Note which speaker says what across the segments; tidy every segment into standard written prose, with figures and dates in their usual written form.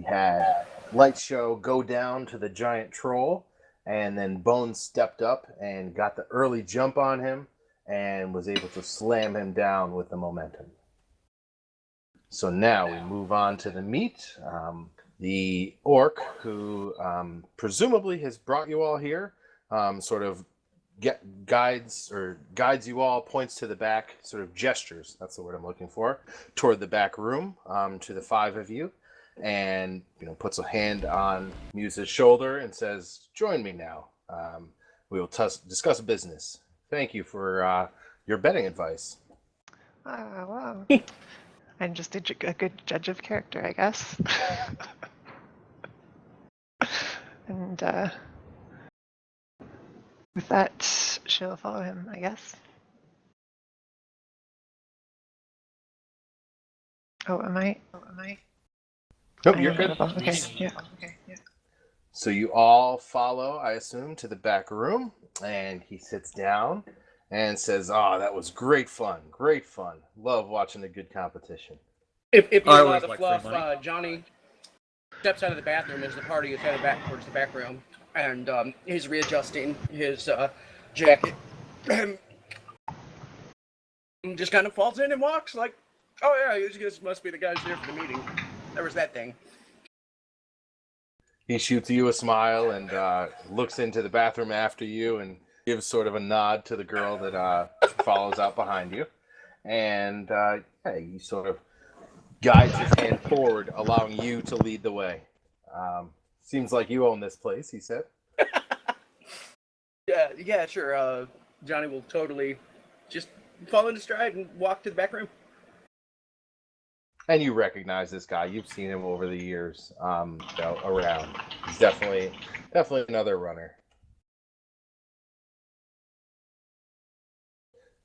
Speaker 1: had Light Show go down to the giant troll, and then Bones stepped up and got the early jump on him and was able to slam him down with the momentum. So now we move on to the meat. The orc who presumably has brought you all here sort of guides you all, points to the back, sort of gestures, that's the word I'm looking for, toward the back room to the five of you, and puts a hand on Muse's shoulder and says, "Join me now. We will discuss business. Thank you for your betting advice."
Speaker 2: Oh, wow. I'm just a good judge of character, I guess. And with that, she'll follow him, I guess. Oh, am I?
Speaker 1: Nope, you're good.
Speaker 2: Okay, yeah.
Speaker 1: So you all follow, I assume, to the back room, and he sits down and says, "Oh, that was great fun. Great fun. Love watching a good competition."
Speaker 3: If you allow the fluff, Johnny steps out of the bathroom as the party is headed back towards the back room, and he's readjusting his jacket, and just kind of falls in and walks like, "Oh yeah, this must be the guys here for the meeting. There was that thing."
Speaker 1: He shoots you a smile and looks into the bathroom after you and gives sort of a nod to the girl that follows out behind you. And he sort of guides his hand forward, allowing you to lead the way. Seems like you own this place, he said.
Speaker 3: Yeah, sure. Johnny will totally just fall into stride and walk to the back room.
Speaker 1: And you recognize this guy. You've seen him over the years around. He's definitely another runner.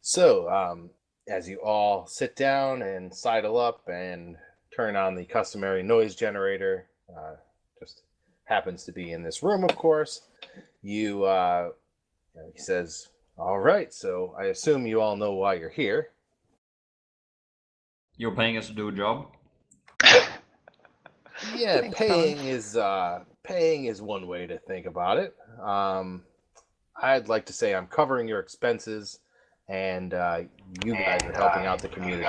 Speaker 1: So, as you all sit down and sidle up and turn on the customary noise generator, just happens to be in this room, of course, he says, "All right, so I assume you all know why you're here."
Speaker 4: You're paying us to do a job?
Speaker 1: Yeah, paying is one way to think about it. I'd like to say I'm covering your expenses, and you guys are helping out the community.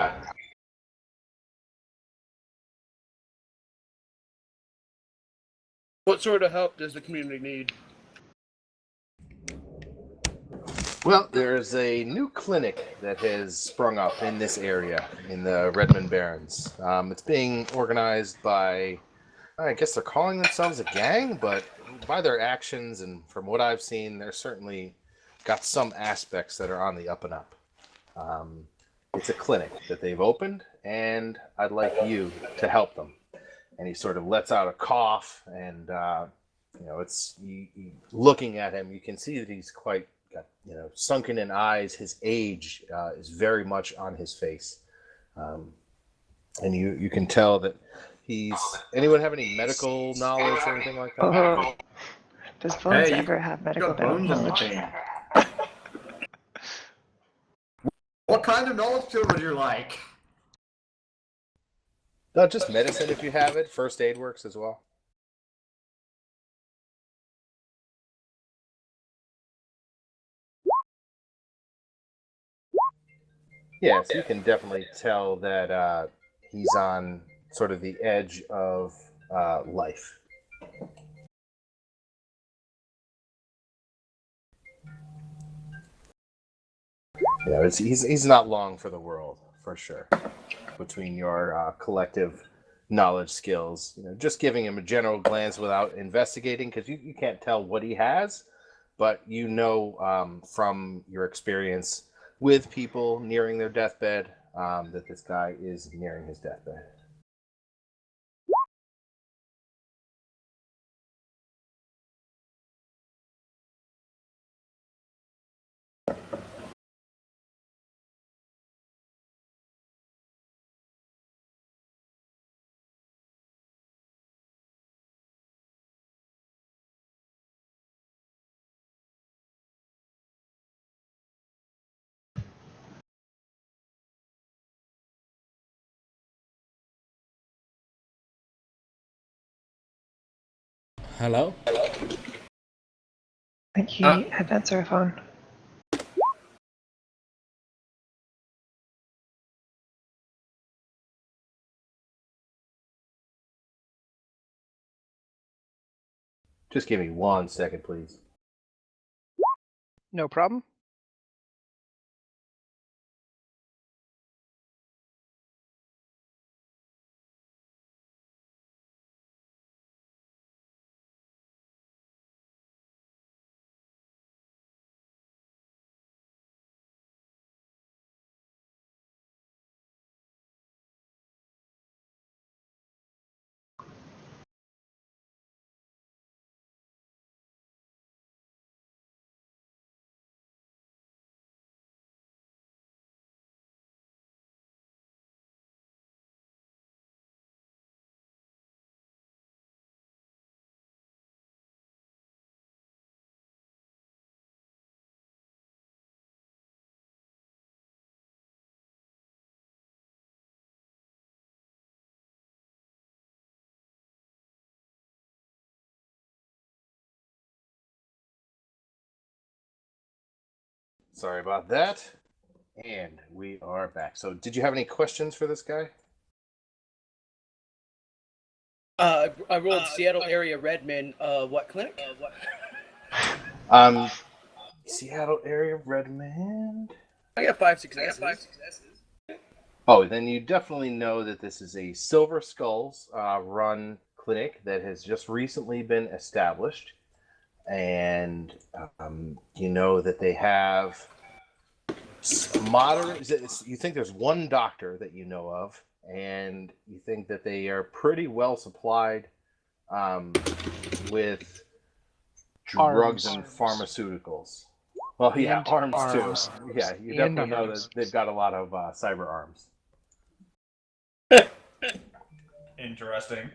Speaker 3: What sort of help does the community need?
Speaker 1: Well, there's a new clinic that has sprung up in this area, in the Redmond Barrens. It's being organized by, I guess they're calling themselves a gang, but by their actions and from what I've seen, they're certainly got some aspects that are on the up and up. It's a clinic that they've opened, and I'd like you to help them. And he sort of lets out a cough, and it's looking at him, you can see that he's quite got sunken in eyes. His age is very much on his face, and you can tell that he's. Anyone have any medical knowledge or anything like that?
Speaker 2: Oh, does Bones ever have medical knowledge?
Speaker 4: What kind of knowledge would you like?
Speaker 1: No, just medicine if you have it. First aid works as well. Yes, you can definitely tell that he's on sort of the edge of life. He's not long for the world, for sure. Between your collective knowledge skills, just giving him a general glance without investigating, because you can't tell what he has, but from your experience with people nearing their deathbed that this guy is nearing his deathbed.
Speaker 5: Hello?
Speaker 2: I think he had to answer a phone.
Speaker 1: Just give me 1 second, please.
Speaker 2: No problem.
Speaker 1: Sorry about that. And we are back. So, did you have any questions for this guy?
Speaker 3: I rolled Seattle area Redmond. What clinic?
Speaker 1: Seattle area Redmond.
Speaker 3: I got 5 successes.
Speaker 1: Oh, then you definitely know that this is a Silver Skulls run clinic that has just recently been established. And you know that they have moderate. You think there's one doctor that you know of, and you think that they are pretty well supplied with drugs and pharmaceuticals. Well, yeah,
Speaker 2: And
Speaker 1: arms too. Yeah, you
Speaker 2: And
Speaker 1: definitely know
Speaker 2: arms.
Speaker 1: that they've got a lot of cyber arms.
Speaker 6: Interesting.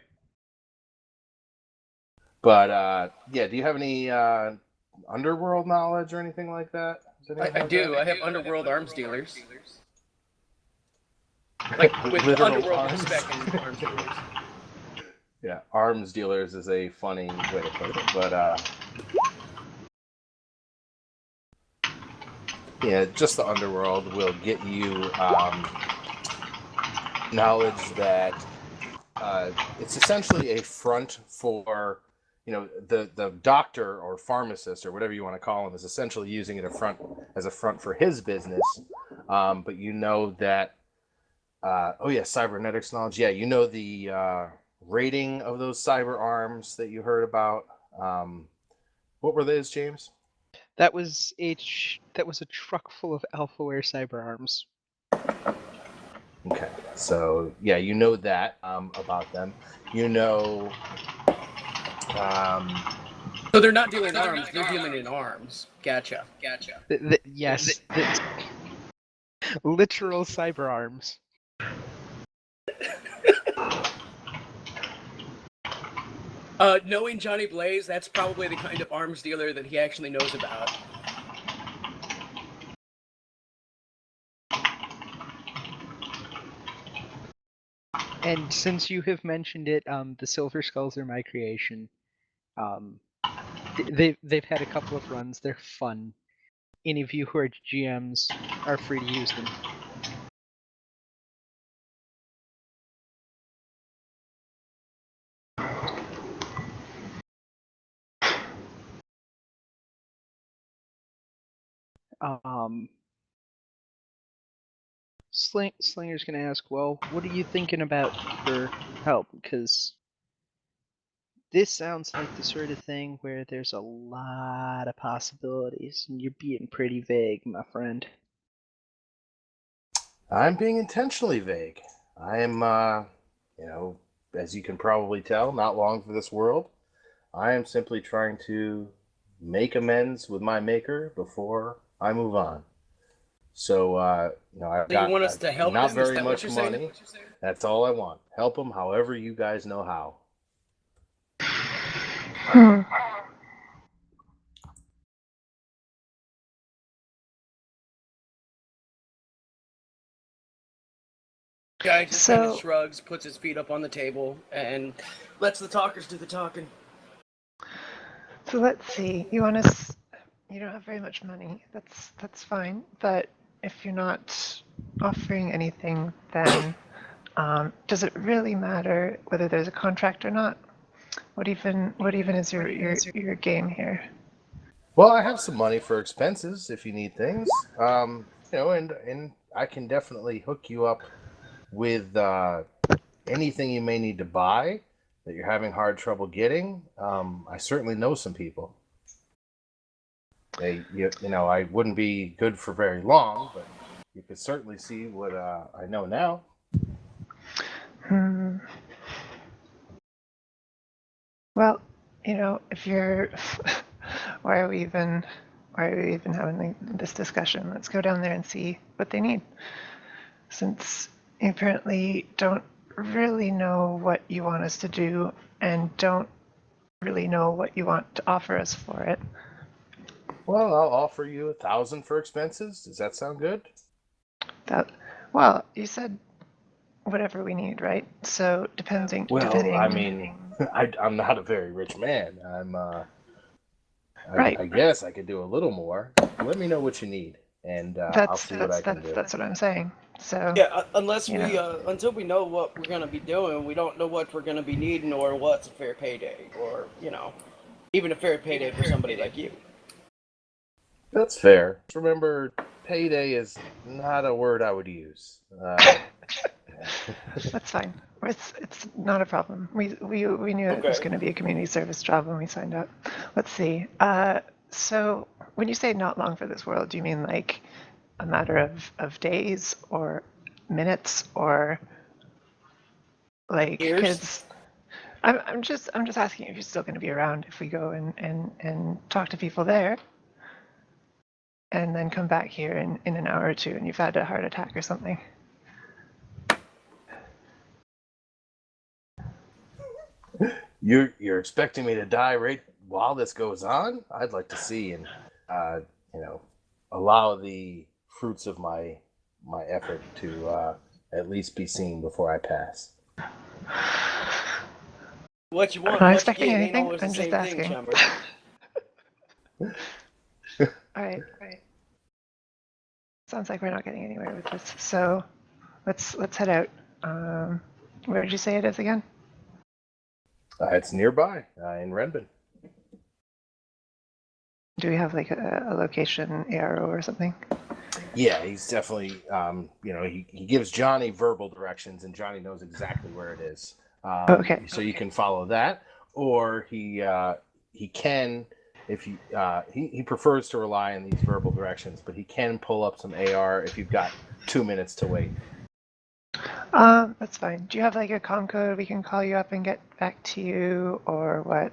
Speaker 1: But yeah, do you have any underworld knowledge or anything like that?
Speaker 3: I do. I have underworld arms dealers. Like with
Speaker 1: Literal
Speaker 3: underworld
Speaker 1: arms.
Speaker 3: respect and arms dealers.
Speaker 1: Yeah, arms dealers is a funny way to put it, but yeah, just the underworld will get you knowledge that it's essentially a front for, you know, the doctor or pharmacist or whatever you want to call him is essentially using it as a front for his business. But you know that cybernetics knowledge. Yeah, you know the rating of those cyber arms that you heard about. What were those, James?
Speaker 2: That was a truck full of AlphaWare cyber arms.
Speaker 1: Okay, so yeah, you know that about them. You know.
Speaker 3: So they're not dealing arms; they're dealing in arms. Gotcha.
Speaker 2: Yes. Literal cyber arms.
Speaker 3: Knowing Johnny Blaze, that's probably the kind of arms dealer that he actually knows about.
Speaker 2: And since you have mentioned it, the Silver Skulls are my creation. They've had a couple of runs. They're fun. Any of you who are GMs are free to use them. Slinger's gonna ask, well, what are you thinking about for help? Because this sounds like the sort of thing where there's a lot of possibilities, and you're being pretty vague, my friend.
Speaker 1: I'm being intentionally vague. I am, as you can probably tell, not long for this world. I am simply trying to make amends with my maker before I move on. So, I've
Speaker 3: So
Speaker 1: got
Speaker 3: you want us to help
Speaker 1: not
Speaker 3: him? Is
Speaker 1: very
Speaker 3: that what
Speaker 1: much
Speaker 3: you're saying?
Speaker 1: money. That's all I want. Help them however you guys know how.
Speaker 3: Guy just kind of
Speaker 2: So-
Speaker 3: shrugs, puts his feet up on the table, and lets the talkers do the talking.
Speaker 5: So let's see. You want us? You don't have very much money. That's fine. But if you're not offering anything, then does it really matter whether there's a contract or not? What even is your game here?
Speaker 1: Well, I have some money for expenses if you need things. And I can definitely hook you up with anything you may need to buy that you're having hard trouble getting. I certainly know some people. I wouldn't be good for very long, but you could certainly see what I know now.
Speaker 5: Well, if you're, why are we even having this discussion? Let's go down there and see what they need. Since you apparently don't really know what you want us to do and don't really know what you want to offer us for it.
Speaker 1: Well, I'll offer you 1,000 for expenses. Does that sound good?
Speaker 5: Well, you said whatever we need, right? So depending.
Speaker 1: I mean, I'm not a very rich man.
Speaker 5: Right.
Speaker 1: I guess I could do a little more. Let me know what you need, and I'll see what I can do.
Speaker 5: That's what I'm saying. So
Speaker 3: Yeah, until we know what we're gonna be doing, we don't know what we're gonna be needing or what's a fair payday, or even a fair payday for somebody like you.
Speaker 1: That's fair. Remember, payday is not a word I would use.
Speaker 5: That's fine. It's not a problem. We knew it was going to be a community service job when we signed up. Let's see. So when you say not long for this world, do you mean like a matter of days or minutes or like?
Speaker 3: Years?
Speaker 5: I'm just asking if you're still going to be around if we go and talk to people there, and then come back here in an hour or two and you've had a heart attack or something.
Speaker 1: You're expecting me to die right while this goes on? I'd like to see and allow the fruits of my effort to at least be seen before I pass.
Speaker 3: What you want,
Speaker 5: I'm not
Speaker 3: what you
Speaker 5: expecting
Speaker 3: get,
Speaker 5: anything.
Speaker 3: ain't always
Speaker 5: I'm
Speaker 3: the
Speaker 5: just
Speaker 3: same
Speaker 5: asking.
Speaker 3: thing, Chumber.
Speaker 5: All right. Sounds like we're not getting anywhere with this. So let's head out. Where did you say it is again?
Speaker 1: It's nearby in Redmond.
Speaker 5: Do we have like a location arrow or something?
Speaker 1: Yeah, he's definitely, he gives Johnny verbal directions, and Johnny knows exactly where it is.
Speaker 5: Okay.
Speaker 1: So you can follow that, or he can, if you, he prefers to rely on these verbal directions, but he can pull up some AR if you've got 2 minutes to wait.
Speaker 5: That's fine. Do you have like a comm code we can call you up and get back to you, or what?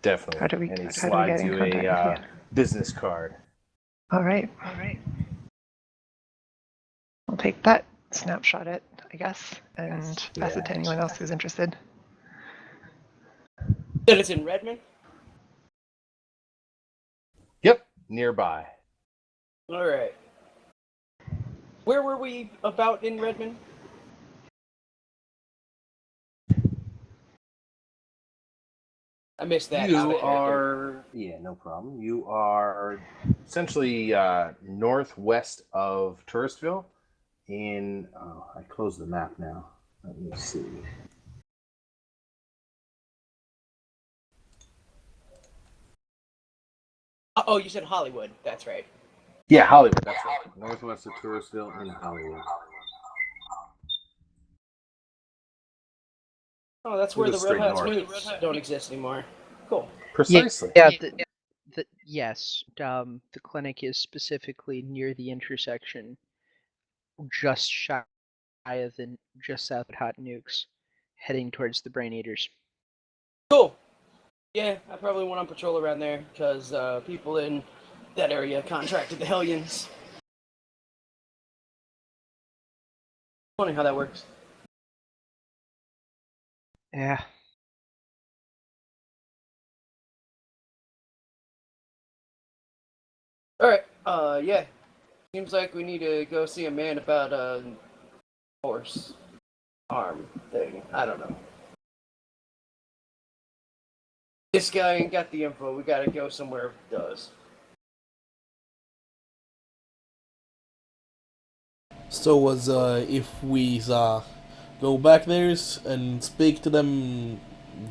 Speaker 1: Definitely.
Speaker 5: How do we
Speaker 1: and he
Speaker 5: get
Speaker 1: slides
Speaker 5: in
Speaker 1: you
Speaker 5: contact
Speaker 1: a
Speaker 5: with you?
Speaker 1: business card.
Speaker 5: All right. I'll take that, snapshot it, I guess, and pass it to anyone else who's interested.
Speaker 3: That it's in Redmond?
Speaker 1: Yep, nearby.
Speaker 3: All right. Where were we about in Redmond? I missed that.
Speaker 1: You are, no problem. You are essentially northwest of Touristville. I closed the map now. Let me see.
Speaker 3: Oh, you said Hollywood. That's right.
Speaker 1: Yeah, Hollywood. That's right. Northwest of Touristville in Hollywood.
Speaker 3: Oh, that's where the
Speaker 1: straight
Speaker 3: Red House
Speaker 1: north.
Speaker 3: Moves don't exist anymore. Cool.
Speaker 1: Precisely.
Speaker 2: Yeah. Yes. The clinic is specifically near the intersection, just shy of just south of Hot Nukes, heading towards the Brain Eaters.
Speaker 3: Cool. Yeah, I probably went on patrol around there because people in that area contracted the Hellions. Funny how that works.
Speaker 2: Yeah.
Speaker 3: Alright, yeah. Seems like we need to go see a man about a horse arm thing. I don't know. This guy ain't got the info. We gotta go somewhere it does.
Speaker 7: So as if we go back there and speak to them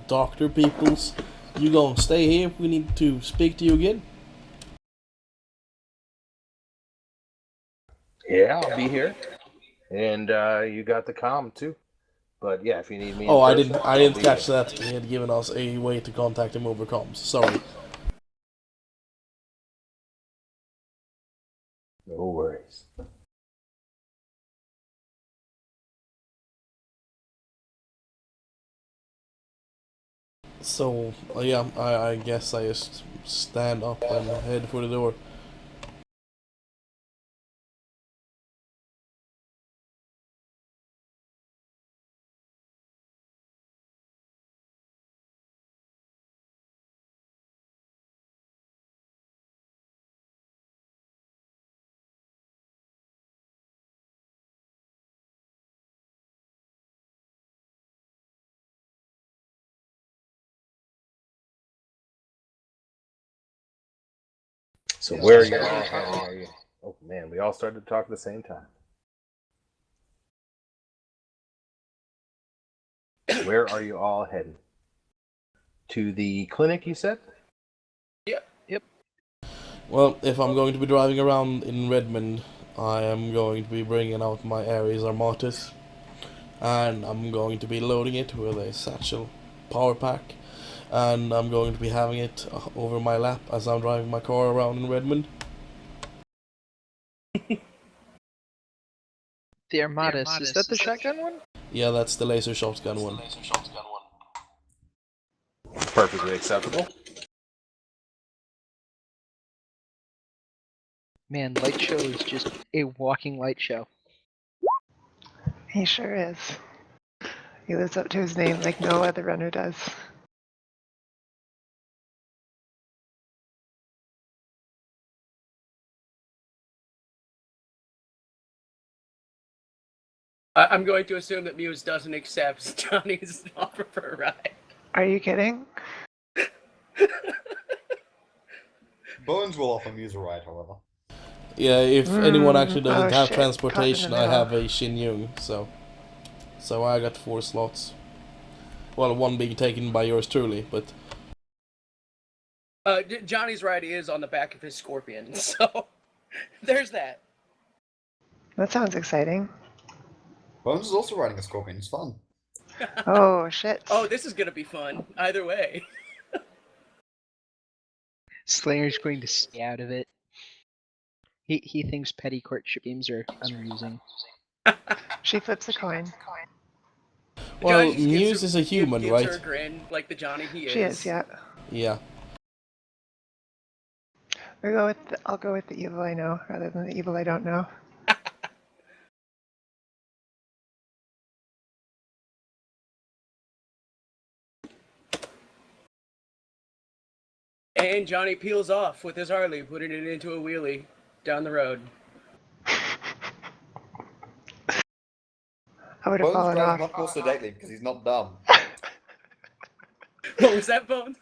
Speaker 7: doctor peoples, you gonna stay here if we need to speak to you again?
Speaker 1: Yeah, I'll be here. And you got the comm too. But yeah, if you need me in
Speaker 7: Oh, I
Speaker 1: person,
Speaker 7: didn't
Speaker 1: I'll be
Speaker 7: catch
Speaker 1: here.
Speaker 7: that. He had given us a way to contact him over comms. Sorry.
Speaker 1: No worries.
Speaker 7: So yeah, I guess I just stand up and head for the door.
Speaker 1: So
Speaker 2: Yes,
Speaker 1: where are
Speaker 2: just
Speaker 1: you
Speaker 2: started
Speaker 1: all
Speaker 2: talking.
Speaker 1: heading? Are you? Oh man, we all started to talk at the same time. Where are you all heading? To the clinic, you said?
Speaker 3: Yep.
Speaker 2: Yep.
Speaker 7: Well, if I'm going to be driving around in Redmond, I am going to be bringing out my Ares Armatus, and I'm going to be loading it with a satchel power pack, and I'm going to be having it over my lap as I'm driving my car around in Redmond.
Speaker 2: The Armatus, is that the shotgun one?
Speaker 7: Yeah, that's the laser shotgun one.
Speaker 1: Perfectly acceptable.
Speaker 2: Man, Light Show is just a walking light show.
Speaker 5: He sure is. He lives up to his name like no other runner does.
Speaker 3: I'm going to assume that Muse doesn't accept Johnny's offer for a ride.
Speaker 5: Are you kidding?
Speaker 4: Bones will offer Muse a ride, however.
Speaker 7: Yeah, if anyone actually
Speaker 5: Oh
Speaker 7: doesn't have
Speaker 5: shit, caught in
Speaker 7: transportation,
Speaker 5: the
Speaker 7: I
Speaker 5: middle.
Speaker 7: have a Shin-Yung, so I got 4 slots. Well, one being taken by yours truly, but
Speaker 3: Johnny's ride is on the back of his Scorpion, so there's that.
Speaker 5: That sounds exciting.
Speaker 4: Bones is also riding a Scorpion. It's fun.
Speaker 5: Oh shit.
Speaker 3: Oh, this is gonna be fun. Either way.
Speaker 2: Slinger's going to stay out of it. He thinks petty courtship games are amusing.
Speaker 5: She flips a coin.
Speaker 7: well,
Speaker 3: Johnny just
Speaker 7: Muse is a human,
Speaker 3: gives her a
Speaker 7: right?
Speaker 3: grin like the Johnny he is.
Speaker 5: She is, yeah.
Speaker 7: Yeah.
Speaker 5: I'll go with the evil I know rather than the evil I don't know.
Speaker 3: And Johnny peels off with his Harley, putting it into a wheelie down the road.
Speaker 5: I would have
Speaker 4: Bones
Speaker 5: fallen
Speaker 4: drives
Speaker 5: off.
Speaker 4: much more sedately because he's not dumb.
Speaker 3: What was that, Bones?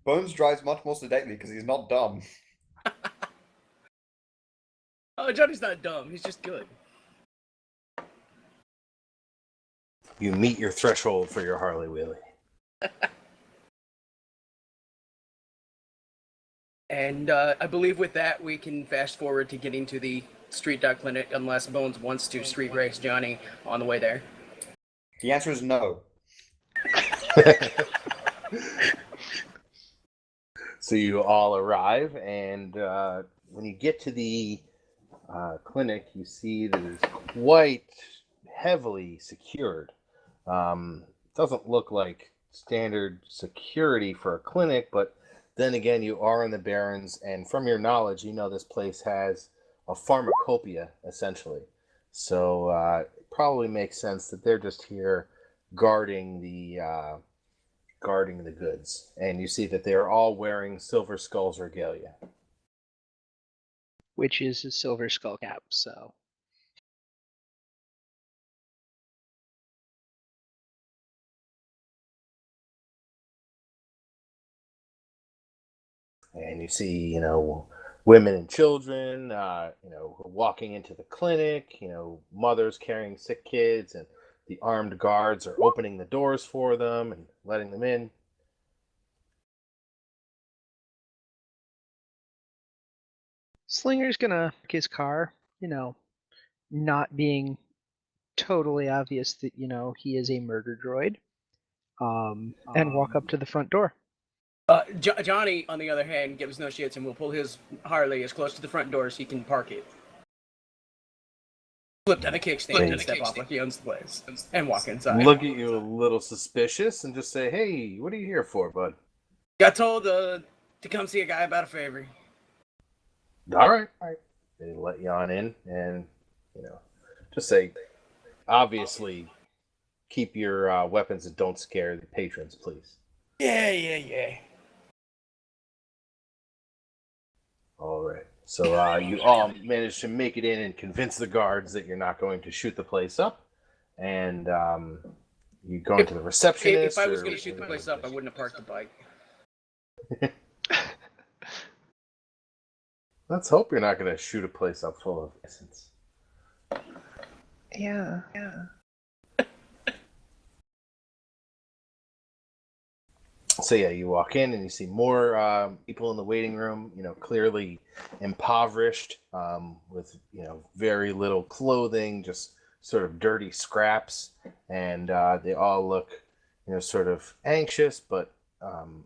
Speaker 4: Bones drives much more sedately because he's not dumb.
Speaker 3: Oh, Johnny's not dumb. He's just good.
Speaker 1: You meet your threshold for your Harley wheelie.
Speaker 3: And I believe with that, we can fast forward to getting to the street dog clinic, unless Bones wants to street race Johnny on the way there.
Speaker 4: The answer is no.
Speaker 1: So you all arrive, and when you get to the clinic, you see that it's quite heavily secured. Doesn't look like standard security for a clinic, but then again, you are in the Barrens, and from your knowledge, you know this place has a pharmacopoeia, essentially. So it probably makes sense that they're just here guarding the goods. And you see that they're all wearing Silver Skull's regalia.
Speaker 2: Which is a silver skull cap, so.
Speaker 1: and you see, women and children, walking into the clinic, mothers carrying sick kids, and the armed guards are opening the doors for them and letting them in.
Speaker 2: Slinger's gonna park his car, not being totally obvious that, he is a murder droid, and walk up to the front door.
Speaker 3: Johnny, on the other hand, gives no shits and will pull his Harley as close to the front door so he can park it. Flip down the kickstand and step off like he owns the place and walk inside.
Speaker 1: Look at you a little suspicious and just say, "Hey, what are you here for, bud?"
Speaker 3: Got told to come see a guy about a favor.
Speaker 1: All right. They let you on in, and just say, obviously, keep your weapons and don't scare the patrons, please.
Speaker 3: Yeah.
Speaker 1: All right. So you all managed to make it in and convince the guards that you're not going to shoot the place up, and you going to the receptionist.
Speaker 3: If I was going to shoot the place up, I wouldn't have parked the bike.
Speaker 1: Let's hope you're not going to shoot a place up full of innocents.
Speaker 5: Yeah.
Speaker 1: So yeah, you walk in and you see more people in the waiting room. Clearly impoverished, with very little clothing, just sort of dirty scraps, and they all look sort of anxious, but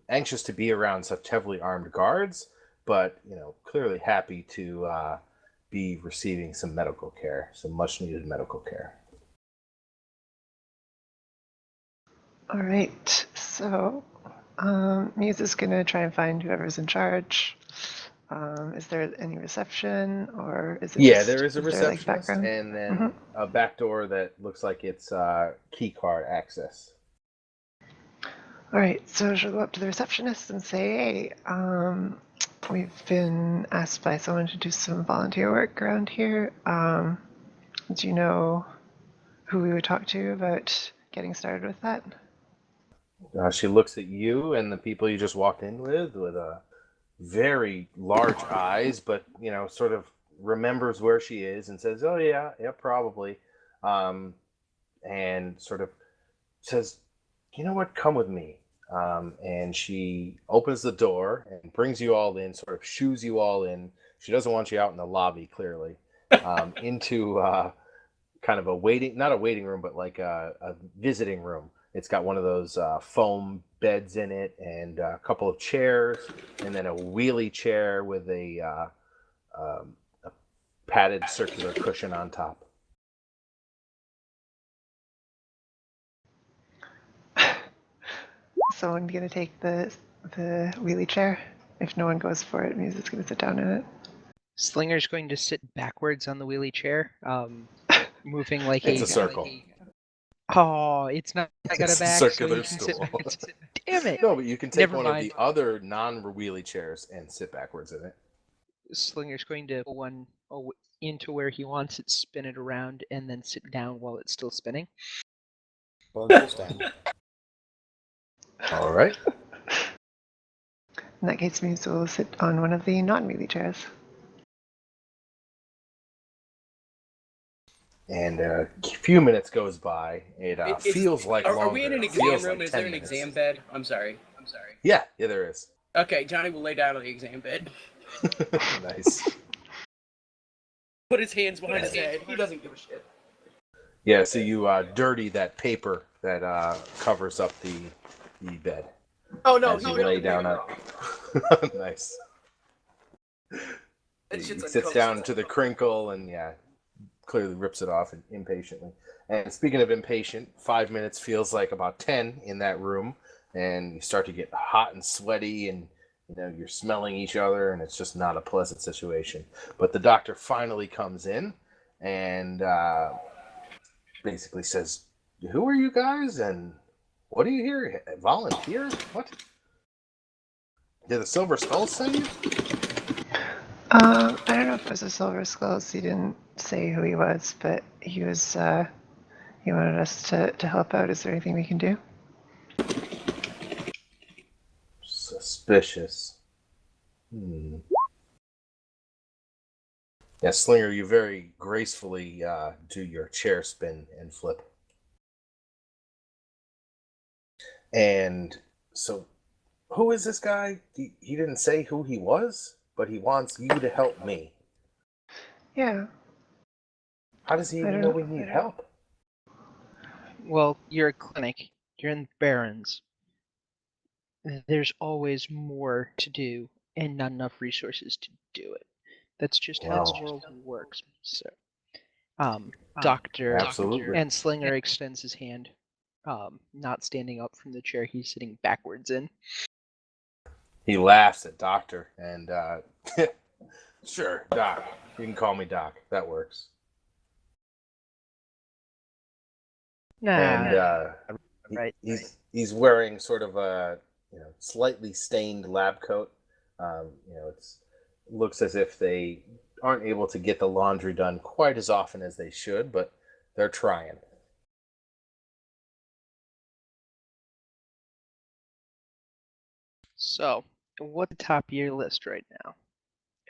Speaker 1: anxious to be around such heavily armed guards, but clearly happy to be receiving some medical care, some much needed medical care.
Speaker 5: All right. So, Muse is going to try and find whoever's in charge. Is there any reception, or is it?
Speaker 1: Yeah,
Speaker 5: just,
Speaker 1: there is a receptionist,
Speaker 5: background?
Speaker 1: and then a back door that looks like it's key card access.
Speaker 5: All right. So she'll go up to the receptionist and say, "Hey, we've been asked by someone to do some volunteer work around here. Do you know who we would talk to about getting started with that?"
Speaker 1: She looks at you and the people you just walked in with very large eyes, but sort of remembers where she is and says, "Oh yeah, probably," and sort of says, "You know what? Come with me." And she opens the door and brings you all in, sort of shoos you all in. She doesn't want you out in the lobby, clearly, into kind of not a waiting room, but like a visiting room. It's got one of those foam beds in it, and a couple of chairs, and then a wheelie chair with a padded circular cushion on top.
Speaker 5: Someone gonna take the wheelie chair? If no one goes for it, Muse is gonna sit down in it.
Speaker 2: Slinger's going to sit backwards on the wheelie chair, moving like
Speaker 1: It's a circle.
Speaker 2: Oh, it's not. I got
Speaker 1: It's
Speaker 2: a
Speaker 1: a
Speaker 2: back,
Speaker 1: circular
Speaker 2: so you
Speaker 1: stool.
Speaker 2: can sit. Damn it!
Speaker 1: No, but you can take
Speaker 2: Never
Speaker 1: one
Speaker 2: mind.
Speaker 1: of the other non-wheelie chairs and sit backwards in it.
Speaker 2: Slinger's going to pull one into where he wants it, spin it around, and then sit down while it's still spinning.
Speaker 7: Well, understand.
Speaker 1: All right.
Speaker 5: In that case, Muse will sit on one of the non-wheelie chairs.
Speaker 1: And a few minutes goes by. It feels like longer.
Speaker 3: Are we in an exam
Speaker 1: Feels
Speaker 3: room?
Speaker 1: like
Speaker 3: Is there
Speaker 1: 10
Speaker 3: an
Speaker 1: minutes.
Speaker 3: exam bed? I'm sorry.
Speaker 1: Yeah, there is.
Speaker 3: Okay, Johnny will lay down on the exam bed.
Speaker 1: Nice.
Speaker 3: Put his hands behind his head. He doesn't give a shit.
Speaker 1: Yeah, so you dirty that paper that covers up the bed.
Speaker 3: Oh no,
Speaker 1: as you lay down on. Nice. He sits down to the crinkle and clearly rips it off impatiently. And speaking of impatient, 5 minutes feels like about 10 in that room, and you start to get hot and sweaty, and you're smelling each other, and it's just not a pleasant situation. But the doctor finally comes in and basically says, "Who are you guys, and what are you here? Volunteer? What? Did the Silver Skulls send you?"
Speaker 5: I don't know if it was a Silver Skulls. He didn't say who he was, but he was. He wanted us to help out. Is there anything we can do?
Speaker 1: Suspicious. Hmm. Yeah, Slinger, you very gracefully do your chair spin and flip. And so, who is this guy? He didn't say who he was, but he wants you to help me.
Speaker 5: Yeah,
Speaker 1: How does he
Speaker 5: I
Speaker 1: even
Speaker 5: don't
Speaker 1: know
Speaker 5: know.
Speaker 1: we need help?
Speaker 2: Well, you're a clinic. You're in the Barrens. There's always more to do and not enough resources to do it. That's just how the
Speaker 1: Wow.
Speaker 2: world works. So, Doctor
Speaker 1: Absolutely.
Speaker 2: and Slinger extends his hand, not standing up from the chair he's sitting backwards in.
Speaker 1: He laughs at Doctor and, sure, Doc. You can call me Doc. That works. And
Speaker 2: right.
Speaker 1: he's wearing sort of a slightly stained lab coat. It's looks as if they aren't able to get the laundry done quite as often as they should, but they're trying.
Speaker 2: So, what's the top of your list right now?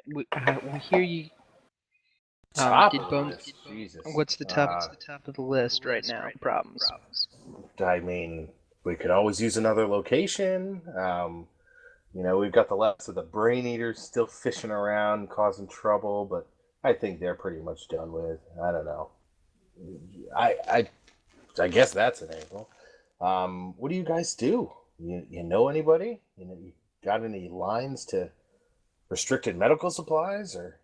Speaker 2: We hear you.
Speaker 1: Top
Speaker 2: Did
Speaker 1: of the
Speaker 2: Bones?
Speaker 1: list, Jesus.
Speaker 2: What's the top of the list right now? Problems.
Speaker 1: I mean, we could always use another location. We've got the last of the brain eaters still fishing around, causing trouble, but I think they're pretty much done with. I don't know. I guess that's an angle. What do you guys do? You know anybody? You got any lines to restricted medical supplies or?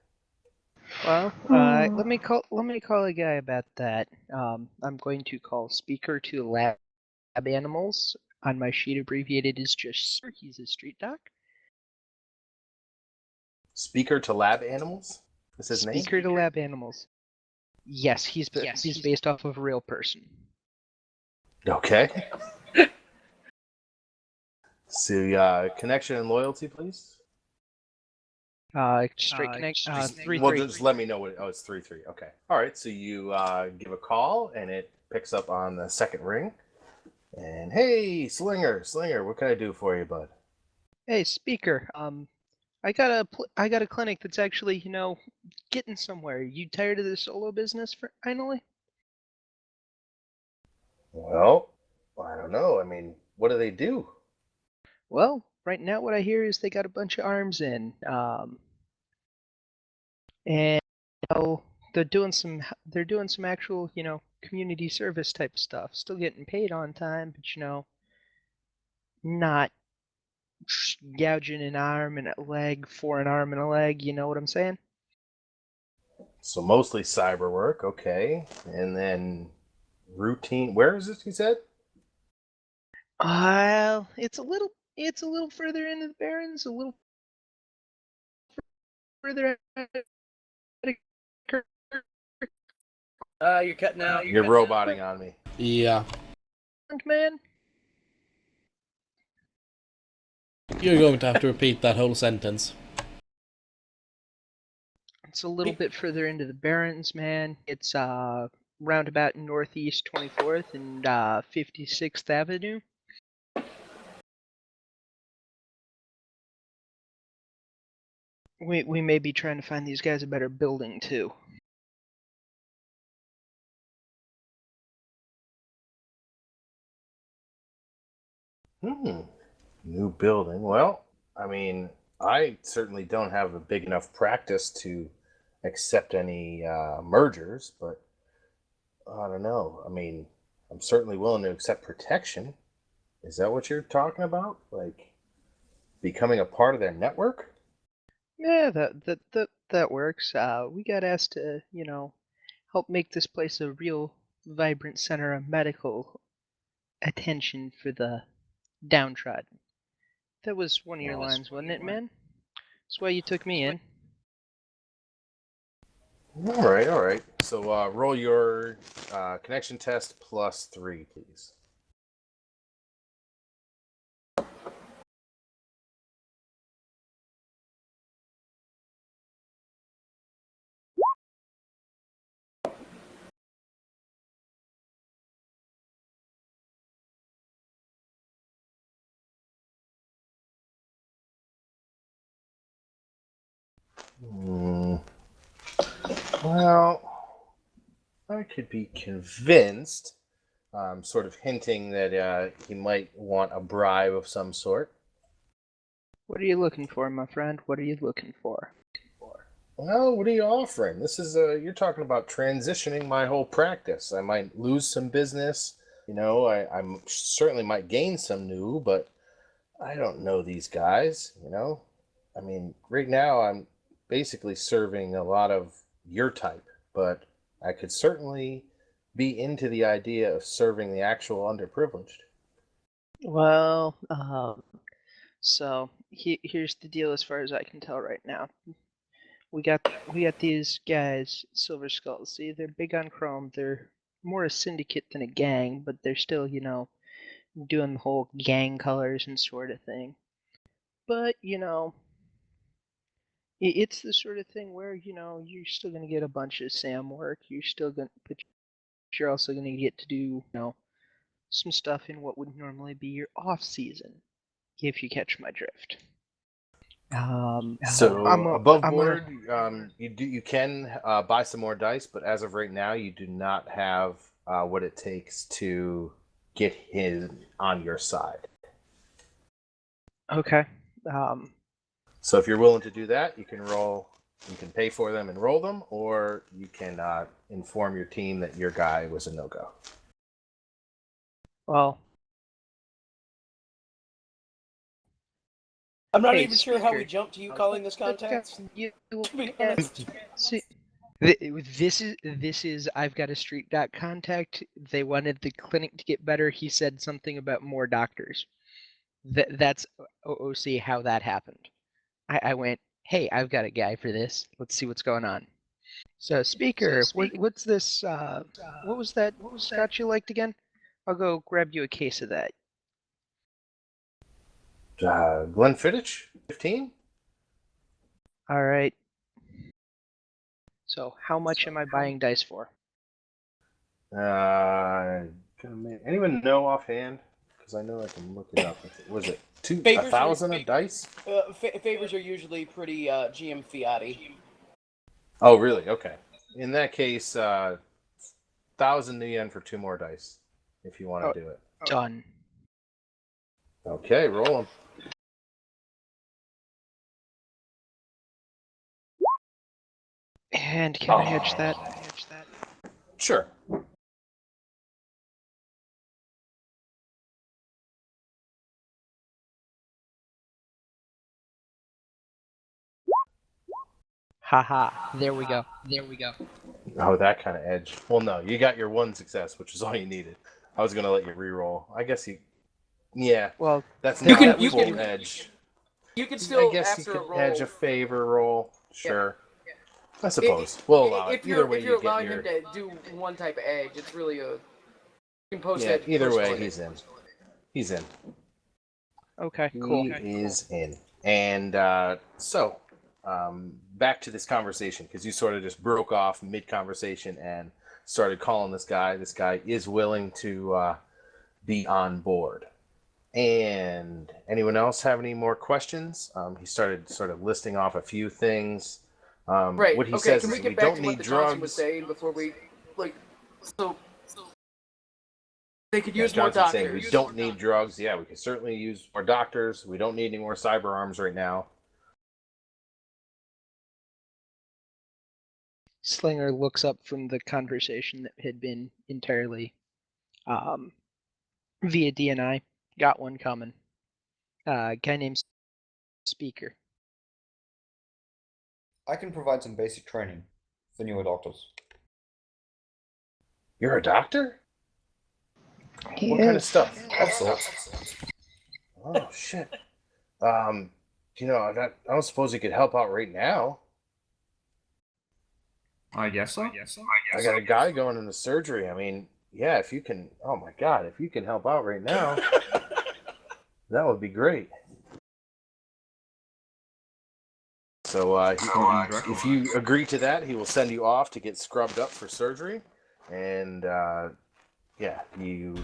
Speaker 2: Well, let me call a guy about that. I'm going to call speaker to lab animals. On my sheet abbreviated is just Sir. He's a street doc.
Speaker 1: Speaker to lab animals? Is his name?
Speaker 2: Speaker to lab animals. Yes, he's based off of a real person.
Speaker 1: Okay. So, connection and loyalty, please.
Speaker 2: Straight connect. Three.
Speaker 1: Just let me know what. Oh, it's 3-3. Okay. All right. So you give a call, and it picks up on the second ring. And hey, Slinger, what can I do for you, bud?
Speaker 2: Hey, speaker. I got a clinic that's actually getting somewhere. You tired of the solo business finally?
Speaker 1: Well, I don't know. I mean, what do they do?
Speaker 2: Well, right now what I hear is they got a bunch of arms in, and they're doing some actual community service type stuff. Still getting paid on time, but not gouging an arm and a leg for an arm and a leg. You know what I'm saying?
Speaker 1: So mostly cyber work, okay. And then routine. Where is this? You said?
Speaker 2: It's a little further into the Barrens, a little further.
Speaker 3: You're cutting out.
Speaker 1: You're roboting on me.
Speaker 7: Yeah.
Speaker 2: Man.
Speaker 7: You're going to have to repeat that whole sentence.
Speaker 2: It's a little bit further into the Barrens, man. It's roundabout northeast 24th and 56th Avenue. We may be trying to find these guys a better building too.
Speaker 1: New building. Well, I mean, I certainly don't have a big enough practice to accept any mergers, but I don't know. I mean, I'm certainly willing to accept protection. Is that what you're talking about? Like becoming a part of their network?
Speaker 2: Yeah, that works. We got asked to, help make this place a real vibrant center of medical attention for the downtrodden. That was one of your lines, wasn't it, man? That's why you took me in.
Speaker 1: All right, all right. So roll your connection test +3, please. Well, I could be convinced, sort of hinting that he might want a bribe of some sort.
Speaker 2: What are you looking for, my friend? What are you looking for?
Speaker 1: Well, what are you offering? This is you're talking about transitioning my whole practice. I might lose some business, I certainly might gain some new, but I don't know these guys, I mean, right now I'm basically serving a lot of your type, but I could certainly be into the idea of serving the actual underprivileged.
Speaker 2: Well, so here's the deal as far as I can tell right now. We got these guys, Silver Skulls. See, they're big on chrome. They're more a syndicate than a gang, but they're still, doing the whole gang colors and sort of thing. But, it's the sort of thing where, you're still going to get a bunch of SAM work. But you're also going to get to do, some stuff in what would normally be your off season, if you catch my drift.
Speaker 1: So
Speaker 2: I'm
Speaker 1: above
Speaker 2: I'm
Speaker 1: board, you can buy some more dice, but as of right now, you do not have what it takes to get him on your side.
Speaker 2: Okay.
Speaker 1: So if you're willing to do that, you can roll. You can pay for them and roll them, or you can inform your team that your guy was a no-go.
Speaker 2: Well,
Speaker 3: I'm not
Speaker 2: Hey,
Speaker 3: even sure how we
Speaker 2: speaker.
Speaker 3: jumped to you calling this contact. To be honest.
Speaker 2: This is I've got a street doc contact. They wanted the clinic to get better. He said something about more doctors. That's OOC how that happened. I went, hey, I've got a guy for this. Let's see what's going on. So speaker, what's this? What was that scotch you liked again? I'll go grab you a case of that.
Speaker 1: Glenfiddich, 15.
Speaker 2: All right. So how much am I buying dice for?
Speaker 1: Anyone know offhand? Because I know I can look it up. Was it
Speaker 3: Favors
Speaker 1: 1,000 of dice?
Speaker 3: Favors are usually pretty GM fiat-y.
Speaker 1: Oh, really? Okay. In that case, 1,000 new yen for 2 more dice, if you want to do it.
Speaker 2: Done.
Speaker 1: Okay, roll them.
Speaker 2: And can I hedge that?
Speaker 1: Sure.
Speaker 2: Haha. There we go.
Speaker 1: Oh, that kind of edge. Well, no, you got your 1 success, which is all you needed. I was going to let you re-roll. I guess you... Yeah,
Speaker 2: Well,
Speaker 1: that's
Speaker 3: You
Speaker 1: not
Speaker 3: can-
Speaker 1: a
Speaker 3: you
Speaker 1: full
Speaker 3: can-
Speaker 1: edge.
Speaker 3: You can still,
Speaker 1: I guess you
Speaker 3: after
Speaker 1: could
Speaker 3: a roll,
Speaker 1: edge a favor roll. Sure. I suppose. We'll allow it.
Speaker 3: if
Speaker 1: Either
Speaker 3: you're
Speaker 1: way,
Speaker 3: if you're
Speaker 1: you get
Speaker 3: allowing
Speaker 1: your...
Speaker 3: him to do one type of edge, it's really a composed
Speaker 1: Yeah,
Speaker 3: edge.
Speaker 1: either way,
Speaker 3: split.
Speaker 1: he's in. He's in.
Speaker 2: okay, cool.
Speaker 1: He is in. And so, back to this conversation, because you sort of just broke off mid-conversation and started calling this guy. This guy is willing to be on board. And anyone else have any more questions? He started sort of listing off a few things.
Speaker 3: Right.
Speaker 1: What he
Speaker 3: Okay.
Speaker 1: says
Speaker 3: Can we
Speaker 1: is
Speaker 3: get
Speaker 1: we
Speaker 3: back
Speaker 1: don't
Speaker 3: to
Speaker 1: need
Speaker 3: what the Johnson was
Speaker 1: drugs.
Speaker 3: saying before we so they could use
Speaker 1: Johnson
Speaker 3: more
Speaker 1: saying
Speaker 3: doctors.
Speaker 1: we don't need drugs. Yeah, we could certainly use more doctors. We don't need any more cyber arms right now.
Speaker 2: Slinger looks up from the conversation that had been entirely via DNI. Got one coming. Guy named Speaker.
Speaker 4: I can provide some basic training for newer doctors.
Speaker 1: You're a doctor?
Speaker 5: He
Speaker 1: What
Speaker 5: is.
Speaker 1: kind of stuff?
Speaker 4: Of sorts.
Speaker 1: Oh shit. I don't suppose you could help out right now.
Speaker 6: I guess so.
Speaker 1: I got a guy going into surgery. I mean, yeah, if you can. Oh my god, if you can help out right now, that would be great. So, if you agree to that, he will send you off to get scrubbed up for surgery, and you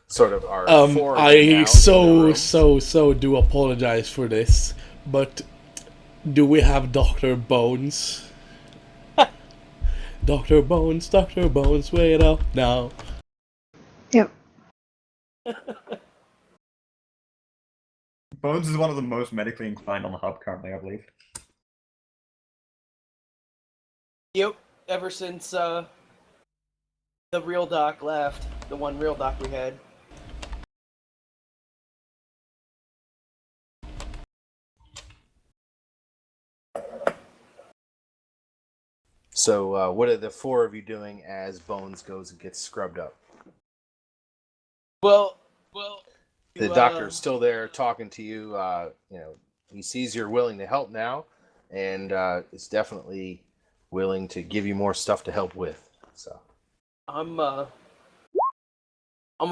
Speaker 1: sort of are.
Speaker 7: I so do apologize for this, but Do we have Dr. Bones? Dr. Bones, wait up now.
Speaker 5: Yep.
Speaker 6: Bones is one of the most medically inclined on the hub currently, I believe.
Speaker 3: Yep. Ever since the real doc left, the one real doc we had.
Speaker 1: So, what are the four of you doing as Bones goes and gets scrubbed up?
Speaker 3: Well,
Speaker 1: The doctor's still there talking to you. You know, he sees you're willing to help now, and is definitely willing to give you more stuff to help with. So,
Speaker 3: I'm a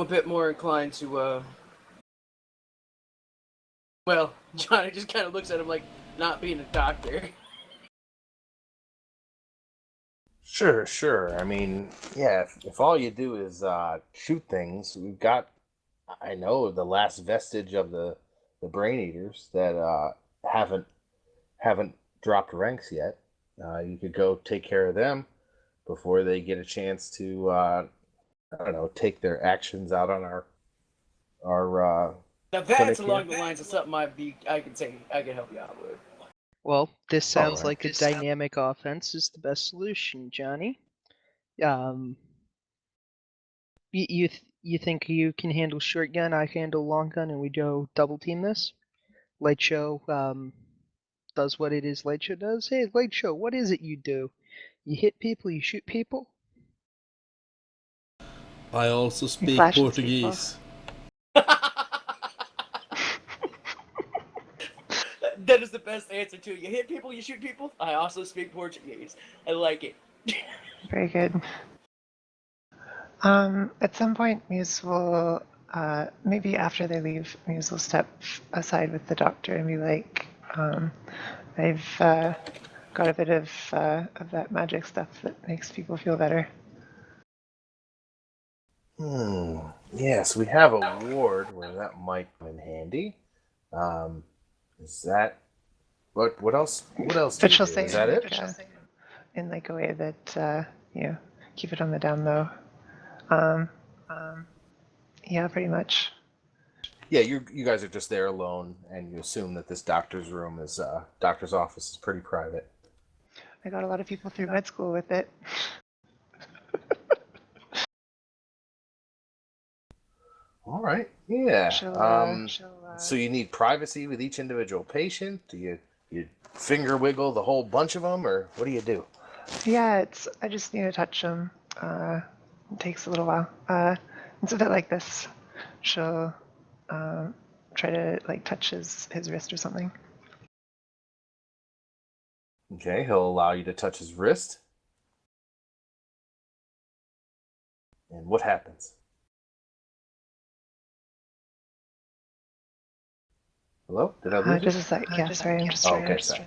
Speaker 3: bit more inclined to well, Johnny just kind of looks at him like not being a doctor.
Speaker 1: Sure. I mean, yeah, if all you do is shoot things, we've got, I know, the last vestige of the brain eaters that haven't dropped ranks yet. You could go take care of them before they get a chance to, I don't know, take their actions out on our
Speaker 3: Now that's along the lines of something I can say I can help you out with.
Speaker 2: Well, this sounds
Speaker 1: Alright.
Speaker 2: like a dynamic offense is the best solution, Johnny. You think you can handle short gun, I handle long gun, and we go double team this? Light Show does what it is Light Show does. Hey, Light Show, what is it you do? You hit people, you shoot people?
Speaker 7: I also speak
Speaker 5: flashes
Speaker 7: Portuguese.
Speaker 3: That is the best answer too. You hit people, you shoot people. I also speak Portuguese. I like it.
Speaker 5: Very good. At some point, Muse will, maybe after they leave, Muse will step aside with the doctor and be like, I've got a bit of that magic stuff that makes people feel better.
Speaker 1: Yes, we have a ward where that might come in handy. Is that what else? What else do
Speaker 5: But
Speaker 1: you
Speaker 5: she'll
Speaker 1: do?
Speaker 5: say
Speaker 1: Is that it?
Speaker 5: in like a way that, keep it on the down low. Um, yeah, pretty much.
Speaker 1: Yeah, you guys are just there alone, and you assume that this doctor's room is doctor's office is pretty private.
Speaker 5: I got a lot of people through med school with it.
Speaker 1: All right. Yeah.
Speaker 5: She'll,
Speaker 1: So you need privacy with each individual patient? Do you finger wiggle the whole bunch of them, or what do you do?
Speaker 5: yeah, I just need to touch them. It takes a little while. It's a bit like this. She'll try to like touch his wrist or something.
Speaker 1: Okay, he'll allow you to touch his wrist. And what happens? Hello? Did I lose
Speaker 5: Just
Speaker 1: you?
Speaker 5: a sec. Yeah, sorry. I'm just
Speaker 1: Oh,
Speaker 5: trying
Speaker 1: okay,
Speaker 5: to.
Speaker 1: sorry.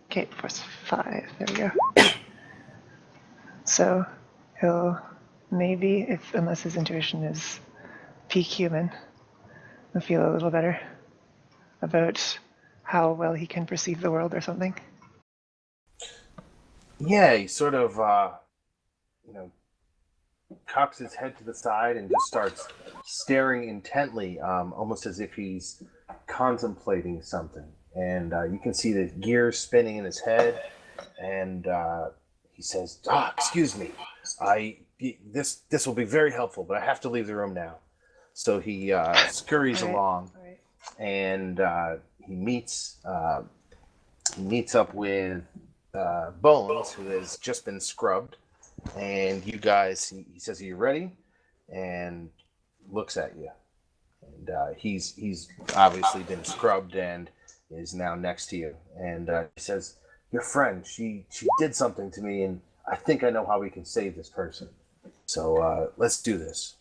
Speaker 5: Okay, force 5. There we go. So he'll maybe, unless his intuition is peak human, he'll feel a little better about how well he can perceive the world or something.
Speaker 1: Yeah, he sort of, cocks his head to the side and just starts staring intently, almost as if he's contemplating something. And you can see the gears spinning in his head, and he says, excuse me, this will be very helpful, but I have to leave the room now." So he scurries along, and he meets up with Bones, who has just been scrubbed. And you guys, he says, "Are you ready?" And looks at you. And he's obviously been scrubbed and is now next to you. And he says, "Your friend, she did something to me, and I think I know how we can save this person. So let's do this."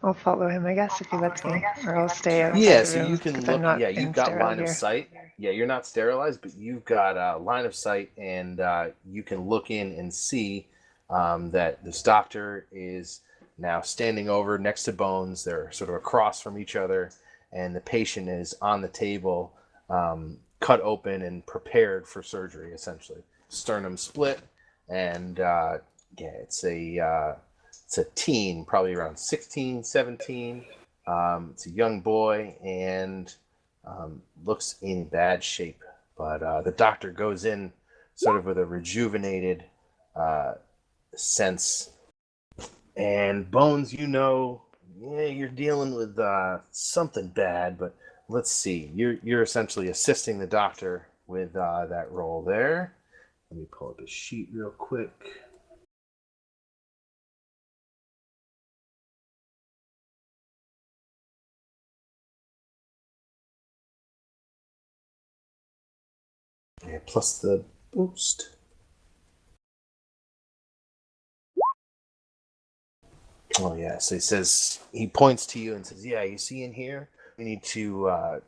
Speaker 5: I'll follow him, I guess, if he lets me, or I'll stay outside
Speaker 1: Yeah,
Speaker 5: the
Speaker 1: so
Speaker 5: room,
Speaker 1: you can
Speaker 5: 'cause
Speaker 1: look.
Speaker 5: I'm not
Speaker 1: Yeah, you've
Speaker 5: in
Speaker 1: got
Speaker 5: sterile
Speaker 1: line of
Speaker 5: gear.
Speaker 1: sight. Yeah, you're not sterilized, but you've got line of sight, and you can look in and see that this doctor is now standing over next to Bones. They're sort of across from each other, and the patient is on the table, cut open and prepared for surgery, essentially. Sternum split, and it's a teen, probably around 16, 17. It's a young boy and looks in bad shape. But the doctor goes in sort of with a rejuvenated sense. And Bones, you're dealing with something bad, but let's see. You're essentially assisting the doctor with that role there. Let me pull up a sheet real quick. Yeah, plus the boost. Oh yeah, so he points to you and says, "Yeah, you see in here, we need to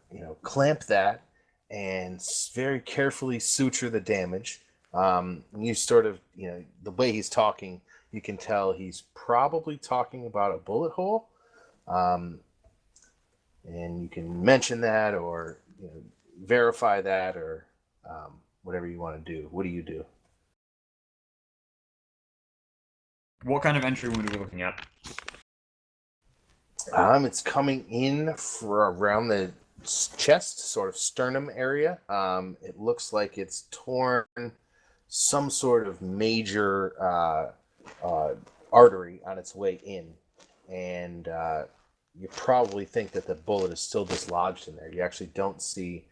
Speaker 1: clamp that and very carefully suture the damage." You sort of, the way he's talking, you can tell he's probably talking about a bullet hole. And you can mention that or verify that or whatever you want to do. What do you do?
Speaker 6: What kind of entry wound are we looking at?
Speaker 1: It's coming in for around the chest, sort of sternum area. It looks like it's torn some sort of major artery on its way in, and you probably think that the bullet is still dislodged in there. You actually don't see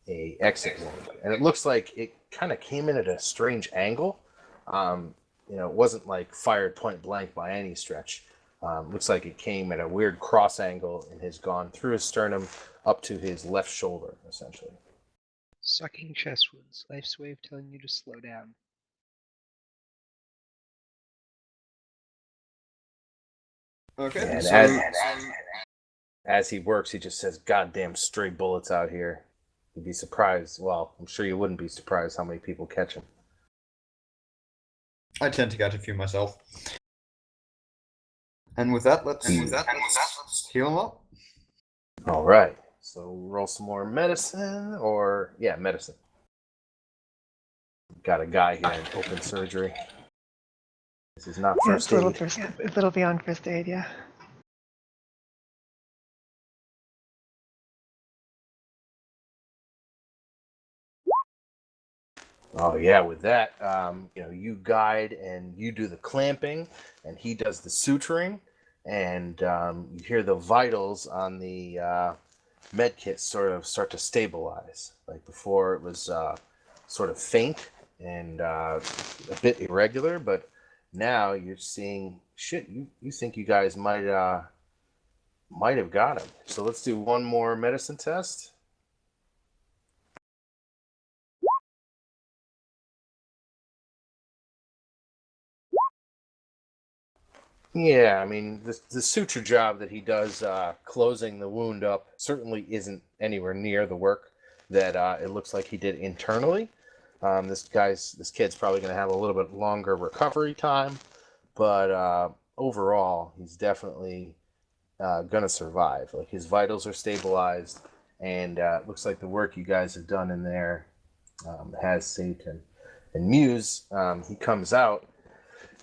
Speaker 1: a exit wound, and it looks like it kind of came in at a strange angle. It wasn't like fired point blank by any stretch. Looks like it came at a weird cross angle and has gone through his sternum up to his left shoulder, essentially.
Speaker 2: Sucking chest wounds. Life's way of telling you to slow down.
Speaker 4: Okay.
Speaker 1: And
Speaker 4: So,
Speaker 1: as he works, he just says, "Goddamn stray bullets out here." You'd be surprised. Well, I'm sure you wouldn't be surprised how many people catch him.
Speaker 4: I tend to catch a few myself. And with that, let's heal him up.
Speaker 1: All right. So roll some more medicine, medicine. Got a guy here in open surgery. This is not
Speaker 5: Yeah,
Speaker 1: first
Speaker 5: it's
Speaker 1: aid.
Speaker 5: a little beyond first aid, yeah.
Speaker 1: Oh yeah, with that, you guide and you do the clamping, and he does the suturing, and you hear the vitals on the med kit sort of start to stabilize. Like before, it was sort of faint and a bit irregular, but now you're seeing shit. You think you guys might have got him. So let's do one more medicine test. Yeah, I mean, the suture job that he does closing the wound up certainly isn't anywhere near the work that it looks like he did internally. This kid's probably going to have a little bit longer recovery time, but overall, he's definitely going to survive. Like, his vitals are stabilized, and it looks like the work you guys have done in there has saved him. And Muse, he comes out.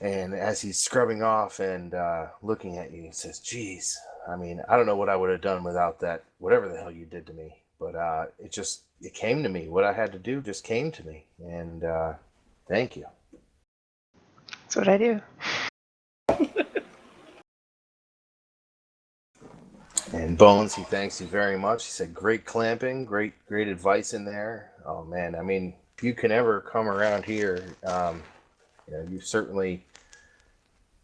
Speaker 1: And as he's scrubbing off and looking at you, he says, "Geez, I mean, I don't know what I would have done without that, whatever the hell you did to me. But it came to me. What I had to do just came to me. And thank you."
Speaker 5: That's what I do.
Speaker 1: And Bones, he thanks you very much. He said, "Great clamping, great advice in there. Oh, man, I mean, if you can ever come around here, you certainly..."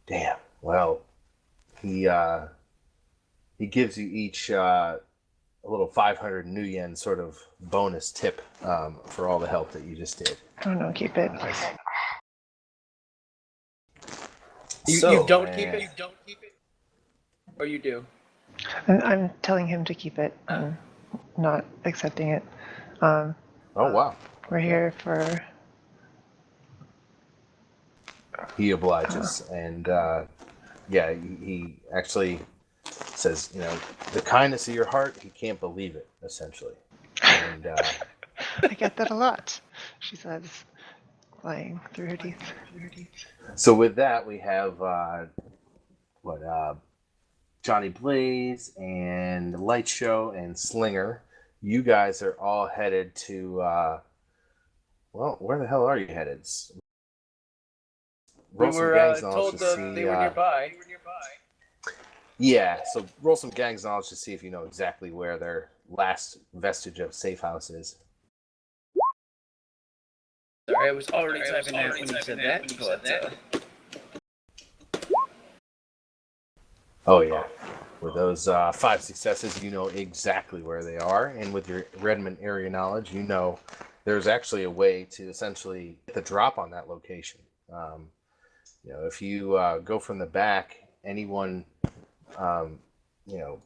Speaker 1: Damn. Well, he gives you each a little 500 new yen sort of bonus tip for all the help that you just did.
Speaker 5: Oh no, keep it.
Speaker 3: You don't keep it? You don't keep it? Or you do?
Speaker 5: I'm telling him to keep it. I'm not accepting it.
Speaker 1: Oh, wow.
Speaker 5: We're here for...
Speaker 1: He obliges, and he actually says, "The kindness of your heart, he can't believe it," essentially. And
Speaker 5: I get that a lot, she says, lying through her teeth.
Speaker 1: so with that, we have Johnny Blaze and Light Show and Slinger. You guys are all headed to well, where the hell are you headed?
Speaker 3: We
Speaker 1: Roll some
Speaker 3: were
Speaker 1: gangs knowledge
Speaker 3: told
Speaker 1: to see.
Speaker 3: they were nearby.
Speaker 1: Yeah, so roll some gangs knowledge to see if you know exactly where their last vestige of safe house is.
Speaker 3: Sorry, I was already typing that when you said that, but
Speaker 1: Oh yeah, with those 5 successes, you know exactly where they are, and with your Redmond area knowledge, you know there's actually a way to essentially get the drop on that location. You know, if you go from the back, anyone, you know,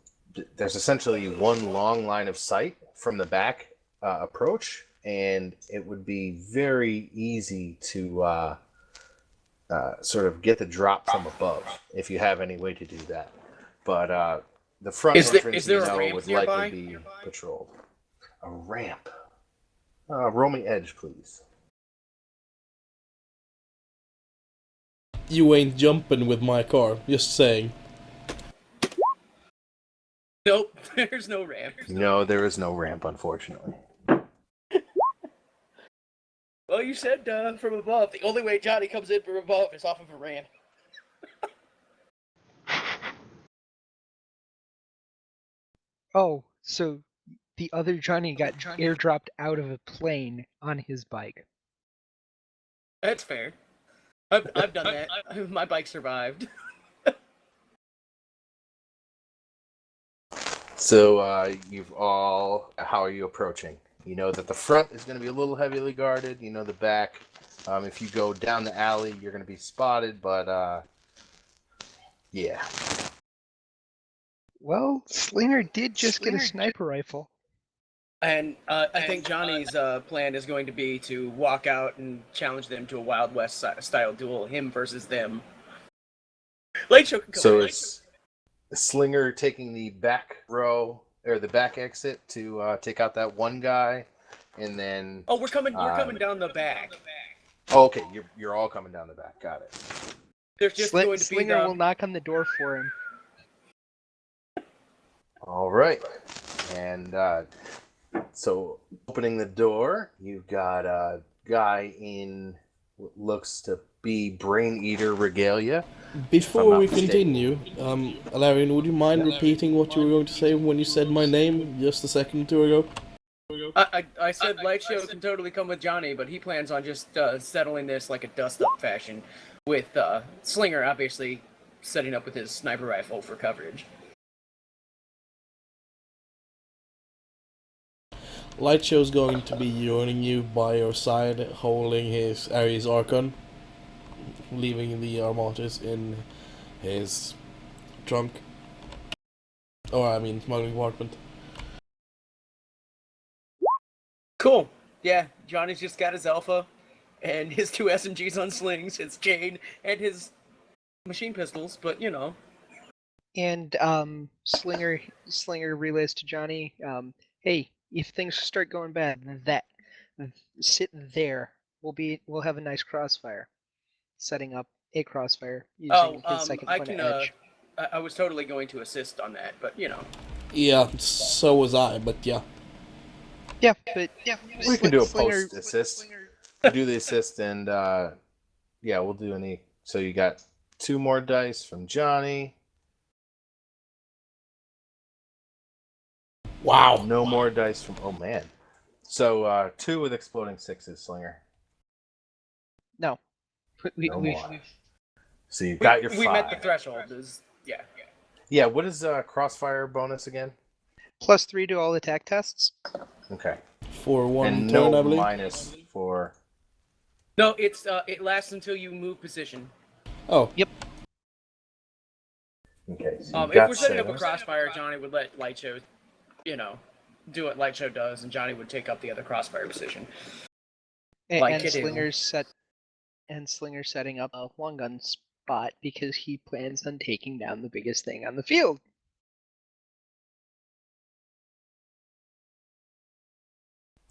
Speaker 1: there's essentially one long line of sight from the back approach, and it would be very easy to sort of get the drop from above if you have any way to do that. But the front entrance,
Speaker 3: is there
Speaker 1: you
Speaker 3: a
Speaker 1: know,
Speaker 3: ramp
Speaker 1: would
Speaker 3: nearby?
Speaker 1: likely be patrolled. A ramp. Roll me edge, please.
Speaker 7: You ain't jumping with my car, just saying.
Speaker 3: Nope, there's no ramp.
Speaker 1: No, there is no ramp, unfortunately.
Speaker 3: Well, you said from above. The only way Johnny comes in from above is off of a ramp.
Speaker 2: Oh, so the other Johnny got airdropped out of a plane on his bike.
Speaker 3: That's fair. I've done that. My bike survived.
Speaker 1: So you've all. How are you approaching? You know that the front is going to be a little heavily guarded. You know the back. If you go down the alley, you're going to be spotted. But yeah.
Speaker 2: Well, Slinger did just get a sniper rifle.
Speaker 3: And I think Johnny's plan is going to be to walk out and challenge them to a Wild West style duel, him versus them. Late Show can come
Speaker 1: So
Speaker 3: in.
Speaker 1: it's Slinger taking the back row or the back exit to take out that one guy, and then.
Speaker 3: Oh, we're coming down the back.
Speaker 1: Oh, okay, you're all coming down the back. Got it.
Speaker 3: There's just going to be
Speaker 2: Slinger will knock on the door for him.
Speaker 1: All right, and so opening the door, you've got a guy in what looks to be Brain Eater regalia.
Speaker 7: Before
Speaker 1: not
Speaker 7: we
Speaker 1: mistaken.
Speaker 7: continue, Alarian, would you mind repeating what you were going to say when you said my name just a second or two ago?
Speaker 3: I said Light Show can totally come with Johnny, but he plans on just settling this like a dust-up fashion, with Slinger obviously setting up with his sniper rifle for coverage.
Speaker 7: Lightshow's going to be joining you by your side, holding his Ares Archon, leaving the Armatus in his trunk. Or, I mean, smuggling compartment.
Speaker 3: Cool. Yeah, Johnny's just got his Alpha and his 2 SMGs on slings, his chain, and his machine pistols, but you know.
Speaker 2: And Slinger relays to Johnny, hey, if things start going bad, sit there. We'll have a nice crossfire. Setting up a crossfire using his second point of edge.
Speaker 3: I was totally going to assist on that, but you know.
Speaker 7: Yeah, so was I, but yeah.
Speaker 2: Yeah, but
Speaker 1: We can do a post assist. Do the assist, and yeah, we'll do any. So you got 2 more dice from Johnny.
Speaker 7: Wow.
Speaker 1: No more dice from. Oh man. So 2 with exploding 6s, Slinger.
Speaker 2: No.
Speaker 1: No more. So you got your 5.
Speaker 3: We met the threshold. Yeah.
Speaker 1: Yeah. What is crossfire bonus again?
Speaker 2: +3 to all attack tests.
Speaker 1: Okay.
Speaker 7: For one
Speaker 1: And
Speaker 7: turn,
Speaker 1: no
Speaker 7: I believe.
Speaker 1: minus for.
Speaker 3: No, it's it lasts until you move position.
Speaker 7: Oh.
Speaker 2: Yep.
Speaker 1: Okay. So
Speaker 3: If we're setting up a crossfire, Johnny would let Light Show, you know, do what Light Show does, and Johnny would take up the other crossfire position. Like
Speaker 2: And Slinger's setting up a long gun spot because he plans on taking down the biggest thing on the field.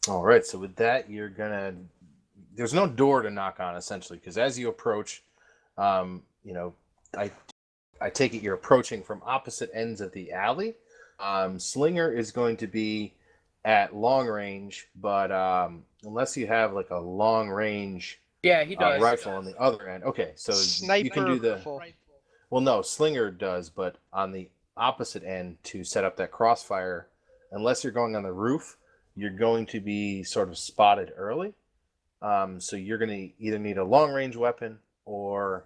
Speaker 1: All right, so with that, you're gonna. There's no door to knock on essentially, because as you approach, you know, I take it you're approaching from opposite ends of the alley. Slinger is going to be at long range, but unless you have like a long range
Speaker 3: Yeah, he does.
Speaker 1: rifle on the other end. Okay, so you can
Speaker 2: Sniper
Speaker 1: do the.
Speaker 2: rifle.
Speaker 1: Well, no, Slinger does, but on the opposite end to set up that crossfire, unless you're going on the roof, you're going to be sort of spotted early. So you're going to either need a long range weapon or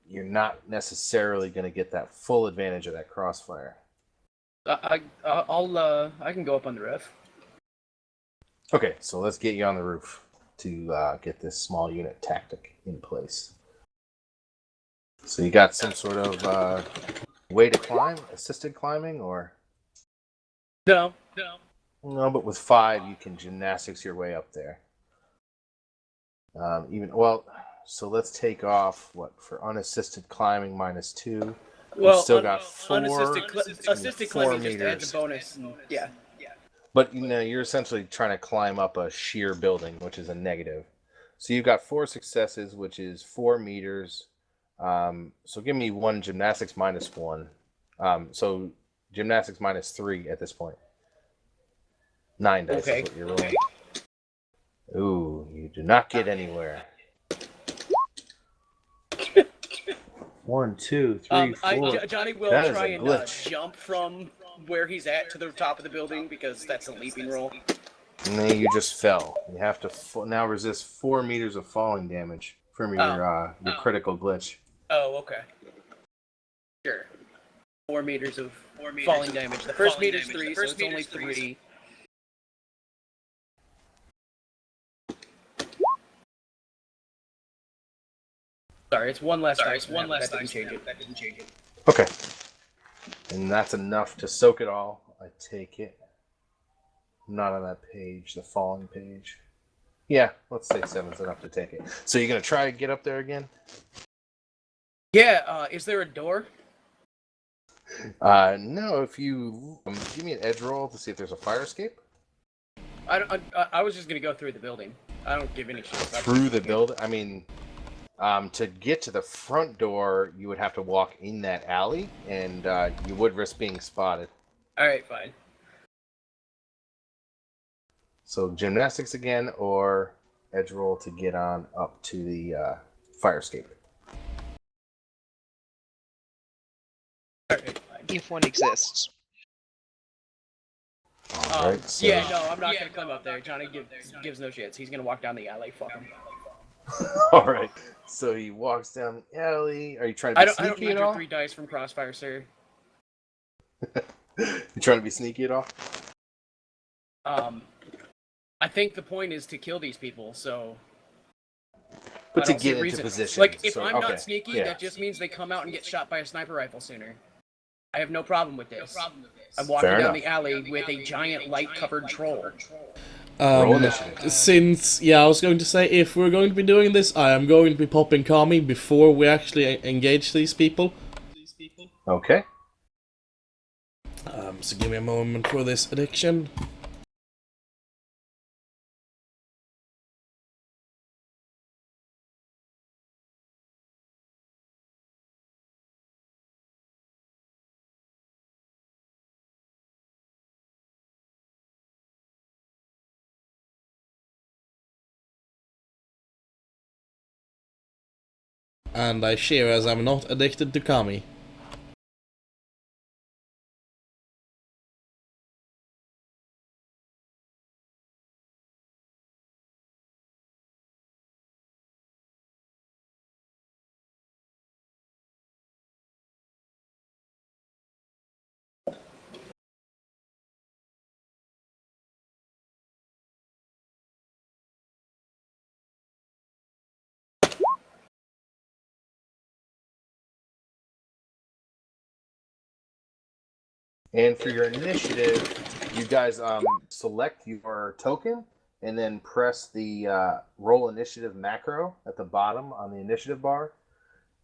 Speaker 1: you're not necessarily going to get that full advantage of that crossfire.
Speaker 3: I can go up on the roof.
Speaker 1: Okay, so let's get you on the roof to get this small unit tactic in place. So you got some sort of way to climb, assisted climbing, or
Speaker 3: No.
Speaker 1: no? But with 5, you can gymnastics your way up there. So let's take off what for unassisted climbing -2.
Speaker 3: Well,
Speaker 1: still got 4
Speaker 3: assisted
Speaker 1: 4
Speaker 3: climbing just
Speaker 1: meters.
Speaker 3: adds a bonus. And, yeah.
Speaker 1: But you're essentially trying to climb up a sheer building, which is a negative. So you've got 4 successes, which is 4 meters. So give me 1 gymnastics -1. So gymnastics -3 at this point. 9 dice
Speaker 3: Okay.
Speaker 1: is what you're rolling. Ooh, you do not get anywhere. 1, 2, 3, 4.
Speaker 3: Johnny will
Speaker 1: That is
Speaker 3: try
Speaker 1: a
Speaker 3: and
Speaker 1: glitch.
Speaker 3: jump from where he's at to the top of the building because that's a leaping roll.
Speaker 1: And then you just fell. You have to now resist 4 meters of falling damage from your critical glitch.
Speaker 3: Oh, okay. Sure. 4 meters of falling damage. The first meter's 3, so it's only 3. Sorry, it's 1 less dice. That didn't change it.
Speaker 1: Okay. And that's enough to soak it all. I take it. Not on that page, the falling page. Yeah, let's say 7's enough to take it. So you're going to try to get up there again?
Speaker 3: Yeah, is there a door?
Speaker 1: No, if you give me an edge roll to see if there's a fire escape.
Speaker 3: I was just gonna go through the building. I don't give any shit.
Speaker 1: Through the building? I mean, to get to the front door, you would have to walk in that alley, and you would risk being spotted.
Speaker 3: Alright, fine.
Speaker 1: So gymnastics again, or edge roll to get on up to the fire escape.
Speaker 3: Alright, fine.
Speaker 2: If one exists.
Speaker 1: All right. So...
Speaker 3: Yeah, no, I'm not gonna climb up there. Johnny gives no shits. He's gonna walk down the alley. Fuck him.
Speaker 1: All right. So he walks down the alley. Are you trying to be
Speaker 3: I don't
Speaker 1: sneaky
Speaker 3: need
Speaker 1: at
Speaker 3: your
Speaker 1: all?
Speaker 3: 3 dice from Crossfire, sir.
Speaker 1: You trying to be sneaky at all?
Speaker 3: I think the point is to kill these people, so...
Speaker 1: But
Speaker 3: I
Speaker 1: to
Speaker 3: don't see
Speaker 1: get
Speaker 3: a
Speaker 1: into
Speaker 3: reason.
Speaker 1: position.
Speaker 3: Like, if
Speaker 1: so,
Speaker 3: I'm
Speaker 1: okay,
Speaker 3: not sneaky,
Speaker 1: yeah.
Speaker 3: that just means they come out and get shot by a sniper rifle sooner. I have no problem with this. I'm walking
Speaker 1: Fair
Speaker 3: down
Speaker 1: enough.
Speaker 3: the alley with a giant light-covered troll.
Speaker 1: Roll initiative.
Speaker 7: Since, I was going to say, if we're going to be doing this, I am going to be popping Kami before we actually engage these people.
Speaker 1: Okay.
Speaker 7: So give me a moment for this addiction. And I share as I'm not addicted to Kami.
Speaker 1: And for your initiative, you guys select your token and then press the roll initiative macro at the bottom on the initiative bar,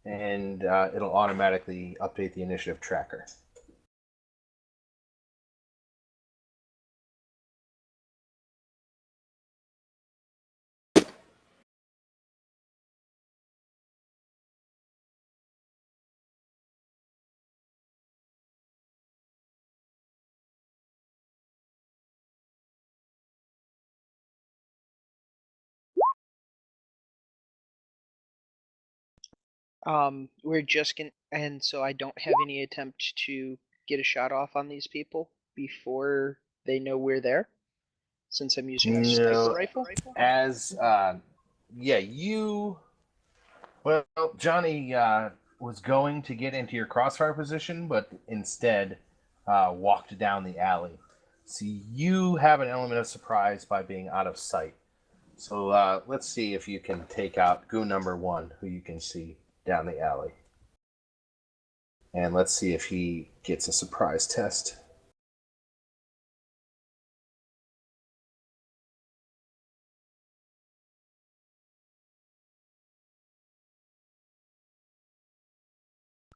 Speaker 1: and it'll automatically update the initiative tracker.
Speaker 2: We're just gonna, and so I don't have any attempt to get a shot off on these people before they know we're there, since I'm using a sniper
Speaker 1: No,
Speaker 2: rifle.
Speaker 1: as yeah, you. Well, Johnny was going to get into your crossfire position, but instead walked down the alley. So you have an element of surprise by being out of sight. So let's see if you can take out goon number 1, who you can see down the alley. And let's see if he gets a surprise test.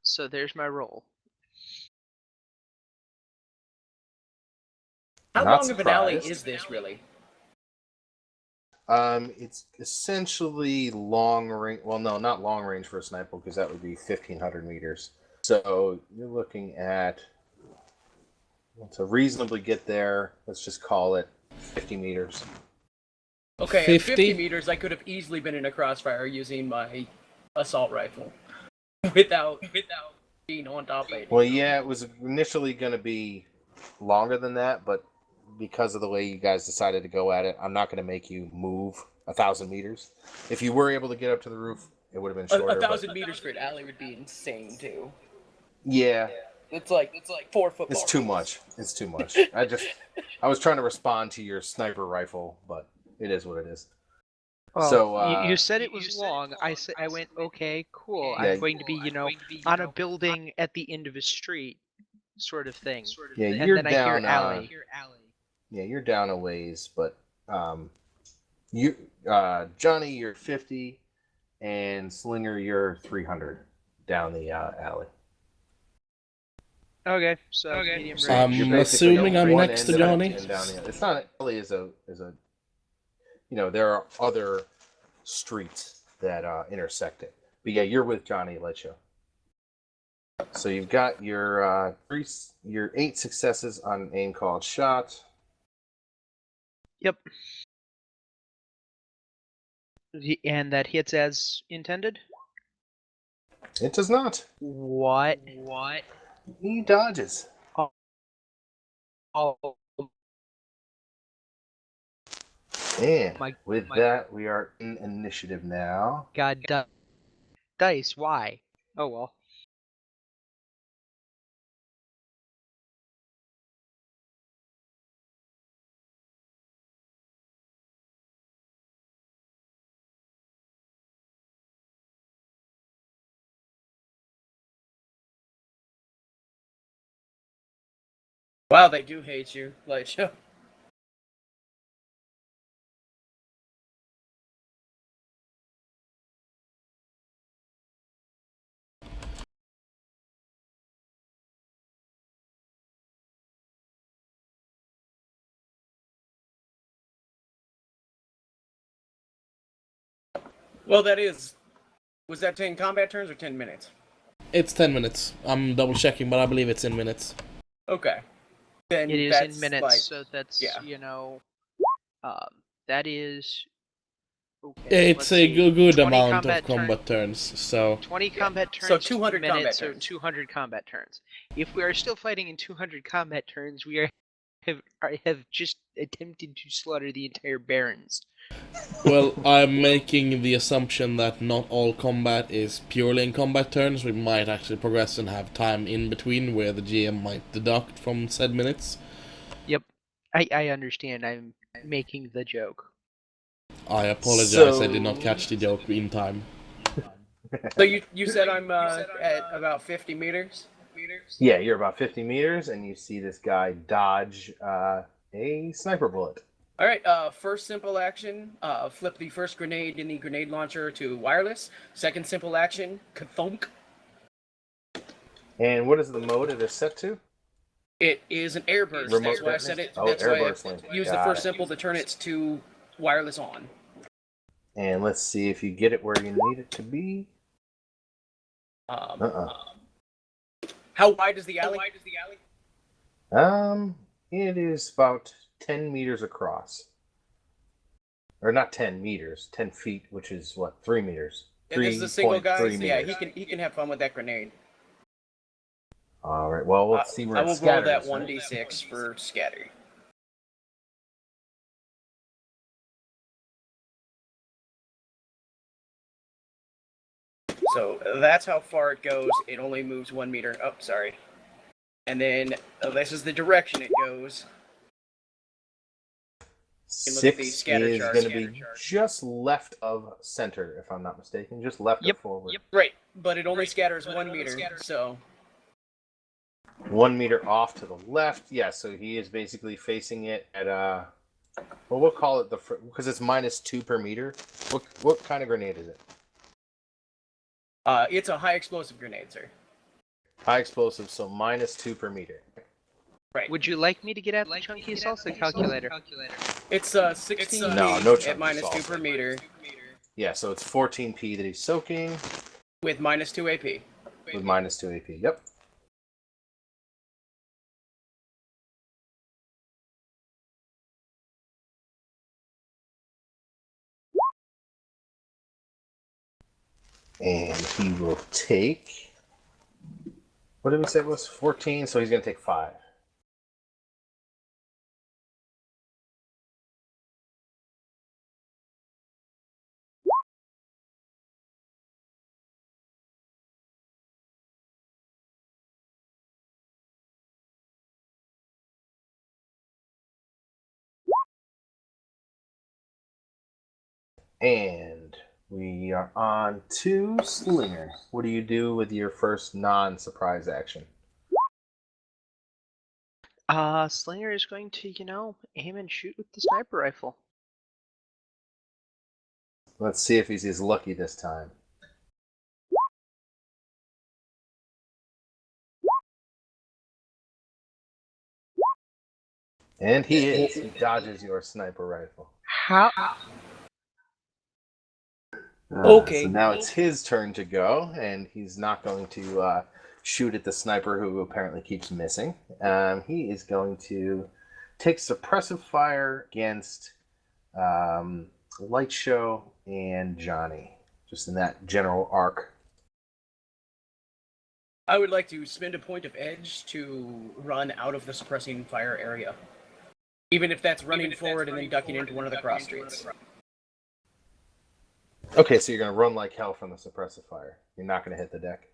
Speaker 2: So there's my roll.
Speaker 3: How
Speaker 1: Not
Speaker 3: long of an alley
Speaker 1: surprised.
Speaker 3: is this, really?
Speaker 1: It's essentially long range. Well, no, not long range for a sniper, because that would be 1,500 meters. So you're looking at, to reasonably get there, let's just call it 50 meters.
Speaker 3: Okay, at
Speaker 7: 50?
Speaker 3: 50 meters, I could have easily been in a crossfire using my assault rifle without being on top of it.
Speaker 1: Well, yeah, it was initially going to be longer than that, but because of the way you guys decided to go at it, I'm not going to make you move 1,000 meters. If you were able to get up to the roof, it would have been shorter.
Speaker 3: 1,000 meters for an alley would be insane too.
Speaker 1: Yeah,
Speaker 3: It's like 4 football.
Speaker 1: it's too much. It's too much. I was trying to respond to your sniper rifle, but it is what it is.
Speaker 2: Well,
Speaker 1: So,
Speaker 2: you said it was long. I went, okay, cool.
Speaker 1: Yeah.
Speaker 2: I'm going to be, on a building at the end of a street, sort of thing.
Speaker 1: Yeah,
Speaker 2: And
Speaker 1: you're
Speaker 2: then I hear
Speaker 1: down.
Speaker 2: alley.
Speaker 1: Yeah, you're down a ways, but Johnny, you're 50, and Slinger, you're 300 down the alley.
Speaker 2: Okay, so medium range.
Speaker 7: I'm
Speaker 1: You're basically
Speaker 7: assuming I'm
Speaker 1: one
Speaker 7: next
Speaker 1: end
Speaker 7: to
Speaker 1: of it
Speaker 7: Johnny.
Speaker 1: and down the other. It's not alley is a there are other streets that intersect it. But yeah, you're with Johnny Lecho. So you've got your 8 successes on aim called shot.
Speaker 2: Yep. And that hits as intended?
Speaker 1: It does not.
Speaker 2: What?
Speaker 1: He dodges.
Speaker 2: Oh,
Speaker 1: And
Speaker 2: My-
Speaker 1: with that, we are in initiative now.
Speaker 2: God, dice, why? Oh well.
Speaker 3: Wow, they do hate you, like. Well, was that 10 combat turns or 10 minutes?
Speaker 7: It's 10 minutes. I'm double checking, but I believe it's in minutes.
Speaker 3: Okay. Then
Speaker 2: It is
Speaker 3: that's
Speaker 2: in minutes,
Speaker 3: like,
Speaker 2: so that's,
Speaker 3: yeah.
Speaker 2: that is... Okay,
Speaker 7: It's
Speaker 2: let's
Speaker 7: a
Speaker 2: see.
Speaker 7: good
Speaker 2: 20
Speaker 7: amount of combat turns, so
Speaker 2: 20 combat turns,
Speaker 3: So 200
Speaker 2: 2 minutes,
Speaker 3: combat
Speaker 2: or
Speaker 3: turns.
Speaker 2: 200 combat turns. If we are still fighting in 200 combat turns, we have just attempted to slaughter the entire barons.
Speaker 7: well, I'm making the assumption that not all combat is purely in combat turns. We might actually progress and have time in between where the GM might deduct from said minutes.
Speaker 2: Yep, I understand. I'm making the joke.
Speaker 7: I apologize, I did
Speaker 1: So-
Speaker 7: not catch the joke in time.
Speaker 3: So you said I'm at about 50 meters?
Speaker 1: Yeah, you're about 50 meters, and you see this guy dodge a sniper bullet.
Speaker 3: All right. First simple action: flip the first grenade in the grenade launcher to wireless. Second simple action: kathunk.
Speaker 1: And what is the mode it is set to?
Speaker 3: It is an airburst.
Speaker 1: Remote
Speaker 3: That's why I
Speaker 1: detonation?
Speaker 3: said it.
Speaker 1: Oh,
Speaker 3: That's why I
Speaker 1: airburst.
Speaker 3: used the
Speaker 1: Got
Speaker 3: first
Speaker 1: it.
Speaker 3: simple to turn it to wireless on.
Speaker 1: And let's see if you get it where you need it to be.
Speaker 3: How wide is the alley?
Speaker 1: It is about 10 meters across. Or not 10 meters, 10 feet, which is what, 3 meters.
Speaker 3: And this is a single guy,
Speaker 1: 3.3
Speaker 3: so yeah,
Speaker 1: meters.
Speaker 3: he can have fun with that grenade.
Speaker 1: All right. Well, let's see where
Speaker 3: I
Speaker 1: it
Speaker 3: will roll
Speaker 1: scatters.
Speaker 3: that
Speaker 1: right?
Speaker 3: 1d6 for scatter. So that's how far it goes. It only moves 1 meter. Oh, sorry. And then this is the direction it goes. can look at the
Speaker 1: 6
Speaker 3: scatter
Speaker 1: is
Speaker 3: chart.
Speaker 1: going to be just left of center, if I'm not mistaken. Just left
Speaker 2: Yep,
Speaker 1: of forward.
Speaker 3: Yep, right. But it only scatters 1 meter, so
Speaker 1: 1 meter off to the left. Yeah, so he is basically facing it at well, we'll call it because it's -2 per meter. What kind of grenade is it?
Speaker 3: it's a high explosive grenade, sir.
Speaker 1: High explosive, so -2 per meter.
Speaker 3: Right.
Speaker 2: Would you like me to get out the chunky salsa calculator?
Speaker 3: It's 16
Speaker 1: No,
Speaker 3: P
Speaker 1: no
Speaker 3: at
Speaker 1: chunky
Speaker 3: -2
Speaker 1: salsa.
Speaker 3: per meter
Speaker 1: Yeah, so it's 14p that he's soaking
Speaker 3: with -2 AP.
Speaker 1: with -2 AP. Yep. And he will take. What did we say it was? 14, so he's going to take 5. And we are on to Slinger. What do you do with your first non-surprise action?
Speaker 2: Slinger is going to, aim and shoot with the sniper rifle.
Speaker 1: Let's see if he's as lucky this time. And he is. He dodges your sniper rifle.
Speaker 2: How?
Speaker 3: Okay.
Speaker 1: So now it's his turn to go, and he's not going to shoot at the sniper who apparently keeps missing. He is going to take suppressive fire against Light Show and Johnny, just in that general arc.
Speaker 3: I would like to spend a point of edge to run out of the suppressing fire area. Even if that's running forward and then ducking into one of the cross streets.
Speaker 1: Okay, so you're going to run like hell from the suppressive fire. You're not going to hit the deck?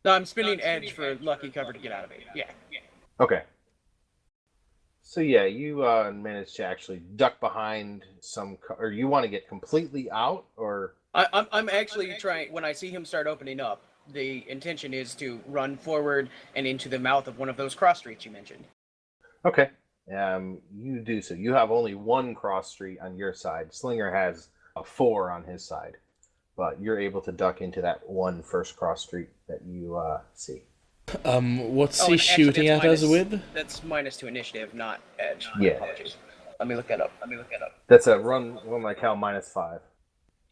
Speaker 3: No, I'm spinning edge for lucky cover to get out of it. Yeah.
Speaker 1: Okay. So yeah, you managed to actually duck behind some... Or you want to get completely out, or...
Speaker 3: I'm actually trying, when I see him start opening up, the intention is to run forward and into the mouth of one of those cross streets you mentioned.
Speaker 1: Okay. You do so. You have only one cross street on your side. Slinger has a 4 on his side, but you're able to duck into that one first cross street that you see.
Speaker 7: What's
Speaker 3: Oh,
Speaker 7: he
Speaker 3: and actually,
Speaker 7: shooting at
Speaker 3: that's
Speaker 7: us with?
Speaker 3: That's -2 initiative, not edge.
Speaker 1: Yeah.
Speaker 3: Apologies. Let me look that up.
Speaker 1: That's a run like hell -5.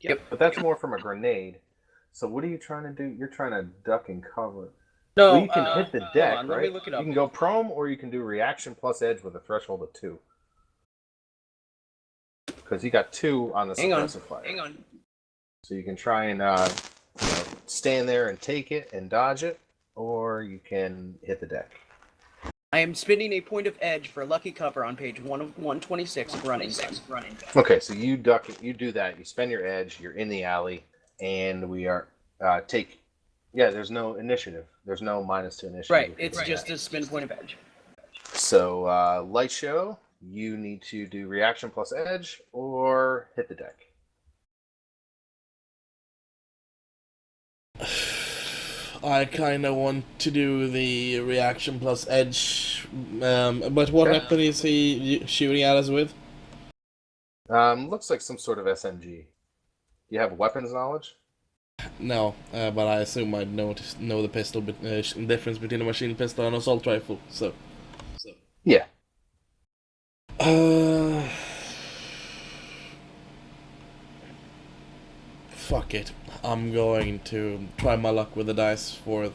Speaker 3: Yep.
Speaker 1: But that's more from a grenade. So what are you trying to do? You're trying to duck and cover.
Speaker 3: No,
Speaker 1: Well, you can hit the deck,
Speaker 3: hold on,
Speaker 1: right?
Speaker 3: Let me look it up.
Speaker 1: You can go prone, or you can do reaction plus edge with a threshold of 2. Because you got 2 on the suppressive fire.
Speaker 3: Hang on.
Speaker 1: So you can try and stand there and take it and dodge it, or you can hit the deck.
Speaker 3: I am spinning a point of edge for lucky cover on page 126 of running.
Speaker 1: Okay, so you duck it. You do that. You spend your edge. You're in the alley, and we are take. Yeah, there's no initiative. There's no -2 initiative.
Speaker 3: Right, it's just a spin point of edge.
Speaker 1: So Light Show, you need to do reaction plus edge or hit the deck.
Speaker 7: I kind of want to do the reaction plus edge, but what
Speaker 1: Okay.
Speaker 7: weapon is he shooting at us with?
Speaker 1: Looks like some sort of SMG. You have weapons knowledge?
Speaker 7: No, but I assume I know the pistol, difference between a machine pistol and assault rifle. So.
Speaker 1: Yeah.
Speaker 7: Fuck it. I'm going to try my luck with the dice for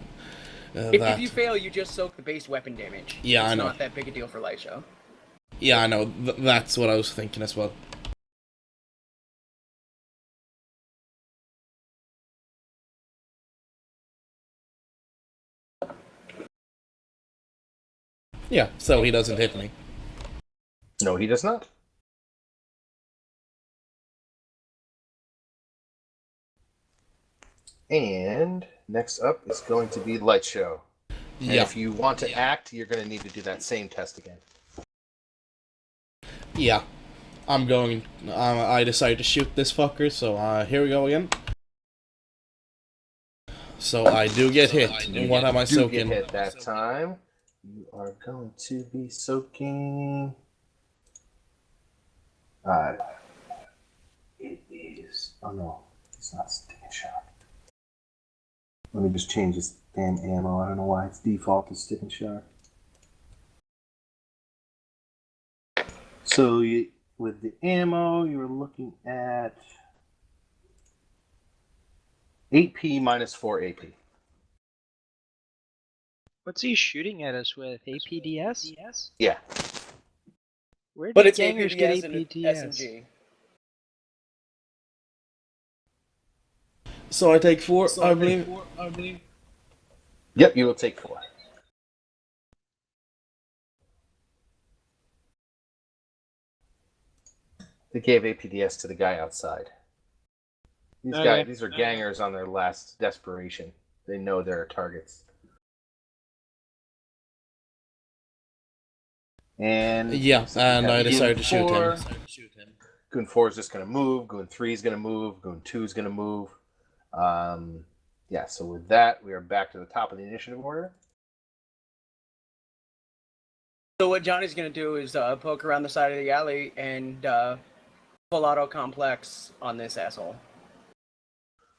Speaker 7: that.
Speaker 3: If you fail, you just soak the base weapon damage.
Speaker 7: Yeah,
Speaker 3: it's
Speaker 7: I know.
Speaker 3: not that big a deal for Light Show.
Speaker 7: Yeah, I know. That's what I was thinking as well. Yeah, so he doesn't hit me.
Speaker 1: No, he does not. And next up is going to be Light Show. And
Speaker 7: Yeah.
Speaker 1: if you want to act, you're going to need to do that same test again.
Speaker 7: Yeah. I'm going... I decided to shoot this fucker, so here we go again. So I do get hit. What am I
Speaker 1: You
Speaker 7: soaking?
Speaker 1: get hit that time. You are going to be soaking... it is... Oh no, it's not sticking shock. Let me just change this damn ammo. I don't know why its default is stick and shock. So with the ammo, you're looking at 8p minus 4 AP.
Speaker 2: What's he shooting at us with? APDS?
Speaker 1: Yeah.
Speaker 2: Where did
Speaker 3: But it's
Speaker 2: gangers get
Speaker 3: APDS and
Speaker 2: APDS?
Speaker 3: SMG.
Speaker 7: So I take 4, I believe.
Speaker 1: Yep, you will take 4. They gave APDS to the guy outside. These are gangers on their last desperation. They know they're targets. And
Speaker 7: Yeah,
Speaker 1: so we
Speaker 7: and
Speaker 1: have
Speaker 7: I decided
Speaker 1: Goon
Speaker 7: to shoot
Speaker 1: 4.
Speaker 7: him.
Speaker 1: Goon 4 is just going to move. Goon 3 is going to move. Goon 2 is going to move. Yeah, so with that, we are back to the top of the initiative order.
Speaker 3: So what Johnny's gonna do is poke around the side of the alley and full auto complex on this asshole.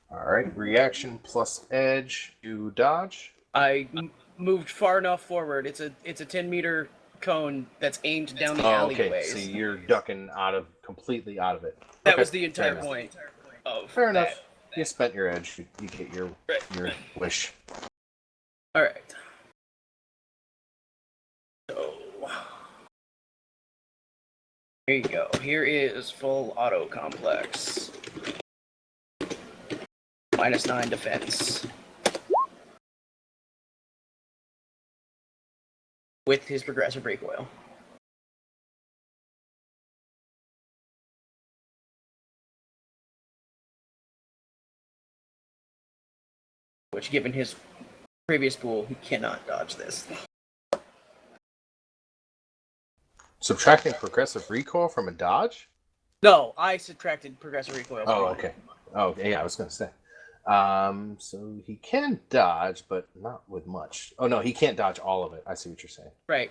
Speaker 1: Alright, reaction plus edge to dodge.
Speaker 3: I moved far enough forward. It's a 10-meter cone that's aimed down the
Speaker 1: Oh, okay,
Speaker 3: alleyways.
Speaker 1: so you're ducking completely out of it.
Speaker 3: That
Speaker 1: Okay,
Speaker 3: was the entire
Speaker 1: fair
Speaker 3: point of
Speaker 1: Fair
Speaker 3: that.
Speaker 1: enough. You spent your edge. You get your wish.
Speaker 3: All right. So here you go. Here is full auto complex. -9 defense. With his progressive recoil. Which, given his previous pool, he cannot dodge this.
Speaker 1: Subtracting progressive recoil from a dodge?
Speaker 3: No, I subtracted progressive recoil.
Speaker 1: Oh,
Speaker 3: from
Speaker 1: okay. Oh, yeah, I was going to say. So he can dodge, but not with much. Oh, no, he can't dodge all of it. I see what you're saying.
Speaker 3: Right.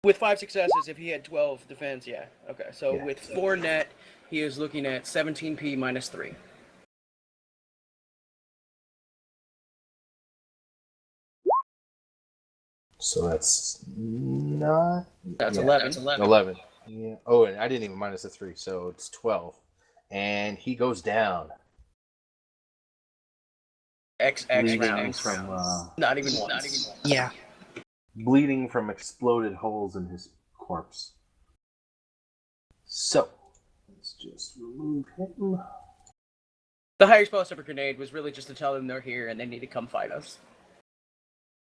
Speaker 3: With 5 successes, if he had 12 defense, yeah. Okay, so
Speaker 1: Yeah.
Speaker 3: with 4 net, he is looking at 17p -3.
Speaker 1: So that's not...
Speaker 3: That's
Speaker 1: yeah,
Speaker 3: 11.
Speaker 1: 11. Yeah. Oh, and I didn't even minus the 3, so it's 12. And he goes down.
Speaker 3: XX
Speaker 1: Bleeding
Speaker 3: rounds.
Speaker 1: from,
Speaker 3: Not even once.
Speaker 2: Yeah.
Speaker 1: bleeding from exploded holes in his corpse. So, let's just remove him.
Speaker 3: The higher explosive grenade was really just to tell them they're here and they need to come fight us.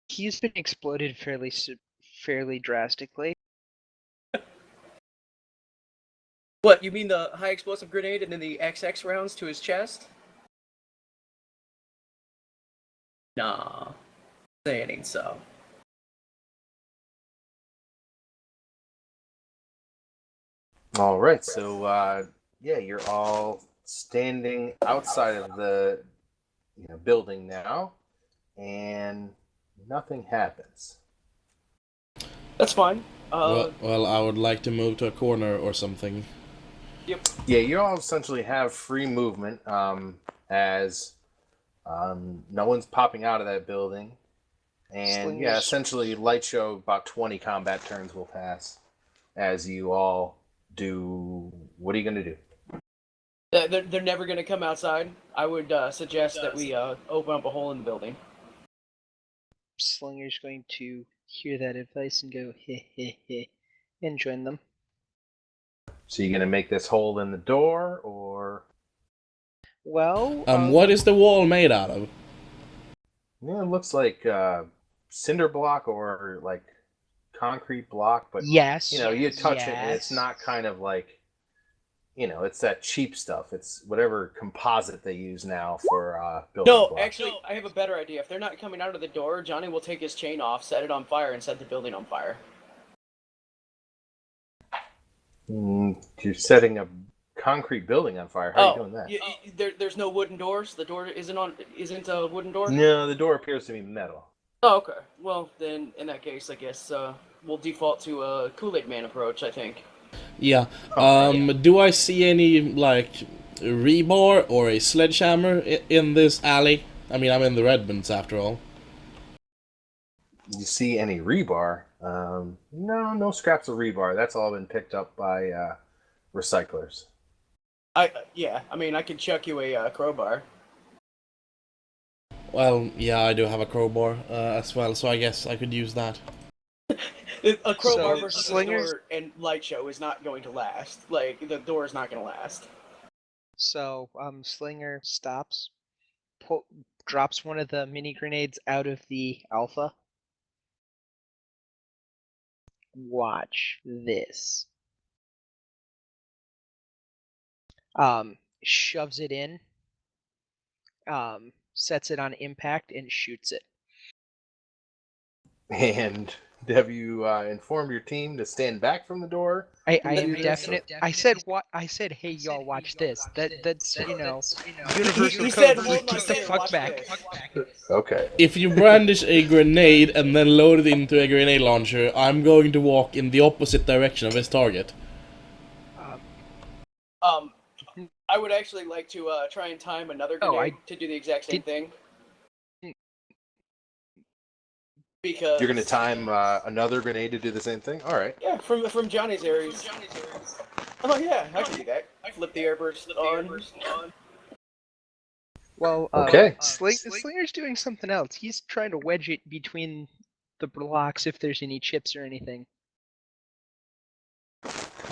Speaker 2: He's been exploded fairly drastically.
Speaker 3: What, you mean the high explosive grenade and then the XX rounds to his chest? Nah. Say it ain't so.
Speaker 1: All right, so yeah, you're all standing outside of the building now, and nothing happens.
Speaker 3: That's fine.
Speaker 7: Well, I would like to move to a corner or something.
Speaker 3: Yep.
Speaker 1: Yeah, you all essentially have free movement as no one's popping out of that building. And yeah,
Speaker 2: Slingers.
Speaker 1: essentially, light show, about 20 combat turns will pass as you all do. What are you going to do?
Speaker 3: They're never going to come outside. I would suggest that we open up a hole in the building.
Speaker 2: Slinger's going to hear that advice and go, heh heh heh, and join them.
Speaker 1: So you're going to make this hole in the door, or...
Speaker 2: Well,
Speaker 7: What is the wall made out of?
Speaker 1: Yeah, it looks like cinder block or like concrete block, but
Speaker 2: Yes.
Speaker 1: you touch it and it's
Speaker 2: yes.
Speaker 1: not kind of like, it's that cheap stuff. It's whatever composite they use now for building
Speaker 3: No,
Speaker 1: blocks.
Speaker 3: actually, I have a better idea. If they're not coming out of the door, Johnny will take his chain off, set it on fire, and set the building on fire.
Speaker 1: You're setting a concrete building on fire. How are you doing that?
Speaker 3: There's no wooden doors. The door isn't a wooden door.
Speaker 1: No, the door appears to be metal.
Speaker 3: Oh, okay. Well, then in that case, I guess we'll default to a Kool-Aid Man approach. I think.
Speaker 7: Yeah. Do I see any like rebar or a sledgehammer in this alley? I mean, I'm in the Redmonds after all.
Speaker 1: You see any rebar? No scraps of rebar. That's all been picked up by recyclers.
Speaker 3: I mean, I could chuck you a crowbar.
Speaker 7: Well, yeah, I do have a crowbar as well, so I guess I could use that.
Speaker 3: A crowbar
Speaker 2: So,
Speaker 3: versus a
Speaker 2: slingers-
Speaker 3: door and light show is not going to last. Like, the door is not going to last.
Speaker 2: So, Slinger stops, drops one of the mini grenades out of the Alpha. Watch this. Shoves it in, sets it on impact, and shoots it.
Speaker 1: And have you informed your team to stand back from the door?
Speaker 2: I
Speaker 1: Do
Speaker 2: am
Speaker 1: this,
Speaker 2: definite.
Speaker 1: or-
Speaker 2: I said what? I said, hey y'all, watch this. That's universal
Speaker 3: He
Speaker 2: code
Speaker 3: said,
Speaker 2: for
Speaker 3: "Hold my
Speaker 2: get the
Speaker 3: beer,
Speaker 2: fuck
Speaker 3: watch
Speaker 2: back.
Speaker 3: this."
Speaker 1: Okay.
Speaker 7: If you brandish a grenade and then load it into a grenade launcher, I'm going to walk in the opposite direction of his target.
Speaker 3: I would actually like to try and time another
Speaker 2: Oh,
Speaker 3: grenade to do the exact same thing. Because
Speaker 1: You're going to time another grenade to do the same thing? All right.
Speaker 3: yeah, from Johnny's areas. Oh yeah, I can do that. Flip the airburst on.
Speaker 2: Well,
Speaker 1: Okay.
Speaker 2: Slinger's doing something else. He's trying to wedge it between the blocks if there's any chips or anything.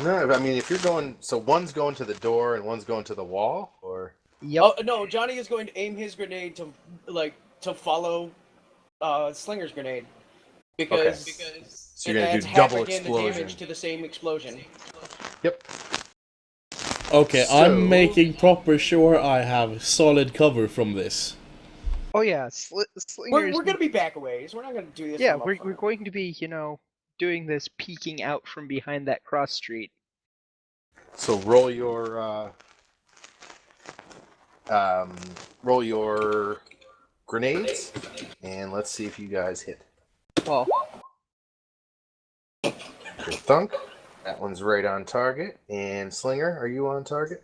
Speaker 1: No, I mean, if you're going... So one's going to the door and one's going to the wall? Or...
Speaker 2: Yep.
Speaker 3: Oh no, Johnny is going to aim his grenade to follow Slinger's grenade because
Speaker 1: So
Speaker 3: it
Speaker 1: you're going
Speaker 3: adds
Speaker 1: to do
Speaker 3: half
Speaker 1: double
Speaker 3: again the
Speaker 1: explosion.
Speaker 3: damage to the same explosion.
Speaker 1: Yep.
Speaker 7: Okay,
Speaker 1: So-
Speaker 7: I'm making proper sure I have solid cover from this.
Speaker 2: Oh yeah, Slinger's.
Speaker 3: We're gonna be back a ways. We're not gonna do this.
Speaker 2: Yeah,
Speaker 3: from up
Speaker 2: we're
Speaker 3: front.
Speaker 2: going to be, doing this peeking out from behind that cross street.
Speaker 1: So roll your grenades, and let's see if you guys hit.
Speaker 2: Well,
Speaker 1: Good thunk. That one's right on target. And Slinger, are you on target?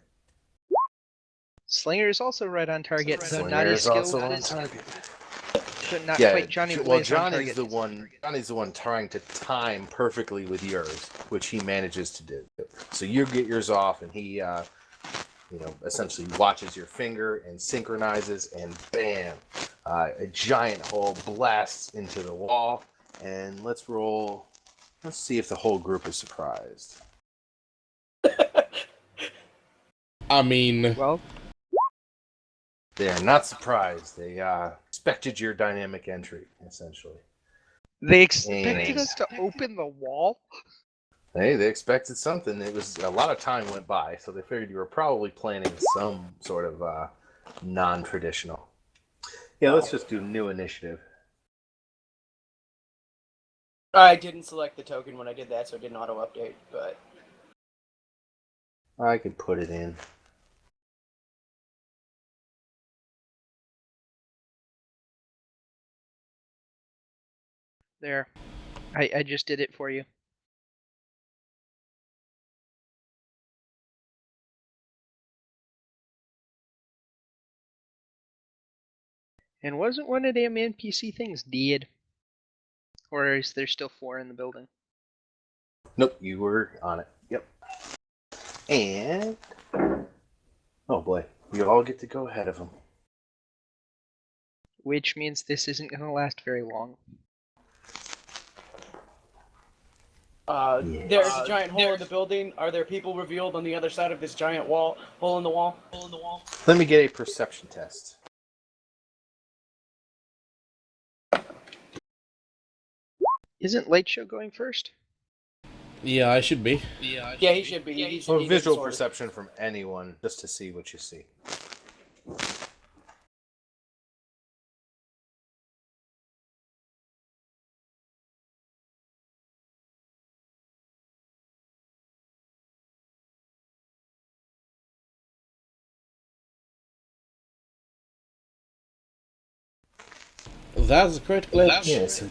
Speaker 2: Slinger is also right on target, though
Speaker 1: Slinger
Speaker 2: not as
Speaker 1: is
Speaker 2: skilled
Speaker 1: also on
Speaker 2: as,
Speaker 1: target.
Speaker 2: but not
Speaker 1: Yeah,
Speaker 2: quite Johnny
Speaker 1: well,
Speaker 2: Blaze on
Speaker 1: Johnny's
Speaker 2: target.
Speaker 1: Johnny's the one trying to time perfectly with yours, which he manages to do. So you get yours off, and he, essentially watches your finger and synchronizes, and bam, a giant hole blasts into the wall. And let's roll. Let's see if the whole group is surprised.
Speaker 7: I mean,
Speaker 2: Well,
Speaker 1: They are not surprised. They expected your dynamic entry, essentially.
Speaker 2: they expected
Speaker 1: And-
Speaker 2: us to open the wall?
Speaker 1: Hey, they expected something. It was a lot of time went by, so they figured you were probably planning some sort of non-traditional. Yeah, let's just do new initiative.
Speaker 3: I didn't select the token when I did that, so it didn't auto-update, but...
Speaker 1: I could put it in.
Speaker 2: There. I just did it for you. And wasn't one of them NPC things dead? Or is there still 4 in the building?
Speaker 1: Nope, you were on it. Yep. And... oh boy, you all get to go ahead of them.
Speaker 2: Which means this isn't going to last very long.
Speaker 1: Yes.
Speaker 3: There's a giant hole in the building. Are there people revealed on the other side of this giant hole in the wall?
Speaker 1: Let me get a perception test.
Speaker 2: Isn't Light Show going first?
Speaker 7: Yeah, I should be.
Speaker 3: Yeah, he should be. He
Speaker 1: Or
Speaker 3: does
Speaker 1: visual
Speaker 3: sort of-
Speaker 1: perception from anyone, just to see what you see.
Speaker 7: That's a crit glitch.
Speaker 1: Yes.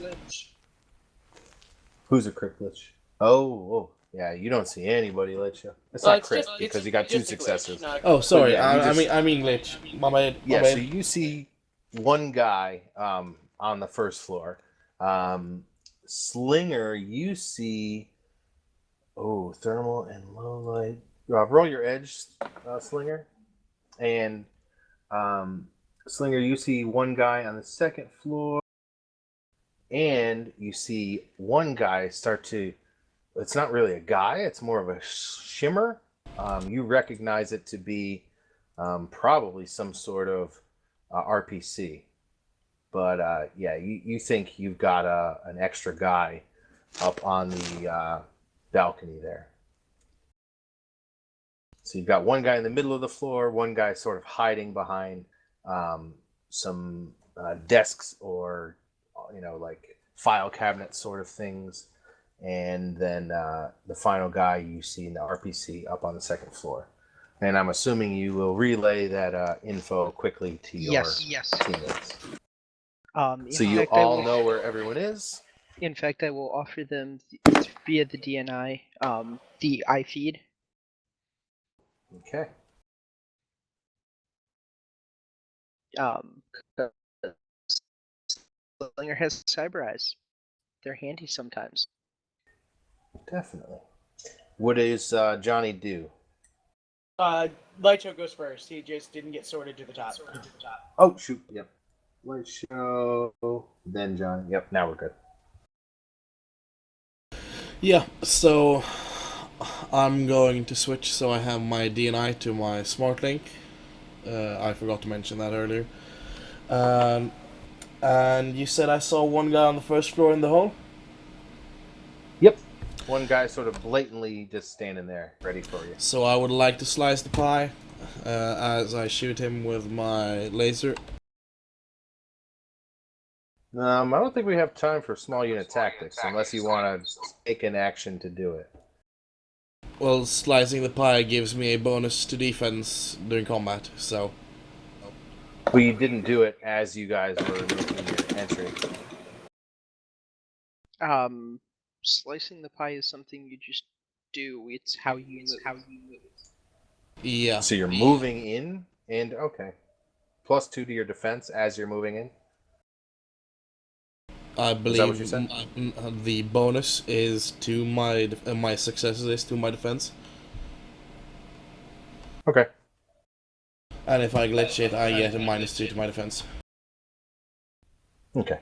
Speaker 1: Who's a crit glitch? Oh, yeah. You don't see anybody, let you. It's not
Speaker 3: it's
Speaker 1: crit
Speaker 3: just-
Speaker 1: because
Speaker 3: it's
Speaker 1: you got 2
Speaker 3: just a glitch,
Speaker 1: successes.
Speaker 3: not a
Speaker 7: Oh,
Speaker 3: crit.
Speaker 7: sorry.
Speaker 1: yeah, you
Speaker 7: I
Speaker 1: just-
Speaker 7: mean glitch. My bad.
Speaker 1: Yeah,
Speaker 7: My
Speaker 1: so
Speaker 7: bad.
Speaker 1: you see one guy on the first floor. Slinger, you see. Oh, thermal and low light. Roll your edge, Slinger. And Slinger, you see one guy on the second floor. And you see one guy start to. It's not really a guy, it's more of a shimmer. You recognize it to be probably some sort of RPC. But yeah, you think you've got an extra guy up on the balcony there. So you've got one guy in the middle of the floor, one guy sort of hiding behind some desks or, like file cabinet sort of things. And then the final guy you see in the RPC up on the second floor. And I'm assuming you will relay that info quickly to your teammates. So you all know where everyone is.
Speaker 2: In fact, I will offer them via the DNI the iFeed.
Speaker 1: Okay.
Speaker 2: Slinger has cyber eyes. They're handy sometimes.
Speaker 1: Definitely. What does Johnny do?
Speaker 3: Light Show goes first. He just didn't get sorted to the top.
Speaker 1: Oh, shoot. Yep. Light show. Then Johnny. Yep, now we're good.
Speaker 7: Yeah, so I'm going to switch so I have my DNI to my smart link. I forgot to mention that earlier. And you said I saw one guy on the first floor in the hall?
Speaker 1: Yep. One guy sort of blatantly just standing there, ready for you.
Speaker 7: So I would like to slice the pie as I shoot him with my laser.
Speaker 1: I don't think we have time for small unit tactics unless you want to take an action to do it.
Speaker 7: Well, slicing the pie gives me a bonus to defense during combat, so...
Speaker 1: But you didn't do it as you guys were making your entry.
Speaker 2: Slicing the pie is something you just do. It's how you move.
Speaker 7: Yeah.
Speaker 1: So you're moving in, and okay. +2 to your defense as you're moving in?
Speaker 7: I
Speaker 1: Is that what
Speaker 7: believe
Speaker 1: you said?
Speaker 7: the bonus is to my my successes is to my defense,
Speaker 1: Okay.
Speaker 7: and if I glitch it, I get a -2 to my defense.
Speaker 1: Okay.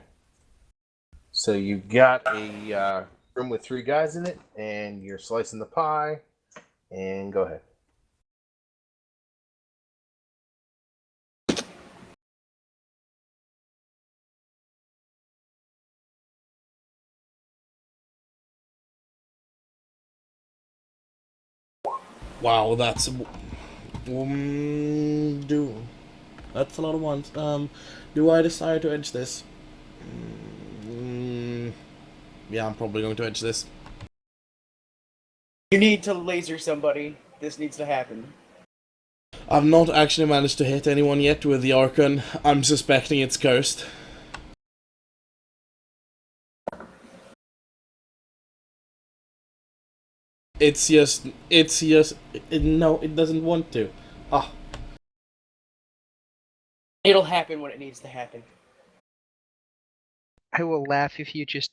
Speaker 1: So you got a room with 3 guys in it, and you're slicing the pie, and go ahead.
Speaker 7: Wow, that's that's a lot of ones. Do I decide to edge this? Yeah, I'm probably going to edge this.
Speaker 3: You need to laser somebody. This needs to happen.
Speaker 7: I've not actually managed to hit anyone yet with the Archon. I'm suspecting it's cursed. No, it doesn't want to. Ah,
Speaker 3: It'll happen when it needs to happen.
Speaker 2: I will laugh if you just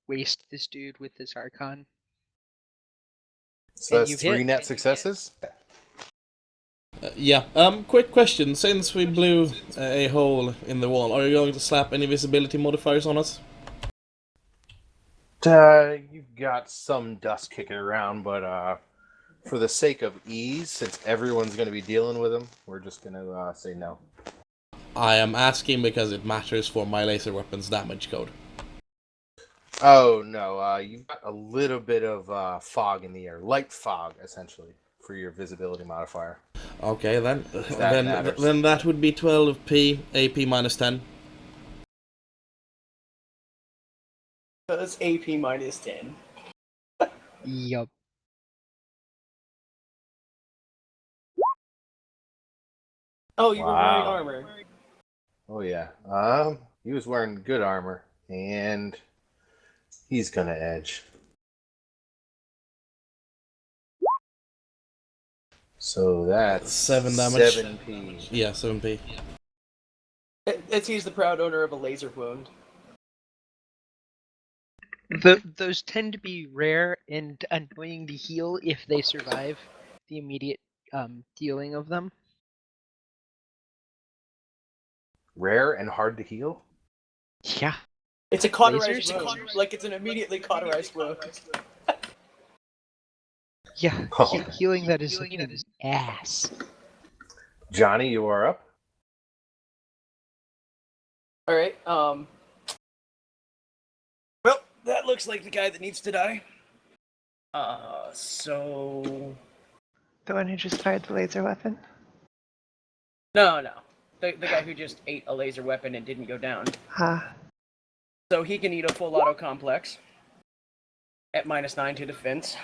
Speaker 2: waste this dude with this Archon.
Speaker 1: So
Speaker 2: And
Speaker 1: that's
Speaker 2: you've
Speaker 1: 3
Speaker 2: hit.
Speaker 1: net successes?
Speaker 7: yeah. Quick question. Since we blew a hole in the wall, are you going to slap any visibility modifiers on us?
Speaker 1: You've got some dust kicking around, but for the sake of ease, since everyone's going to be dealing with them, we're just going to say no.
Speaker 7: I am asking because it matters for my laser weapons damage code.
Speaker 1: Oh no, you've got a little bit of fog in the air, light fog essentially for your visibility modifier.
Speaker 7: Okay, then
Speaker 1: If that matters.
Speaker 7: then that would be 12p AP minus 10.
Speaker 3: So that's AP minus 10.
Speaker 2: Yup.
Speaker 3: Oh, you were wearing
Speaker 1: Wow.
Speaker 3: armor.
Speaker 1: Oh yeah. He was wearing good armor, and he's gonna edge. So that's
Speaker 7: 7 damage.
Speaker 1: 7p.
Speaker 7: Yeah, 7p.
Speaker 3: It's he's the proud owner of a laser wound.
Speaker 2: Those tend to be rare and annoying to heal if they survive the immediate dealing of them.
Speaker 1: Rare and hard to heal.
Speaker 2: Yeah.
Speaker 3: It's a cauterized
Speaker 2: Lasers?
Speaker 3: wound. Like it's an immediately cauterized wound.
Speaker 2: Yeah.
Speaker 1: Oh.
Speaker 2: Healing that is an ass.
Speaker 1: Johnny, you are up.
Speaker 3: Alright, well, that looks like the guy that needs to die. So...
Speaker 5: The one who just fired the laser weapon.
Speaker 3: No. The guy who just ate a laser weapon and didn't go down.
Speaker 5: Ah,
Speaker 3: So he can eat a full auto complex at -9 to defense.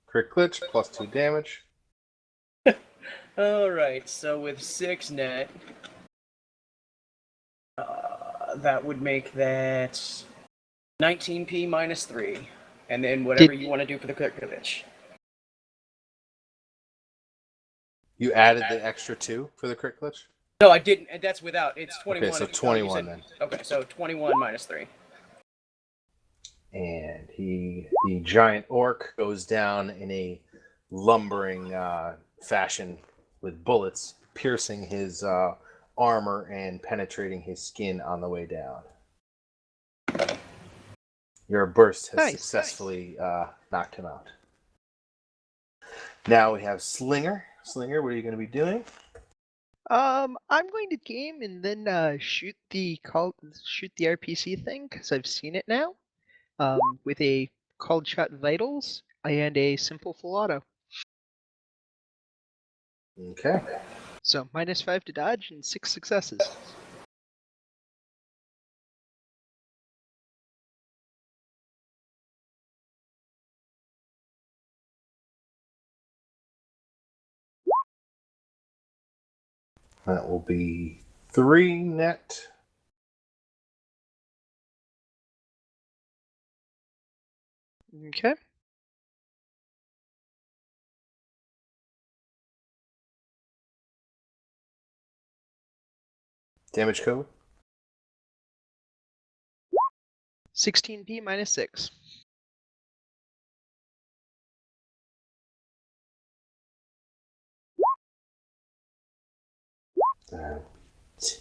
Speaker 1: Crit glitch plus 2 damage.
Speaker 3: Alright, so with 6 net, that would make that 19p minus 3. And then whatever you want to do for the crit glitch.
Speaker 1: You added the extra 2 for the crit glitch?
Speaker 3: No, I didn't. That's without. It's 21.
Speaker 1: Okay, so
Speaker 3: if you
Speaker 1: 21
Speaker 3: said-
Speaker 1: then.
Speaker 3: Okay, so 21 minus 3.
Speaker 1: And the giant orc goes down in a lumbering fashion with bullets piercing his armor and penetrating his skin on the way down. Your burst has
Speaker 2: Nice.
Speaker 1: successfully knocked him out. Now we have Slinger. Slinger, what are you going to be doing?
Speaker 2: I'm going to game and then shoot the RPC thing because I've seen it now. With a called shot vitals and a simple full auto.
Speaker 1: Okay.
Speaker 2: So -5 to dodge and 6 successes.
Speaker 1: That will be 3 net.
Speaker 2: Okay.
Speaker 1: Damage code.
Speaker 2: 16p minus 6.
Speaker 1: Uh,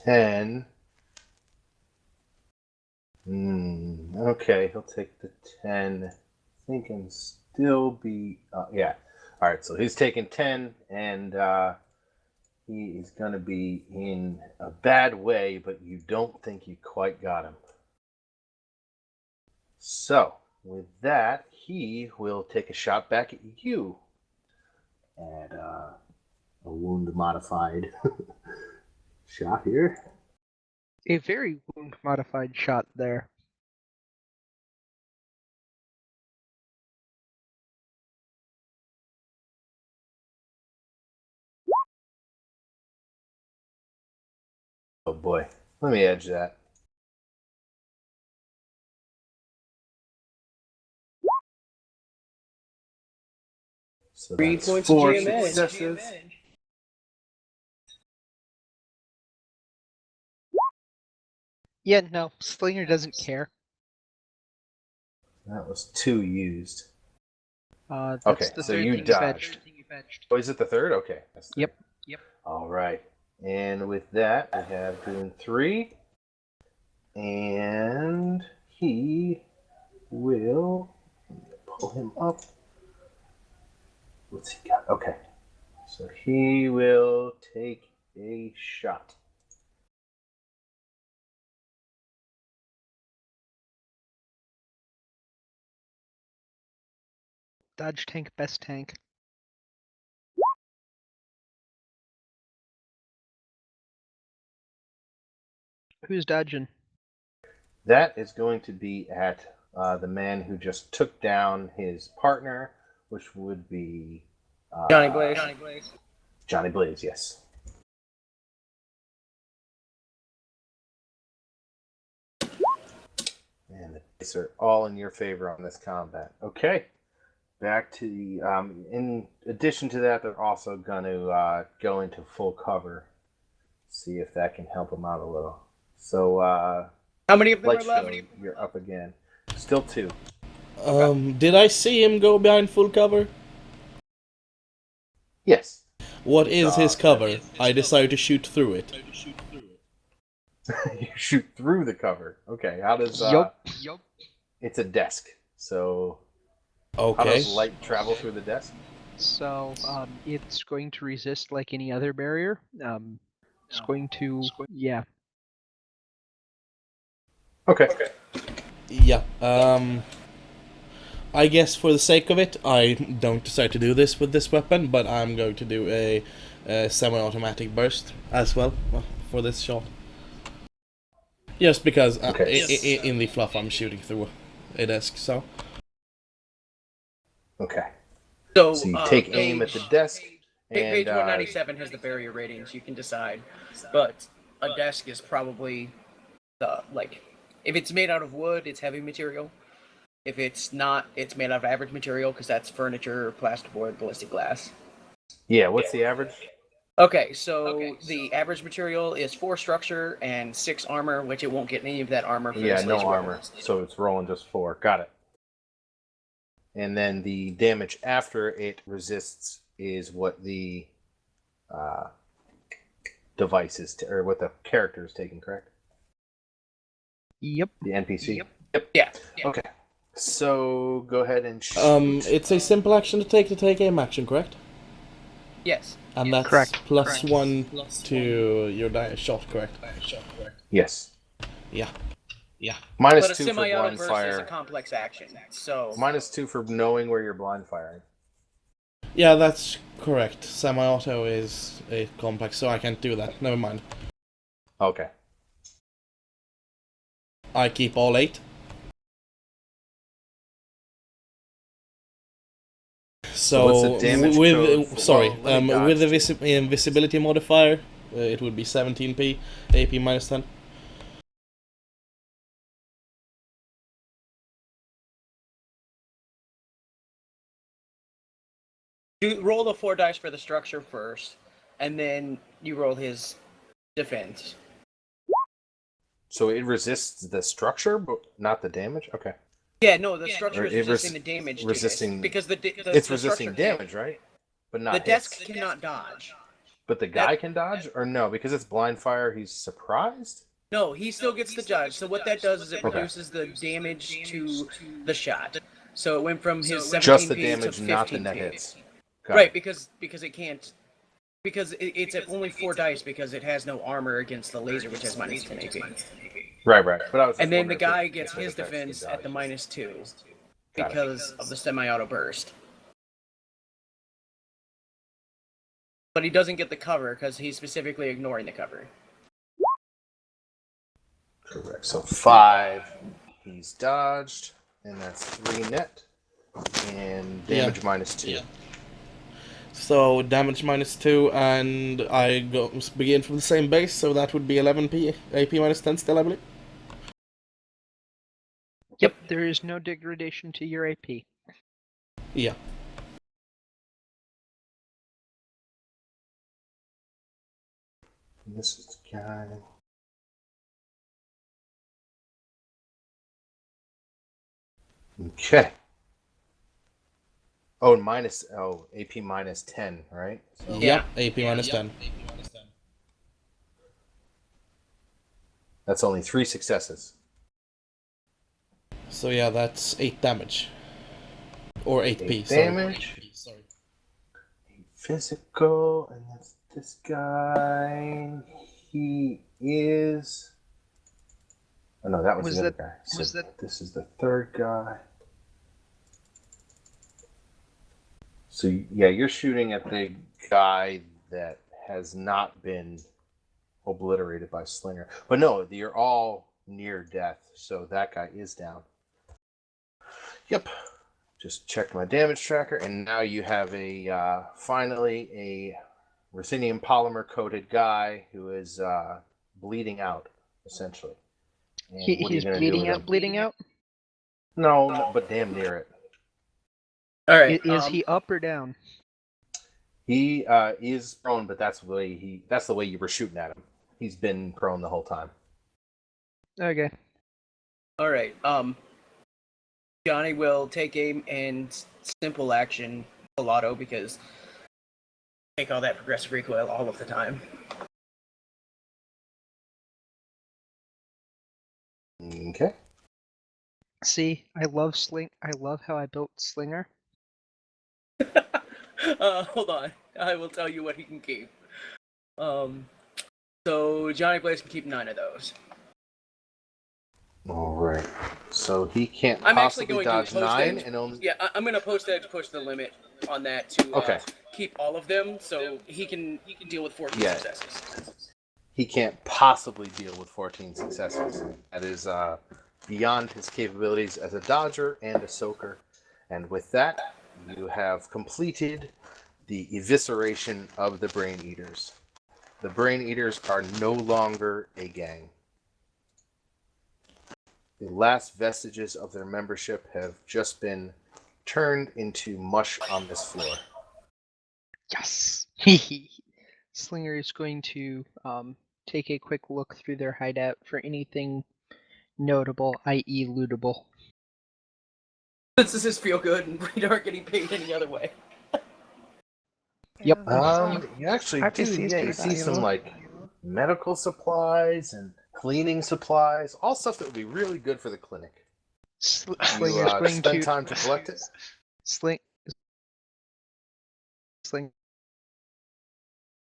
Speaker 1: 10. Okay, he'll take the 10. I think and still be... yeah. Alright, so he's taking 10, and he is going to be in a bad way, but you don't think you quite got him. So, with that, he will take a shot back at you. At a wound modified shot here.
Speaker 2: A very wound modified shot there.
Speaker 1: Oh boy, let me edge that. So
Speaker 3: 3
Speaker 1: that's
Speaker 3: points of
Speaker 1: 4
Speaker 3: GM edge.
Speaker 1: successes.
Speaker 2: Yeah, no, Slinger doesn't care.
Speaker 1: That was 2 used.
Speaker 2: That's
Speaker 1: Okay,
Speaker 2: the
Speaker 1: so
Speaker 2: third
Speaker 1: you
Speaker 2: thing
Speaker 1: dodged.
Speaker 2: you fetched.
Speaker 1: Oh, is it the third? Okay. That's the
Speaker 2: Yep.
Speaker 1: All right. And with that, we have doing 3. And he will pull him up. What's he got? Okay. So he will take a shot.
Speaker 2: Dodge tank, best tank. Who's dodging?
Speaker 1: That is going to be at the man who just took down his partner, which would be
Speaker 3: Johnny Blaze.
Speaker 1: Johnny Blaze, yes. And the dice are all in your favor on this combat. Okay. Back to the. In addition to that, they're also going to go into full cover. See if that can help them out a little. So,
Speaker 3: How many of them
Speaker 1: Light
Speaker 3: are left?
Speaker 1: Show, you're up again. Still 2.
Speaker 7: Did I see him go behind full cover?
Speaker 1: Yes.
Speaker 7: What is his cover? I decided to shoot through it.
Speaker 1: You shoot through the cover. Okay. How does?
Speaker 2: Yup.
Speaker 1: It's a desk. So. How
Speaker 7: Okay.
Speaker 1: does light travel through the desk?
Speaker 2: So it's going to resist like any other barrier. It's going to, yeah.
Speaker 1: Okay.
Speaker 7: Yeah. I guess for the sake of it, I don't decide to do this with this weapon, but I'm going to do a semi-automatic burst as well for this shot. Just because in the fluff I'm shooting through a desk, so.
Speaker 1: Okay.
Speaker 3: So
Speaker 1: So you take aim at the desk, and
Speaker 3: Page 197 has the barrier ratings. You can decide, but a desk is probably the if it's made out of wood, it's heavy material. If it's not, it's made out of average material because that's furniture, plasterboard, ballistic glass.
Speaker 1: yeah. What's the average?
Speaker 3: Okay, so the average material is 4 structure and 6 armor, which it won't get any of that armor. For
Speaker 1: Yeah,
Speaker 3: this
Speaker 1: no
Speaker 3: laser
Speaker 1: armor.
Speaker 3: weapon.
Speaker 1: So it's rolling just 4. Got it. And then the damage after it resists is what the device is, or what the character is taking, correct?
Speaker 2: Yep.
Speaker 1: The NPC?
Speaker 3: Yeah.
Speaker 1: Okay. So go ahead and shoot.
Speaker 7: It's a simple action to take aim action, correct?
Speaker 3: Yes.
Speaker 7: And that's
Speaker 2: Correct.
Speaker 7: +1 to your shot, correct?
Speaker 1: Yes.
Speaker 7: Yeah.
Speaker 1: Minus
Speaker 3: But a
Speaker 1: 2 for
Speaker 3: semi-auto
Speaker 1: blind
Speaker 3: burst is a
Speaker 1: fire.
Speaker 3: complex action, so
Speaker 1: Minus 2 for knowing where you're blind firing.
Speaker 7: Yeah, that's correct. Semi-auto is a complex, so I can't do that. Never mind.
Speaker 1: Okay.
Speaker 7: I keep all 8. So
Speaker 1: what's the damage code for-
Speaker 7: with the invisibility modifier, it would be 17p, AP minus 10.
Speaker 3: you roll the 4 dice for the structure first, and then you roll his defense.
Speaker 1: So it resists the structure, but not the damage? Okay.
Speaker 3: Yeah, no, the structure
Speaker 1: Or
Speaker 3: is
Speaker 1: it
Speaker 3: resisting the damage.
Speaker 1: resisting-
Speaker 3: because
Speaker 1: It's resisting damage, right? But not
Speaker 3: The desk
Speaker 1: hits.
Speaker 3: cannot dodge.
Speaker 1: But the guy can dodge? Or no? Because it's blind fire, he's surprised?
Speaker 3: No, he still gets the dodge. So what that does is it
Speaker 1: Okay.
Speaker 3: reduces the damage to the shot. So it went from his 17p
Speaker 1: Just the
Speaker 3: to
Speaker 1: damage,
Speaker 3: 15p.
Speaker 1: not the net hits. Got
Speaker 3: Right,
Speaker 1: it.
Speaker 3: because it can't. Because it's at only 4 dice because it has no armor against the laser, which has minus 10 AP.
Speaker 1: Right. But I was just
Speaker 3: And then the
Speaker 1: wondering if
Speaker 3: guy
Speaker 1: it-
Speaker 3: gets
Speaker 1: if it
Speaker 3: his
Speaker 1: affects the
Speaker 3: defense at the
Speaker 1: dodges.
Speaker 3: minus 2
Speaker 1: Got it.
Speaker 3: because of the semi-auto burst. But he doesn't get the cover because he's specifically ignoring the cover.
Speaker 1: Correct. So 5, he's dodged, and that's 3 net. And damage minus 2.
Speaker 7: Yeah. So damage minus 2, and I begin from the same base, so that would be 11p, AP minus 10 still, I believe.
Speaker 2: Yep, there is no degradation to your AP.
Speaker 7: Yeah.
Speaker 1: And this is the guy. Okay. Oh, and AP minus 10, right? So
Speaker 7: Yeah, AP minus 10.
Speaker 1: that's only 3 successes.
Speaker 7: So yeah, that's 8 damage. Or 8p,
Speaker 1: 8
Speaker 7: sorry.
Speaker 1: damage. Physical, and that's This guy, he is. Oh no, that was the other guy. So this is the third guy. So yeah, you're shooting at the guy that has not been obliterated by Slinger. But no, you're all near death, so that guy is down. Yep. Just checked my damage tracker, and now you have a finally a ruthenium polymer coated guy who is bleeding out, essentially. And what are you
Speaker 2: He's
Speaker 1: gonna do with him?
Speaker 2: bleeding out?
Speaker 1: No, but damn near it.
Speaker 3: All right.
Speaker 2: Is he up or down?
Speaker 1: He is prone, but that's the way you were shooting at him. He's been prone the whole time.
Speaker 2: Okay.
Speaker 3: All right. Johnny will take aim and simple action Pilato because take all that progressive recoil all of the time.
Speaker 1: Okay.
Speaker 2: See, I love how I built Slinger.
Speaker 3: Hold on. I will tell you what he can keep. So Johnny Blaze can keep 9 of those.
Speaker 1: All right. So he can't
Speaker 3: I'm actually
Speaker 1: possibly
Speaker 3: going
Speaker 1: dodge
Speaker 3: to
Speaker 1: 9
Speaker 3: post-edge.
Speaker 1: and only.
Speaker 3: Yeah, I'm going to post-edge push the limit on that to
Speaker 1: Okay.
Speaker 3: keep all of them, so he can deal with 14
Speaker 1: Yeah.
Speaker 3: successes.
Speaker 1: He can't possibly deal with 14 successes. That is beyond his capabilities as a dodger and a soaker. And with that, you have completed the evisceration of the Brain Eaters. The Brain Eaters are no longer a gang. The last vestiges of their membership have just been turned into mush on this floor.
Speaker 2: Yes. Slinger is going to take a quick look through their hideout for anything notable, i.e., lootable.
Speaker 3: This is feel good, and we aren't getting paid any other way.
Speaker 2: Yep.
Speaker 1: You actually do.
Speaker 5: RPC is
Speaker 1: Yeah, you
Speaker 5: pretty
Speaker 1: see some
Speaker 5: valuable.
Speaker 1: like medical supplies and cleaning supplies, all stuff that would be really good for the clinic.
Speaker 2: Slinger's
Speaker 1: You
Speaker 2: going
Speaker 1: spend
Speaker 2: to
Speaker 1: time to collect it.
Speaker 2: Sling.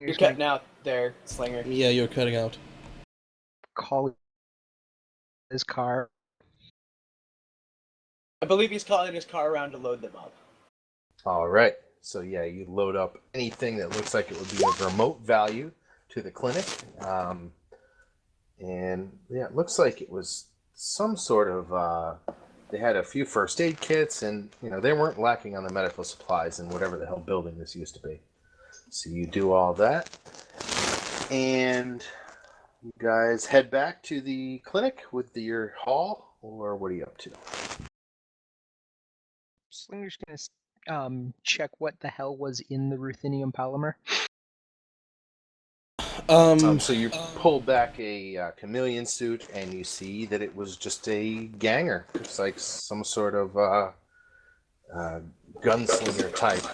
Speaker 3: You're cutting out there, Slinger.
Speaker 7: Yeah, you're cutting out.
Speaker 2: Call his car.
Speaker 3: I believe he's calling his car around to load them up.
Speaker 1: All right. So yeah, you load up anything that looks like it would be of remote value to the clinic, and yeah, it looks like it was some sort of. They had a few first aid kits, and they weren't lacking on the medical supplies in whatever the hell building this used to be. So you do all that, and you guys head back to the clinic with your haul, or what are you up to?
Speaker 2: Slinger's gonna check what the hell was in the ruthenium polymer.
Speaker 1: So you pull back a chameleon suit, and you see that it was just a ganger. It's like some sort of gunslinger type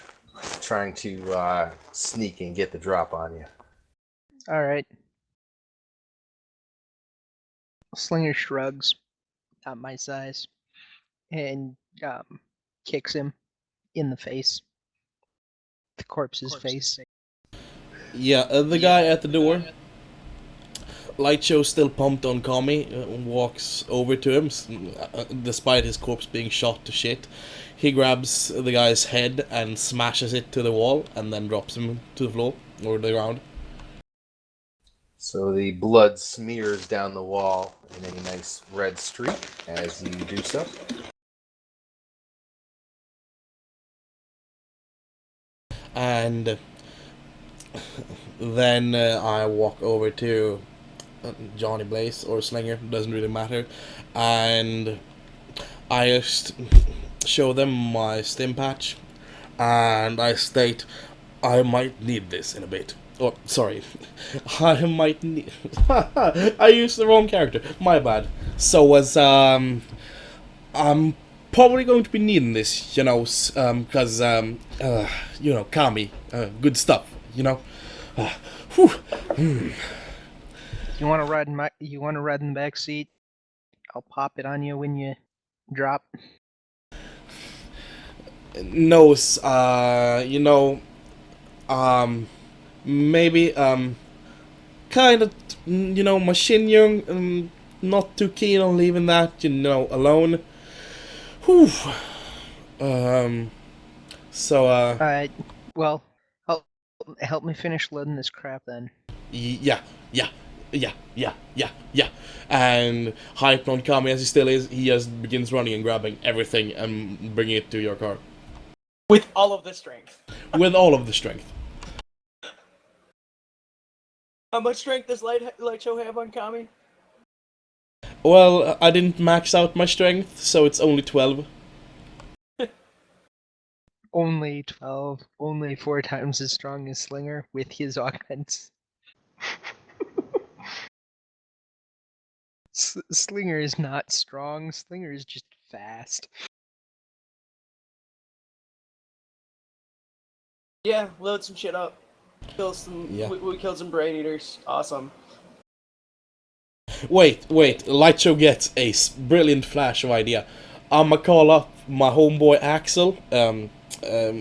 Speaker 1: trying to sneak and get the drop on you.
Speaker 2: All right. Slinger shrugs, not my size, and kicks him in the face. The corpse's face.
Speaker 7: Yeah, the guy at the door, Lightshow's still pumped on Kami, walks over to him, despite his corpse being shot to shit. He grabs the guy's head and smashes it to the wall, and then drops him to the floor, or the ground.
Speaker 1: So the blood smears down the wall in a nice red streak as you do so.
Speaker 7: And then I walk over to Johnny Blaze or Slinger, doesn't really matter, and I just show them my stim patch, and I state, I might need this in a bit. Oh, sorry. I might need... I used the wrong character. My bad. So as, I'm probably going to be needing this, because, Kami, good stuff, Whew.
Speaker 2: You want to ride in the back seat? I'll pop it on you when you drop.
Speaker 7: No, maybe kind of, my Shin not too keen on leaving that, alone. Whew. Um. So
Speaker 2: Well, help me finish loading this crap then.
Speaker 7: yeah, yeah, yeah. And hype on Kami as he still is, he just begins running and grabbing everything and bringing it to your car
Speaker 3: With all of the strength.
Speaker 7: with all of the strength.
Speaker 3: How much strength does Light Show have on Kami?
Speaker 7: Well, I didn't max out my strength, so it's only 12.
Speaker 2: Only 12, only 4 times as strong as Slinger with his augments. Slinger is not strong, Slinger is just fast.
Speaker 3: Yeah, load some shit up. Kill some.
Speaker 7: Yeah.
Speaker 3: We killed some brain eaters. Awesome.
Speaker 7: Wait, Lightshow gets a brilliant flash of idea. I'ma call up my homeboy Axel,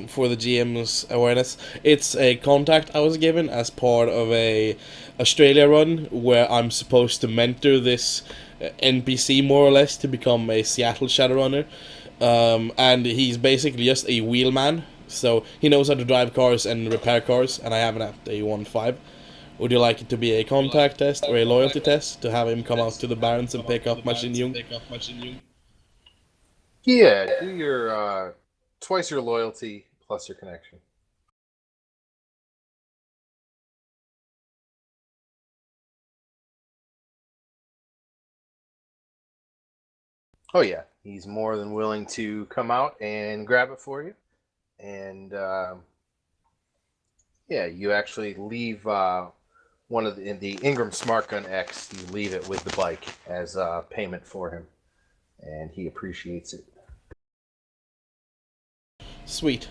Speaker 7: for the GM's awareness. It's a contact I was given as part of a Australia run where I'm supposed to mentor this NPC more or less to become a Seattle Shadowrunner. And he's basically just a wheelman, so he knows how to drive cars and repair cars, and I have an at a 1.5. Would you like it to be a contact test or a loyalty test to have him come out to the Barrens and pick up Machine Young?
Speaker 1: Yeah, do your twice your loyalty plus your connection. Oh yeah, he's more than willing to come out and grab it for you, and yeah, you actually leave one of the Ingram Smart Gun X. You leave it with the bike as payment for him, and he appreciates it.
Speaker 7: Sweet.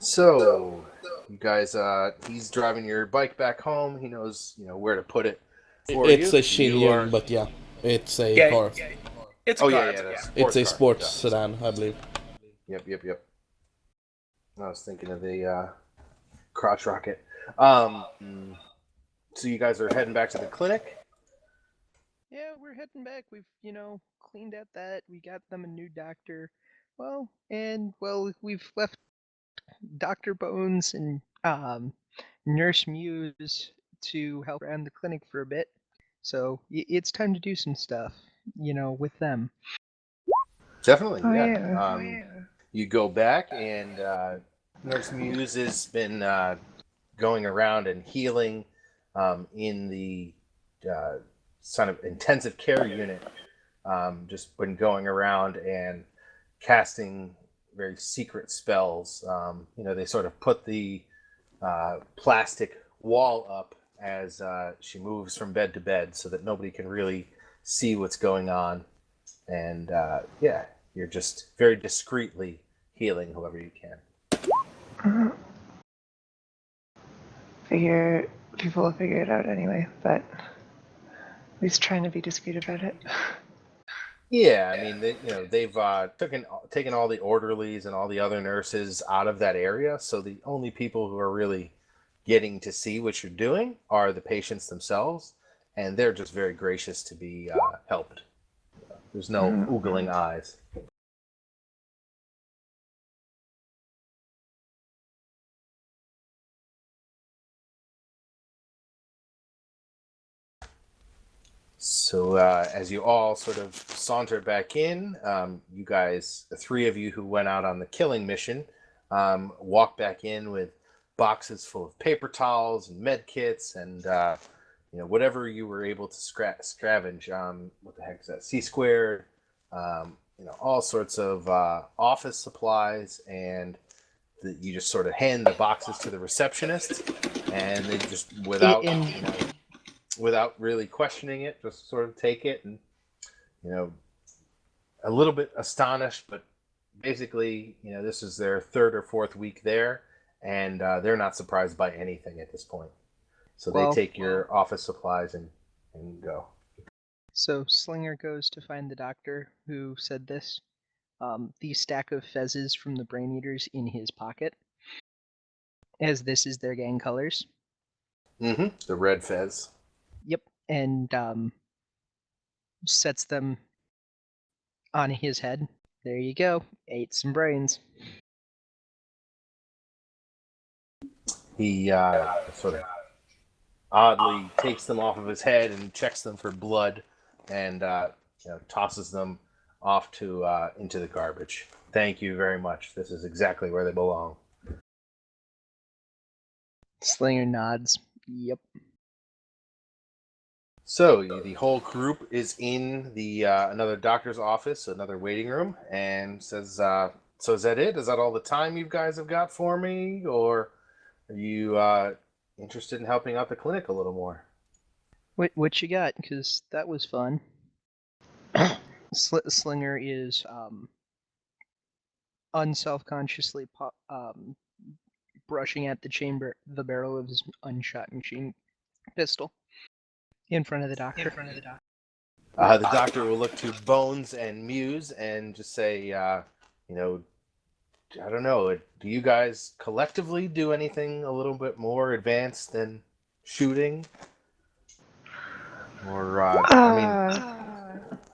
Speaker 1: So, you guys, he's driving your bike back home. He knows, where to put it for
Speaker 7: It's
Speaker 1: you.
Speaker 7: a Shin
Speaker 1: You are-
Speaker 7: Young, but yeah, it's a car.
Speaker 3: It's
Speaker 1: Oh
Speaker 3: a
Speaker 1: yeah,
Speaker 3: car.
Speaker 1: yeah, that's
Speaker 7: It's a
Speaker 1: car.
Speaker 7: sports
Speaker 1: Yeah.
Speaker 7: sedan, I believe.
Speaker 1: Yep. I was thinking of the crotch rocket. So you guys are heading back to the clinic.
Speaker 2: Yeah, we're heading back. We've, cleaned out that. We got them a new doctor. We've left Dr. Bones and Nurse Muse to help around the clinic for a bit. So it's time to do some stuff, with them.
Speaker 1: Definitely,
Speaker 5: Oh
Speaker 1: yeah.
Speaker 5: yeah.
Speaker 1: You go back, and Nurse Muse has been going around and healing in the sort of intensive care unit. Just been going around and casting very secret spells. They sort of put the plastic wall up as she moves from bed to bed so that nobody can really see what's going on. And yeah, you're just very discreetly healing whoever you can.
Speaker 5: People will figure it out anyway, but at least trying to be discreet about it.
Speaker 1: Yeah, I mean, they've taken all the orderlies and all the other nurses out of that area, so the only people who are really getting to see what you're doing are the patients themselves, and they're just very gracious to be helped. There's no oogling eyes. So as you all sort of saunter back in, you guys, the three of you who went out on the killing mission, walk back in with boxes full of paper towels and med kits and whatever you were able to scavenge. What the heck is that? C squared. All sorts of office supplies, and you just sort of hand the boxes to the receptionist, and they just without really questioning it, just sort of take it and, a little bit astonished, but basically, this is their third or fourth week there, and they're not surprised by anything at this point. So they take your office supplies and go.
Speaker 2: So Slinger goes to find the doctor who said this. The stack of fezzes from the brain eaters in his pocket. as this is their gang colors.
Speaker 1: Mm-hmm. The red fez.
Speaker 2: Yep, and sets them on his head. There you go. Ate some brains.
Speaker 1: He sort of oddly takes them off of his head and checks them for blood, and tosses them off to into the garbage. Thank you very much. This is exactly where they belong.
Speaker 2: Slinger nods. Yep.
Speaker 1: So the whole group is in the another doctor's office, another waiting room, and says, "So is that it? Is that all the time you guys have got for me, or are you interested in helping out the clinic a little more?"
Speaker 2: What you got? Because that was fun. Slinger is unselfconsciously brushing at the barrel of his unshot machine pistol in front of the doctor.
Speaker 1: The doctor will look to Bones and Muse and just say, I don't know, do you guys collectively do anything a little bit more advanced than shooting? Or, I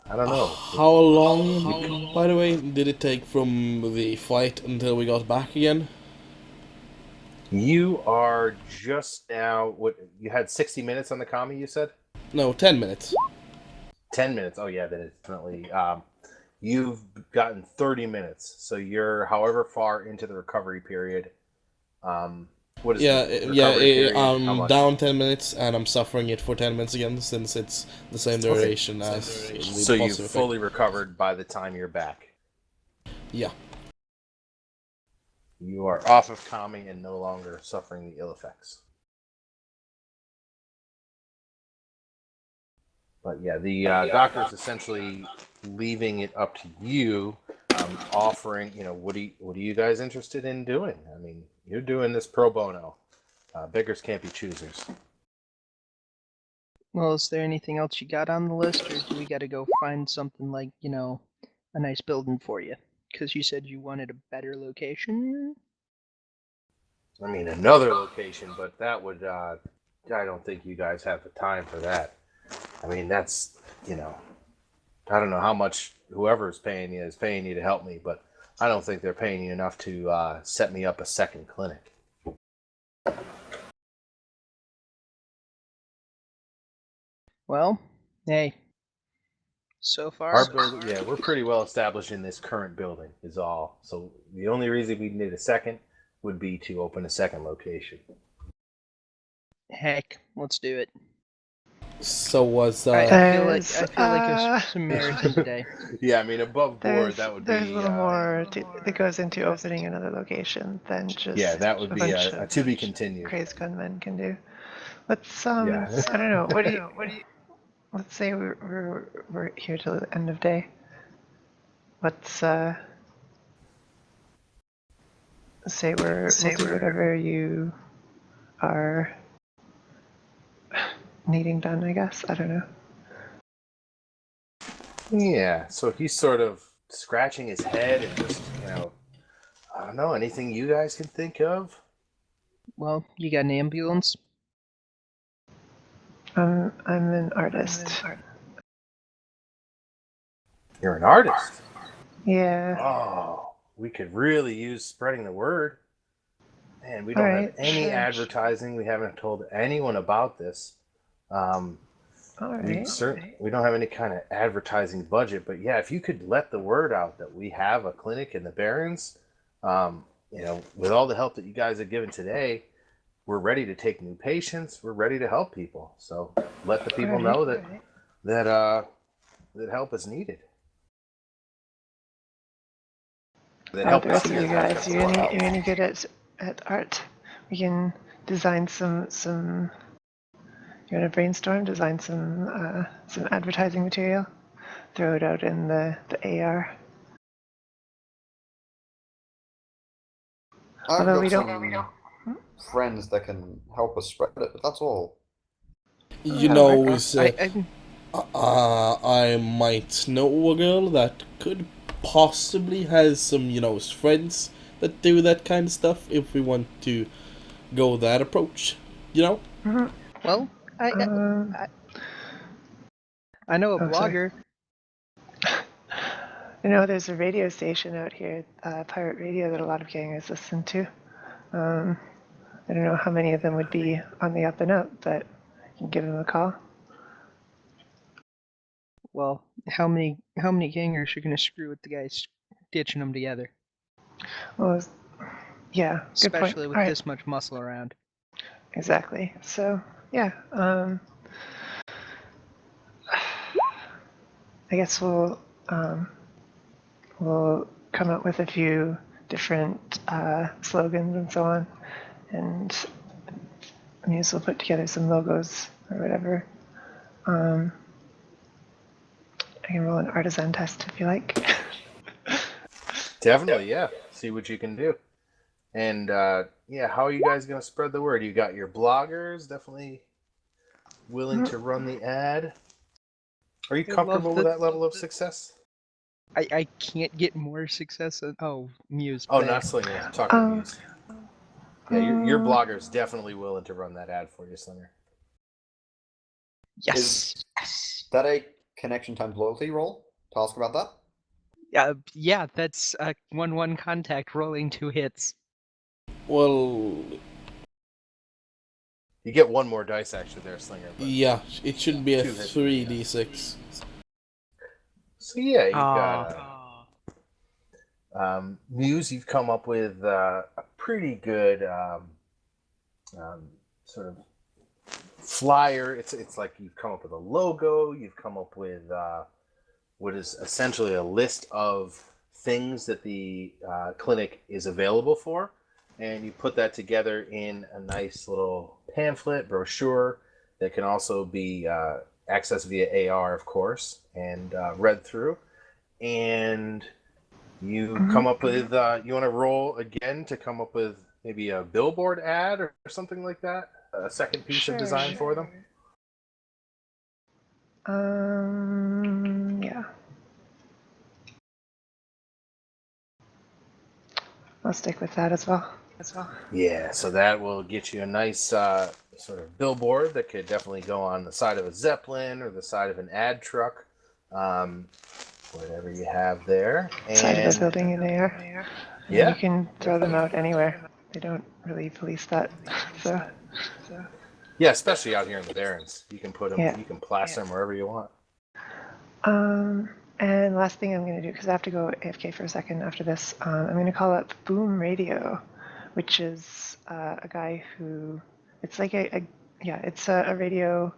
Speaker 1: don't know.
Speaker 7: How long, by the way, did it take from the fight until we got back again?
Speaker 1: You are just now, you had 60 minutes on the commie, you said?
Speaker 7: No, 10 minutes.
Speaker 1: 10 minutes. Oh, yeah, then it's definitely. You've gotten 30 minutes, so you're however far into the recovery period. What is the recovery period? How
Speaker 7: I'm
Speaker 1: much?
Speaker 7: down 10 minutes, and I'm suffering it for 10 minutes again, since it's the same duration as the
Speaker 1: So you've
Speaker 7: positive
Speaker 1: fully recovered by the time you're back.
Speaker 7: Yeah.
Speaker 1: You are off of calming and no longer suffering the ill effects. But yeah, the doctor's essentially leaving it up to you, offering, what are you guys interested in doing? I mean, you're doing this pro bono. Beggars can't be choosers.
Speaker 2: Well, is there anything else you got on the list, or do we got to go find something like, a nice building for you? Because you said you wanted a better location.
Speaker 1: I mean, another location, but that would, I don't think you guys have the time for that. I mean, that's, I don't know how much whoever's paying you is paying you to help me, but I don't think they're paying you enough to set me up a second clinic.
Speaker 2: Well, hey. So far,
Speaker 1: We're pretty well established in this current building, is all. So the only reason we need a second would be to open a second location.
Speaker 2: heck, let's do it.
Speaker 7: So was,
Speaker 2: I feel like
Speaker 5: There's,
Speaker 2: a Samaritan today.
Speaker 1: Yeah, I mean, above board, that would be...
Speaker 5: There's a little more that goes into opening another location than just
Speaker 1: Yeah, that would be
Speaker 5: bunch
Speaker 1: a
Speaker 5: of
Speaker 1: to be continued.
Speaker 5: crazed gunmen can do. Let's
Speaker 1: Yeah.
Speaker 5: I don't know. What do you? Let's say we're here till the end of day. Let's say we'll do whatever you are needing done. I guess I don't know.
Speaker 1: Yeah, so he's sort of scratching his head and just, I don't know, anything you guys can think of?
Speaker 2: Well, you got an ambulance?
Speaker 5: I'm an artist.
Speaker 1: You're an artist?
Speaker 5: Yeah.
Speaker 1: Oh, we could really use spreading the word. Man, we don't have any advertising. We haven't told anyone about this. We don't have any kind of advertising budget, but yeah, if you could let the word out that we have a clinic in the Barrens, with all the help that you guys have given today, we're ready to take new patients. We're ready to help people. So let the people know that help is needed.
Speaker 5: The rest of you guys, you're any good at art. We can design some. You want to brainstorm? Design some advertising material. Throw it out in the AR. Although we don't.
Speaker 8: Friends that can help us spread it, but that's all.
Speaker 7: I might know a girl that could possibly has some, friends that do that kind of stuff if we want to go that approach. You know?
Speaker 5: Hmm.
Speaker 2: Well,
Speaker 5: Um,
Speaker 2: I know a
Speaker 5: oh, sorry.
Speaker 2: blogger.
Speaker 5: There's a radio station out here, pirate radio, that a lot of gangers listen to. I don't know how many of them would be on the up and up, but you can give them a call.
Speaker 2: Well, how many gangers are gonna screw with the guys stitching them together?
Speaker 5: Well, yeah, good point.
Speaker 2: Especially with
Speaker 5: All right,
Speaker 2: this much muscle around.
Speaker 5: exactly. So, yeah, I guess we'll come up with a few different slogans and so on, and Muse will put together some logos or whatever. I can roll an artisan test if you like.
Speaker 1: Definitely, yeah. See what you can do. And yeah, how are you guys going to spread the word? You got your bloggers definitely willing to run the ad. Are you
Speaker 2: I love
Speaker 1: comfortable with
Speaker 2: the-
Speaker 1: that level of success?
Speaker 2: I can't get more success than Muse.
Speaker 1: Oh,
Speaker 2: bad.
Speaker 1: not Slinger. I'm talking
Speaker 5: Um,
Speaker 1: Muse. Yeah, your blogger's definitely willing to run that ad for you, Slinger.
Speaker 2: Yes.
Speaker 8: Is that a connection times loyalty roll? Task about that?
Speaker 2: Yeah, that's 1-1 contact rolling 2 hits.
Speaker 7: Well,
Speaker 1: You get one more dice actually there, Slinger. But...
Speaker 7: yeah, it should be a
Speaker 1: 2 hits,
Speaker 7: 3d6.
Speaker 1: So yeah, you've
Speaker 2: Aw.
Speaker 1: got Muse. You've come up with a pretty good sort of flyer. It's like you've come up with a logo. You've come up with what is essentially a list of things that the clinic is available for, and you put that together in a nice little pamphlet brochure that can also be accessed via AR, of course, and read through. And you come up with you want to roll again to come up with maybe a billboard ad or something like that, a second piece of design for them.
Speaker 5: Yeah. I'll stick with that as well.
Speaker 1: Yeah, so that will get you a nice sort of billboard that could definitely go on the side of a Zeppelin or the side of an ad truck, whatever you have there. And
Speaker 5: Side of a building in there. And
Speaker 1: Yeah.
Speaker 5: you can throw them out anywhere. They don't really police that. So,
Speaker 1: yeah, especially out here in the Barrens, you can put them,
Speaker 5: Yeah.
Speaker 1: you can plaster them wherever you want.
Speaker 5: and last thing I'm going to do, because I have to go AFK for a second after this, I'm going to call up Boom Radio, which is a guy who, it's like it's a radio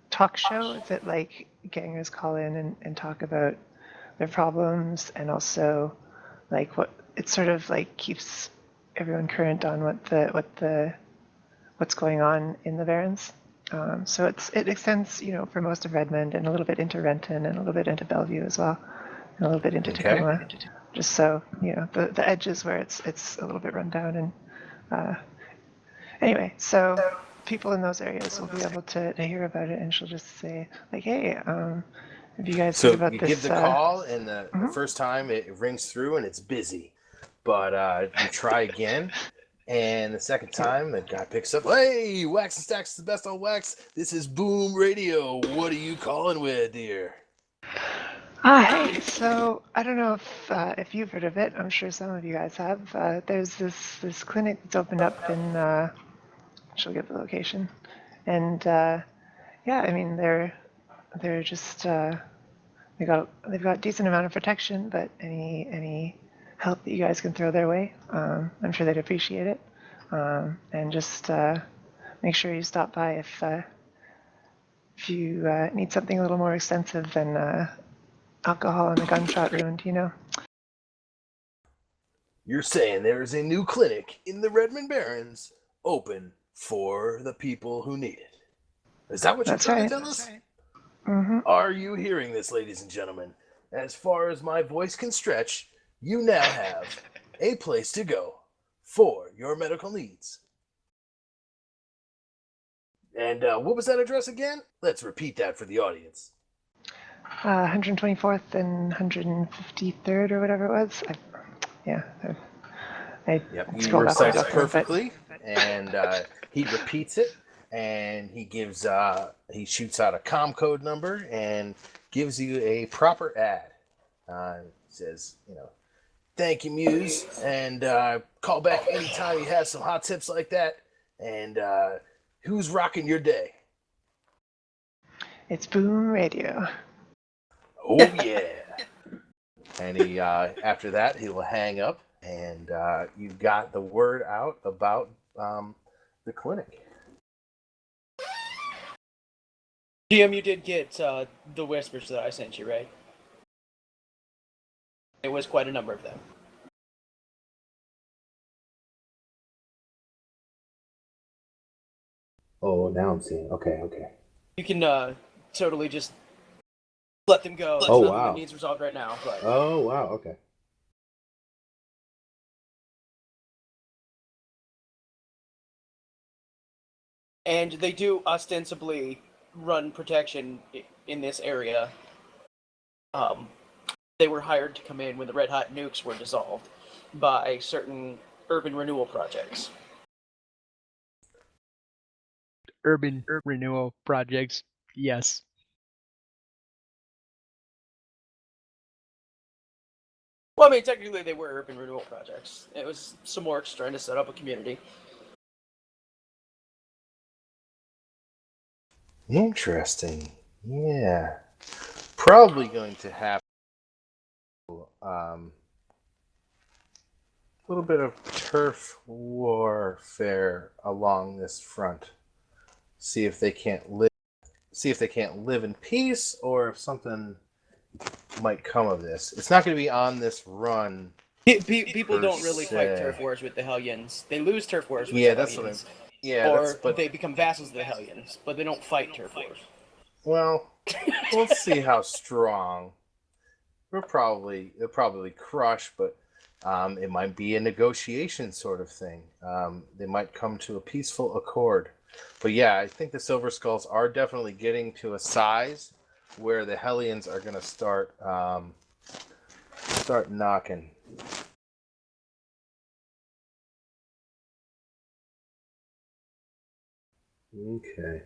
Speaker 5: talk show. Is it like gangers call in and talk about their problems, and also like it sort of like keeps everyone current on what's going on in the Barrens. So it extends, for most of Redmond and a little bit into Renton and a little bit into Bellevue as well, and a little bit into
Speaker 1: Okay.
Speaker 5: Tacoma. Just so the edges where it's a little bit run down. And anyway, so people in those areas will be able to hear about it, and she'll just say like, "Hey, have you guys
Speaker 1: So
Speaker 5: heard about
Speaker 1: you
Speaker 5: this?"
Speaker 1: give the call, and the first time it rings through and it's busy, but you try again. And the second time, the guy picks up, "Hey, Wax and Stacks is the best on wax. This is Boom Radio. What are you calling with, dear?"
Speaker 5: Hey, so I don't know if you've heard of it. I'm sure some of you guys have. There's this clinic that's opened up in. She'll get the location, and yeah, I mean they're just they've got decent amount of protection, but any help that you guys can throw their way, I'm sure they'd appreciate it. And just make sure you stop by if you need something a little more extensive than alcohol and a gunshot wound,
Speaker 1: You're saying there is a new clinic in the Redmond Barrens open for the people who need it. Is that what
Speaker 5: That's
Speaker 1: you're trying
Speaker 5: right.
Speaker 1: to tell us?
Speaker 5: Mm-hmm.
Speaker 1: Are you hearing this, ladies and gentlemen? As far as my voice can stretch, you now have a place to go for your medical needs. And what was that address again? Let's repeat that for the audience.
Speaker 5: 124th and 153rd or whatever it was. I
Speaker 1: Yep, you
Speaker 5: scrolled backwards
Speaker 1: recited
Speaker 5: up there, but
Speaker 1: perfectly. and he repeats it, and he shoots out a comm code number and gives you a proper ad. Says, thank you, Muse, and call back anytime you have some hot tips like that. And who's rocking your day?
Speaker 5: It's Boom Radio.
Speaker 1: Oh yeah. And he after that he will hang up, and you've got the word out about the clinic.
Speaker 3: GM, you did get the whispers that I sent you, right? It was quite a number of them.
Speaker 1: Oh, now I'm seeing. Okay.
Speaker 3: You can totally just let them go. It's
Speaker 1: Oh,
Speaker 3: nothing
Speaker 1: wow.
Speaker 3: that needs resolved right now. But
Speaker 1: Oh wow. Okay.
Speaker 3: and they do ostensibly run protection in this area. They were hired to come in when the Red Hot Nukes were dissolved by certain urban renewal projects.
Speaker 2: Urban renewal projects. Yes.
Speaker 3: Well, I mean, technically they were urban renewal projects. It was some orcs trying to set up a community.
Speaker 1: Interesting. Yeah. Probably going to have a little bit of turf warfare along this front. See if they can't live in peace, or if something might come of this. It's not going to be on this run.
Speaker 3: People don't really
Speaker 1: se.
Speaker 3: fight turf wars with the Hellions. They lose turf wars with
Speaker 1: Yeah,
Speaker 3: the
Speaker 1: that's what
Speaker 3: Hellions.
Speaker 1: but
Speaker 3: they become vassals of the Hellions, but they don't fight turf wars.
Speaker 1: well, we'll see how strong. They'll probably crush, but it might be a negotiation sort of thing. They might come to a peaceful accord. But yeah, I think the Silver Skulls are definitely getting to a size where the Hellions are going to start knocking. Okay.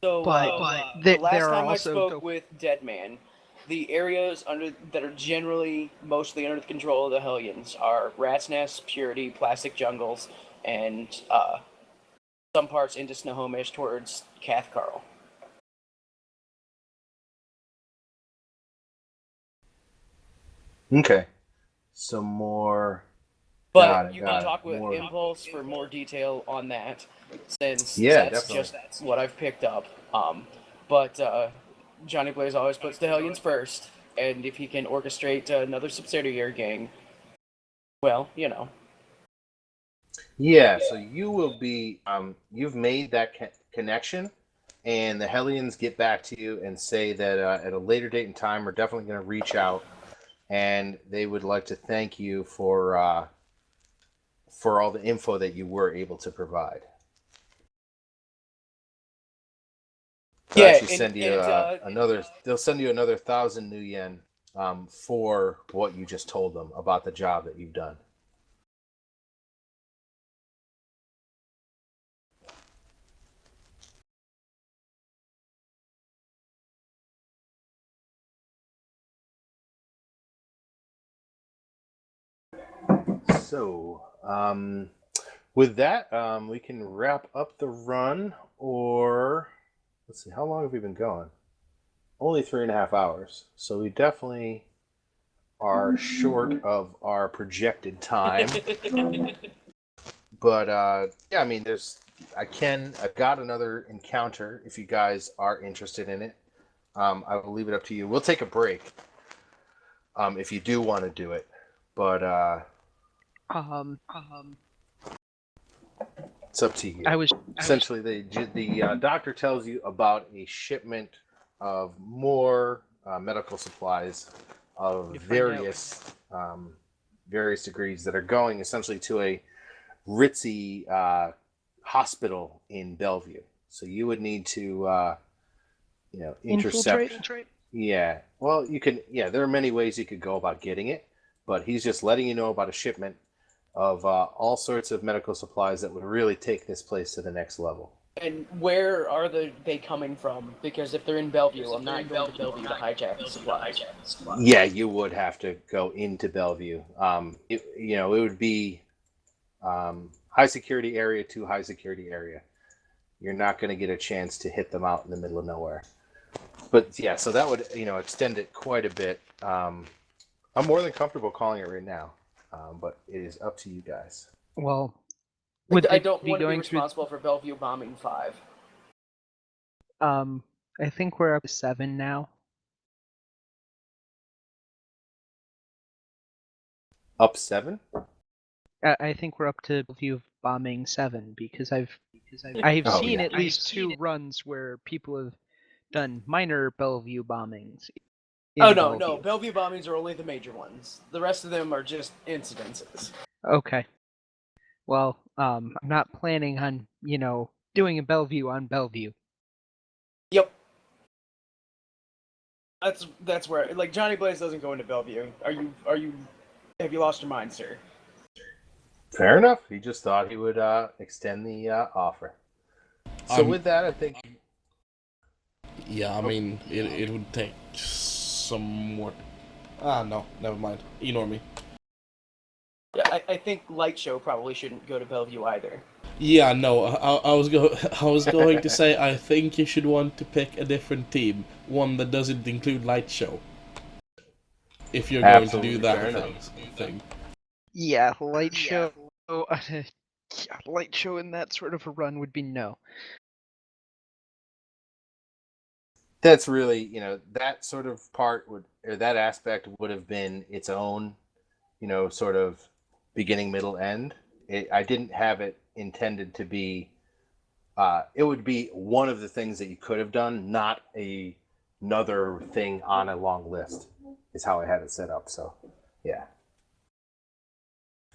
Speaker 3: So,
Speaker 2: But
Speaker 3: the
Speaker 2: there
Speaker 3: last
Speaker 2: are
Speaker 3: time I
Speaker 2: also
Speaker 3: spoke with Deadman, the areas that are generally mostly under the control of the Hellions are Rat's Nest, Purity, Plastic Jungles, and some parts into Snohomish towards Cathcarl.
Speaker 1: Okay. Some more.
Speaker 3: But you can
Speaker 1: got it.
Speaker 3: talk with
Speaker 1: More.
Speaker 3: Impulse for more detail on that, since
Speaker 1: Yeah,
Speaker 3: that's
Speaker 1: definitely.
Speaker 3: just what I've picked up. But Johnny Blaze always puts the Hellions first, and if he can orchestrate another subsidiary gang, well,
Speaker 1: Yeah, so you will be. You've made that connection, and the Hellions get back to you and say that at a later date and time, we're definitely going to reach out, and they would like to thank you for all the info that you were able to provide. They'll
Speaker 3: Yeah,
Speaker 1: actually send you another. They'll send you another 1,000 new yen for what you just told them about the job that you've done. So, with that, we can wrap up the run, or let's see, how long have we been going? Only 3.5 hours. So we definitely are short of our projected time. But yeah, I mean, I've got another encounter if you guys are interested in it. I will leave it up to you. We'll take a break if you do want to do it. But it's up to you. Essentially, the doctor tells you about a shipment of more medical supplies of various degrees that are going essentially to a ritzy hospital in Bellevue. So you would need to, intercept.
Speaker 2: infiltrate.
Speaker 1: Yeah. Well, you can. Yeah, there are many ways you could go about getting it, but he's just letting you know about a shipment of all sorts of medical supplies that would really take this place to the next level.
Speaker 3: And where are they coming from? Because if they're in Bellevue, I'm not going to Bellevue to hijack the supplies.
Speaker 1: Yeah, you would have to go into Bellevue. It would be high security area to high security area. You're not going to get a chance to hit them out in the middle of nowhere. But yeah, so that would extend it quite a bit. I'm more than comfortable calling it right now, but it is up to you guys.
Speaker 2: Well,
Speaker 3: I don't want to be responsible for Bellevue bombing 5.
Speaker 2: I think we're up to 7 now.
Speaker 1: Up 7?
Speaker 2: I think we're up to Bellevue bombing 7 because I've
Speaker 1: Oh,
Speaker 2: seen
Speaker 1: yeah.
Speaker 2: at least 2 runs where people have done minor Bellevue bombings. in
Speaker 3: Oh no,
Speaker 2: Bellevue.
Speaker 3: Bellevue bombings are only the major ones. The rest of them are just incidences.
Speaker 2: Okay. Well, I'm not planning on, doing a Bellevue on Bellevue.
Speaker 3: Yep. That's where Johnny Blaze doesn't go into Bellevue. Have you lost your mind, sir?
Speaker 1: Fair enough. He just thought he would extend the offer. So with that, I think...
Speaker 7: Yeah, I mean, it would take some more... no, never mind. Ignore me.
Speaker 3: Yeah, I think Light Show probably shouldn't go to Bellevue either.
Speaker 7: Yeah, no, I was going to say I think you should want to pick a different team, one that doesn't include Light Show. If you're going to do that thing.
Speaker 2: Yeah, Light Show. Light Show in that sort of a run would be no.
Speaker 1: That's really, that sort of part that aspect would have been its own, sort of beginning, middle, end. I didn't have it intended to be, it would be one of the things that you could have done, not another thing on a long list, is how I had it set up. So, yeah.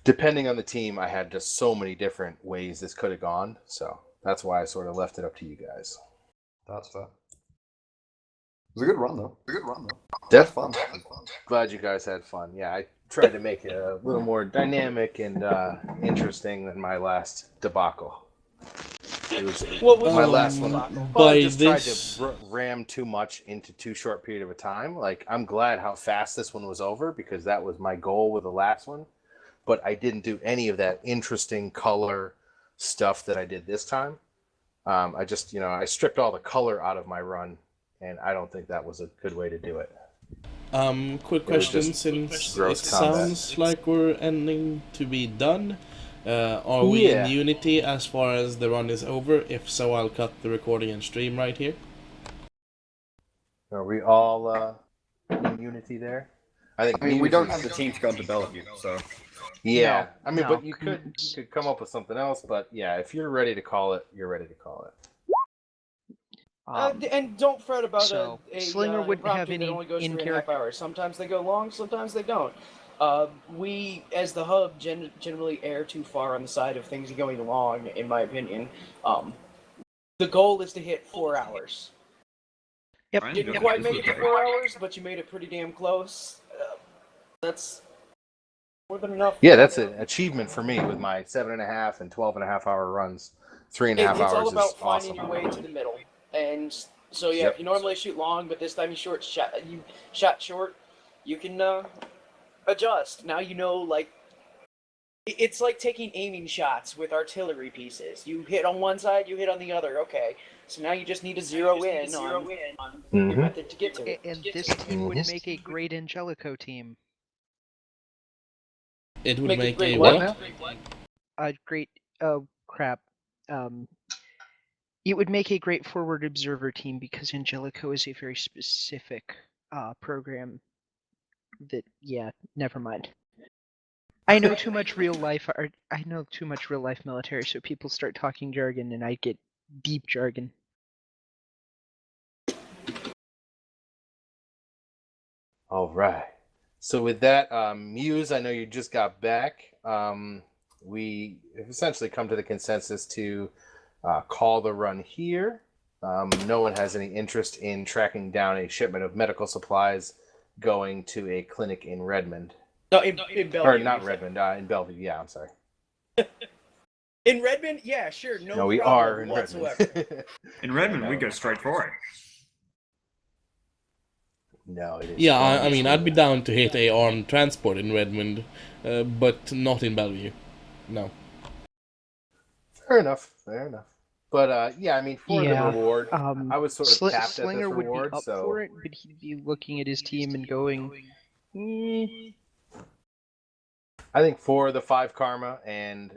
Speaker 1: Depending on the team, I had just so many different ways this could have gone. So that's why I sort of left it up to you guys.
Speaker 8: That's fair. It was a good run, though.
Speaker 1: Definitely fun. Glad you guys had fun. Yeah, I tried to make it a little more dynamic and interesting than my last debacle.
Speaker 3: What was
Speaker 1: my
Speaker 3: the
Speaker 1: last one? Well, I just tried to ram too much into too short period of a time. I'm glad how fast this one was over because that was my goal with the last one. But I didn't do any of that interesting color stuff that I did this time. I just, I stripped all the color out of my run, and I don't think that was a good way to do it.
Speaker 7: Quick question, since it sounds like we're ending to be done. Are we in Unity as far as the run is over? If so, I'll cut the recording and stream right here.
Speaker 1: Are we all in Unity there?
Speaker 8: I mean, we don't have the team to go to Bellevue, so...
Speaker 1: Yeah,
Speaker 2: No,
Speaker 1: but you could come up with something else. But yeah, if you're ready to call it, you're ready to call it.
Speaker 3: And don't fret about a
Speaker 2: Slinger wouldn't have
Speaker 3: that
Speaker 2: any
Speaker 3: only goes 3.5
Speaker 2: in-character.
Speaker 3: hours. Sometimes they go long, sometimes they don't. We, as the hub, generally err too far on the side of things going long, in my opinion. The goal is to hit 4 hours.
Speaker 2: Yep.
Speaker 3: You didn't quite make it to 4 hours, but you made it pretty damn close. That's more than enough.
Speaker 1: Yeah, that's an achievement for me with my 7.5 and 12.5 hour runs. 3.5 hours
Speaker 3: It's all about
Speaker 1: is
Speaker 3: finding
Speaker 1: awesome.
Speaker 3: your way to the middle. And so yeah, if you normally shoot long, but this time you shot short, you can adjust. Now it's like taking aiming shots with artillery pieces. You hit on one side, you hit on the other. Okay, so now you just need to zero in on your method to get to it.
Speaker 2: And this team would make a great Angelico team.
Speaker 7: It would make
Speaker 3: great
Speaker 7: a
Speaker 1: what
Speaker 7: what?
Speaker 1: now?
Speaker 2: A great, oh crap. It would make a great forward observer team because Angelico is a very specific program that, yeah, never mind. I know too much real life military, so people start talking jargon and I get deep jargon.
Speaker 1: All right. So with that, Muse, I know you just got back. We have essentially come to the consensus to call the run here. No one has any interest in tracking down a shipment of medical supplies going to a clinic in Redmond.
Speaker 3: No, in Bellevue.
Speaker 1: Or not
Speaker 3: you said.
Speaker 1: Redmond, in Bellevue. Yeah, I'm sorry.
Speaker 3: In Redmond, yeah, sure, no
Speaker 1: we
Speaker 3: problem
Speaker 1: are in
Speaker 3: whatsoever.
Speaker 1: Redmond.
Speaker 6: In Redmond,
Speaker 1: Yeah,
Speaker 6: we
Speaker 1: no.
Speaker 6: go straight for it.
Speaker 1: No, it is.
Speaker 7: Yeah,
Speaker 1: going
Speaker 7: I mean,
Speaker 1: to
Speaker 7: I'd be
Speaker 1: school.
Speaker 7: down to hit a armed transport in Redmond, but not in Bellevue. No.
Speaker 1: Fair enough. Fair enough. But yeah, I mean, for the reward, I was sort of capped at
Speaker 2: Slinger
Speaker 1: this
Speaker 2: would be
Speaker 1: reward,
Speaker 2: up
Speaker 1: so
Speaker 2: for it, but he'd be looking at his team and going, eh.
Speaker 1: I think for the 5 karma and